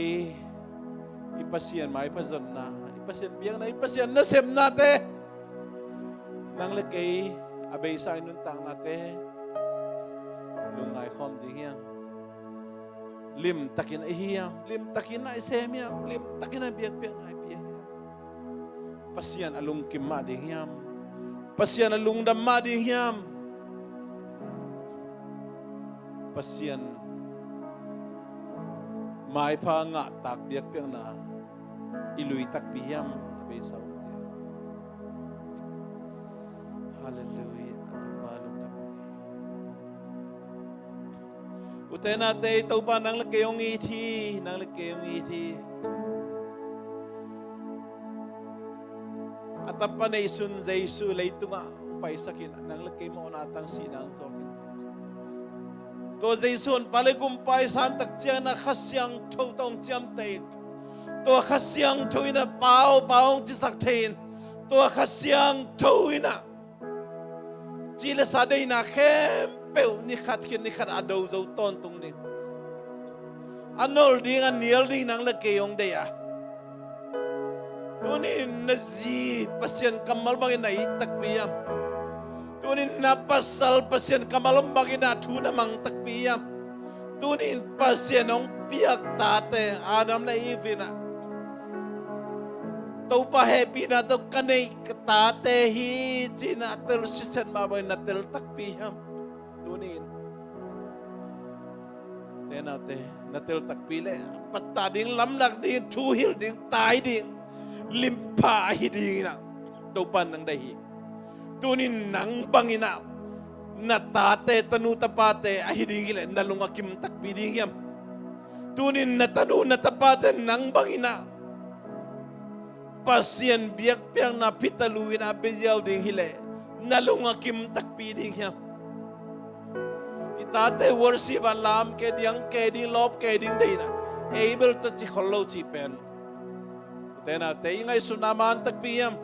ipasian mai pazan na ipasian biang na ipasian na sem na te nang le ke abay sa nun tang na te lungai khom di hiang lim takin ihiyam lim takin na isemiam lim takin na biak biak na ipiya pasian alung kimma di hiyam pasian alung damma di hiyam pasian mai pa nga tak biak biak na ilui tak pihiyam abay sa hallelujah atupalong na utena te tau pa nang lakayong iti atapa na isun Jesu lay tunga paisakin nang lakay mo natang sinang to to Jesu paligumpay santak tiyan na kasyang totong tiyam tain to kasyang tuwi na paong tisaktain to kasyang tuwi na Chile saday na kempeu ni khat adaw zaw tontong ni. Anol ding anil ding nang lagayong daya. Tunin na pasyan kamal bagay na itakpiyam. Tunin na pasal pasyan kamal bagay na tuna mang takpiyam. Tunin pasyan ang piyak tate Adam na ivina. Tau pa happy na to kanay katate hi china tel sisen babay na tel takpiham tunin tenate na tel takpile patading lamlak din tuhil din tay din limpa hiding na tau pa nang dahi tunin nang bangina na tate tanu tapate ahiding ile nalungakim takpiding tunin na tanu na tapate nang bangina pasien biak piang na pitaluin abejaw ding hile nalungakim takpi ding hiam itate worship alam ke ding lop ke ding dina able to chikholo chipen tena te ngai sunaman takpi hiam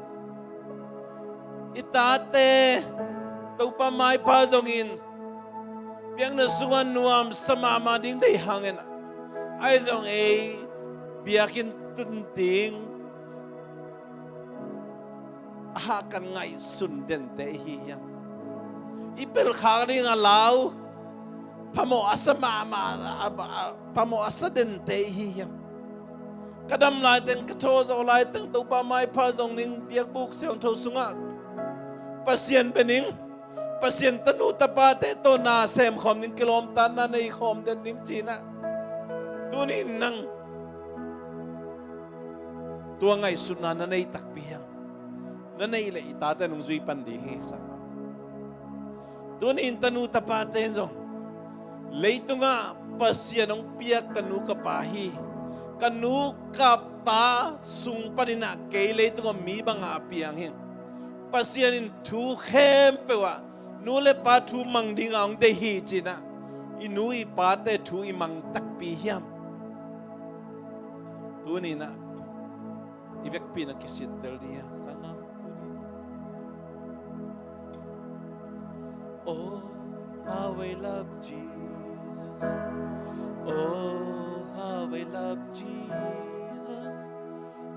itate topa mai pa zongin piang na suan nuam samama ding dei hangen ai zong biakin tunting akan ngai sunden te hiyam ipel khari ngalaw pamo asama pamo asaden te hiyam kadam lai ten katozo lai ten to pa mai pa zong ning biak buk seong tho sunga pasien bening pasien tanu tapate to na sem khom ning kilom tan na nei khom den ning china tunin nang tua ngai sunna na nei takpiyang nanay ila itata nung zui pandihi sama. Tunin tanu tapaten zong. Leito nga pasya nung piyak kanu kapahi. Kanu kapa sung panina kay leito nga miba nga apiyang hin. Pasya nin tu khempewa. Nule pa tu mangding ang dehi china. Inui pate tu imang takpihiyam. Tunin na. Ivek pinakisitel dia sana. Oh, how I love Jesus. Oh, how I love Jesus.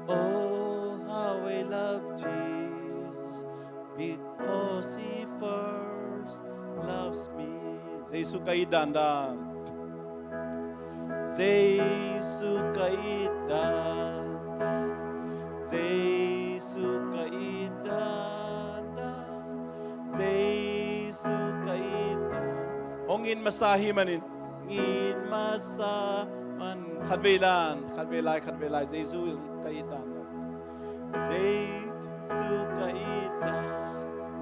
Oh, how I love Jesus. Because He first loves me. Jesu kay dandan. Jesu kay dandan. Jesu kay dandan. Jesu Hongin masahi manin ngin masaman khadvelai Jesu yung kaitan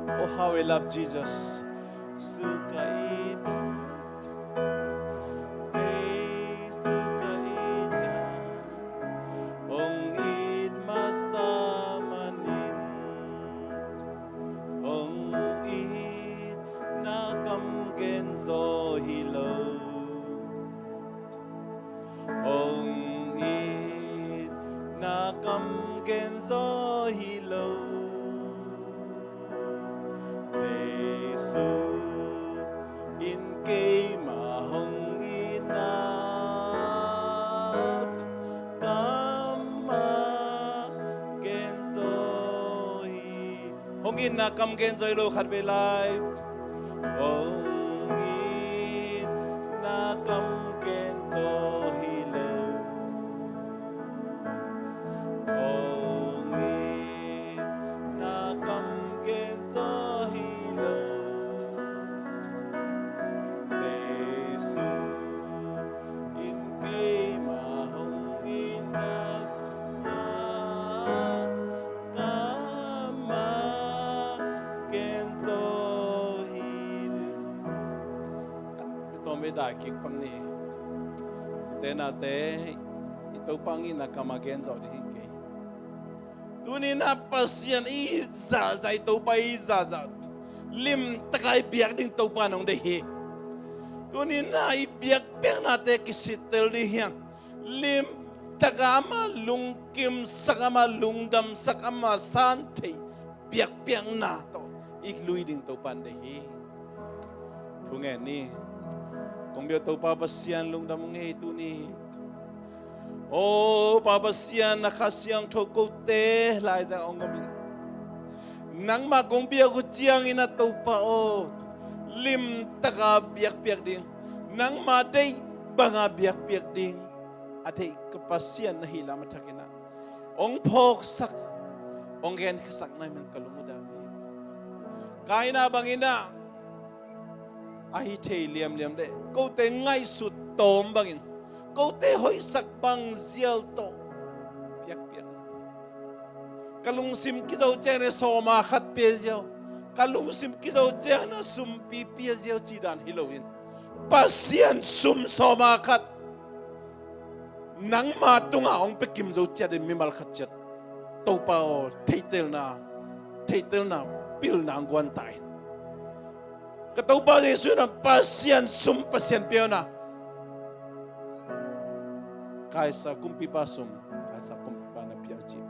oh how I love Jesus su kaitan Jesu kaitan hongin masamanin cầm gen gió hi lâu Giêsu in cây mà hồng in nát cầm mà gen gió hi hồng in na cầm gen gió lâu khát về lại hồng in na cầm gen gió hi lâu hồng in na cầm gen gió hi lâu Giêsu in cây mà hồng in nát mà gen gió hi tôi mới đại kịch bằng này tên là thế itu pangi na kamagen zo di hingke tuni na pasien i za za itu pai za za lim takai biak ding to panong de hi tuni na i biak peng na te kisitel di hiang lim tagama lungkim sakama lungdam sakama sante biak peng na to iklui ding to pan de hi thunge ni kong bio to pa pasien lungdam nge tu ni oh papasian nakasiang thoko te lai za ongomin nang ma kong bia ko chiang ina to pa o lim taka biak biak ding nang ma dei banga biak biak ding athei kapasian na hila mathakina ong phok sak ong gen khasak nai men kalumuda kaina bangina ahi thei liam liam de ko te ngai su tom bangin câu tế hội sắc bằng diêu to piak piak kalung sim ki zo chene so ma khat pe diêu kalung sim ki zo chene sum pi pi diêu chi dan hilowin pasien sum so ma khat nang ma tunga ong pe kim zo cha de mi mal khat chat to pa o theitel na pil na ngwan tai ka to pa Jesu na pasien sum pasien pe na kaisa kumpi pasum kaisa kumpi pa na piachi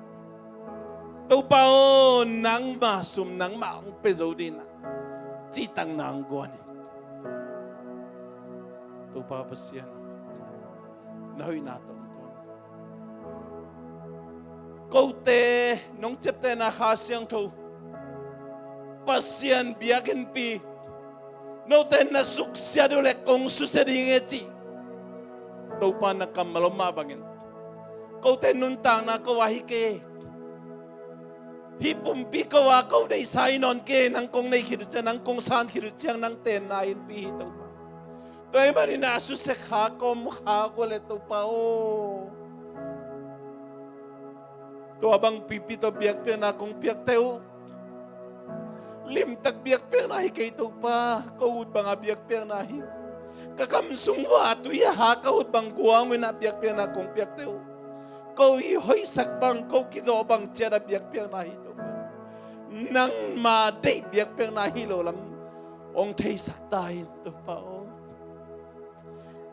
to pao nang ma sum nang ma ang pezo din na chi tang nang guan to pa pasien na hui na to câu te nong chep te na kha siang tho pasien biakin pi no ten na suk sia do le kong su se ding e chi to pa na kamaloma bangin câu tên nun tang na câu wahi ke hi pum pi câu wa câu dei sai non ke nang kong nei khiru cha nang kong san khiru chang nang ten na in pi to pa toy mari na su se kha kom kha ko le to pa o to abang pi pi to biak pe na kong piak teu lim tak biak pe na hi ke to pa câu ut bang biak pe na hi kakam sungwa tu ya ha kaut bang guang wina biak pe na kong piak teu ko hi hoi sak bang ko ki zo bang chera biak pe na hi to nang ma dei biak pe na hi lo lam ong thei sak tai to pa o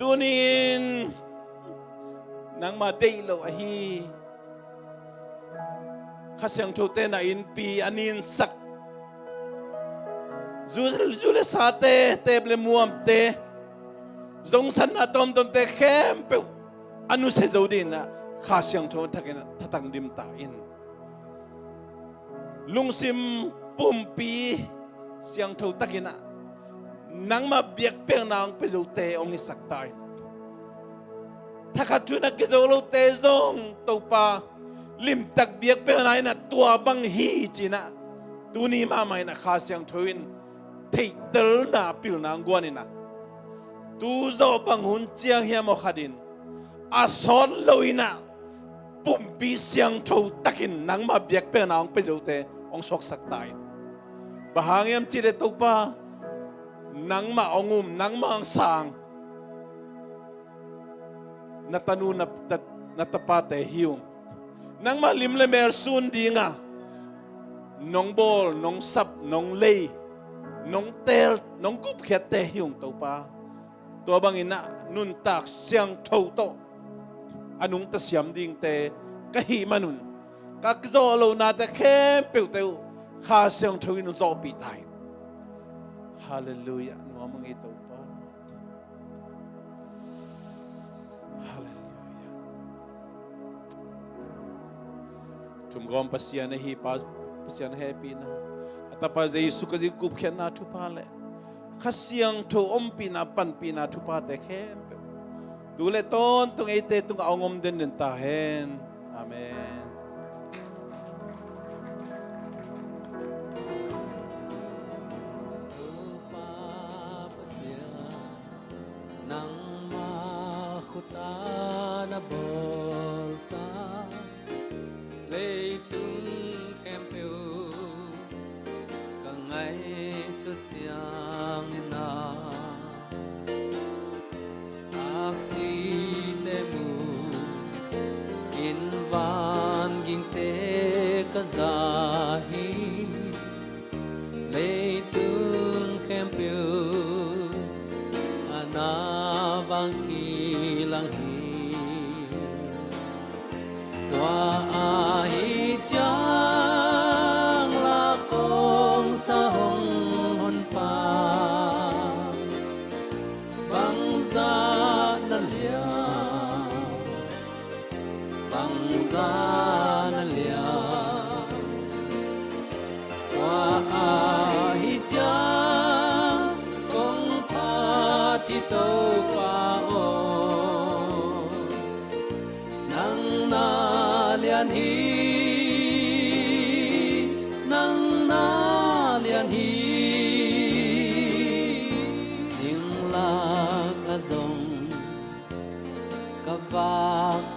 tunin nang ma dei lo a hi khasyang tho te na in pi anin sak jule sa te ble muam te zong san na tom tom te khem pe anu se zo din na kha siang tho thakena thatang dim ta in lungsim pumpi siang tho takina nang ma biak pe nang pe zo te ong isak tai thakatu na ke zo lo te zong to pa lim tak biak pe nai na tua bang hi china tuni ma mai na kha siang thoin thei tel na pil nang guanina tu zo bang hun chiang hiam o khadin ason loina pumpi siang tho takin nang ma biak pe nang pe jote ong sok sak tai bahangiam chile to pa nang ma ongum nang ma ang sang natanu na tapate hiung nang ma lim le mer sun dinga nong bol nong sap nong lei nong tel nong kup khet te hiung to paตัวบางอินะนุนตากเสียงเท่าโตอันุงตะเสียมดิ่งเตกะหิมานุน các gió lâu na ta khem biểu tiêu khá sang thôi nó gió bị tai hallelujah nó mang itu pa hallelujah tum gom pasian hi pas pasian happy na atapa Yesu ka ji kup khen na thu pa le khasiang tho om pi na pan pi na thu pa te khem tu le ton tung ite tung aungom den den ta hen amen nang makhuta na bolsa lê tung khem piu cả ngày xuất giang na taxi te mu in van ging te ka zahi lê tung khem piu na vang kỳ lang hi tua a hi chang la kong sa hong hon pa bang za na lia tua a hi chang thi tâu pa o nang na lian hi sing la ka zong ka va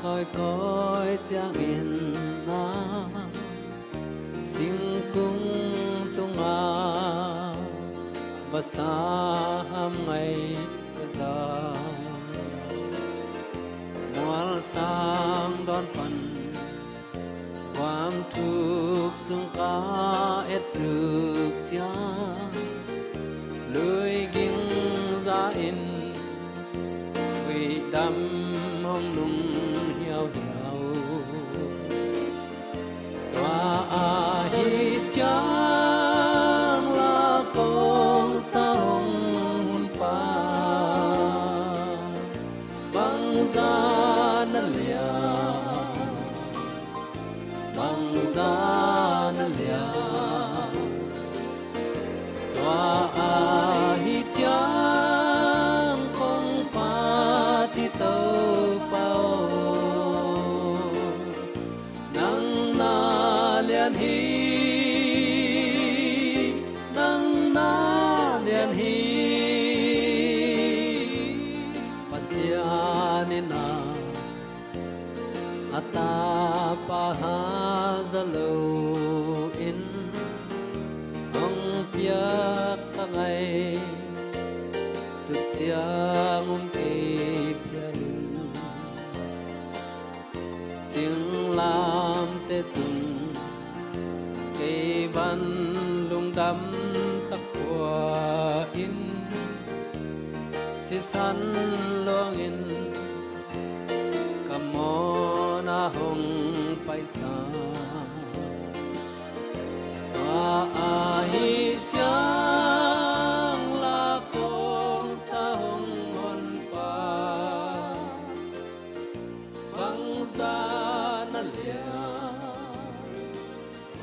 coi chang in na sing cung tung a và xa ham ngày giờ mual sang đón phầnความทุกข์สุงกาเอ็ดสึกจาเลยกิงซาอินวิดำห้องนุ่งเหี่ยวตัวอาหิจาsa hong hun pa bang za na lia tua a hi chang kong pa thi tâu pao nang na lian hi pasianina ata pahazalo in ang piak tangay sutyang ke pialin sing lam te tung kay ban lung dam takwa in si san long in kamona hong pai sa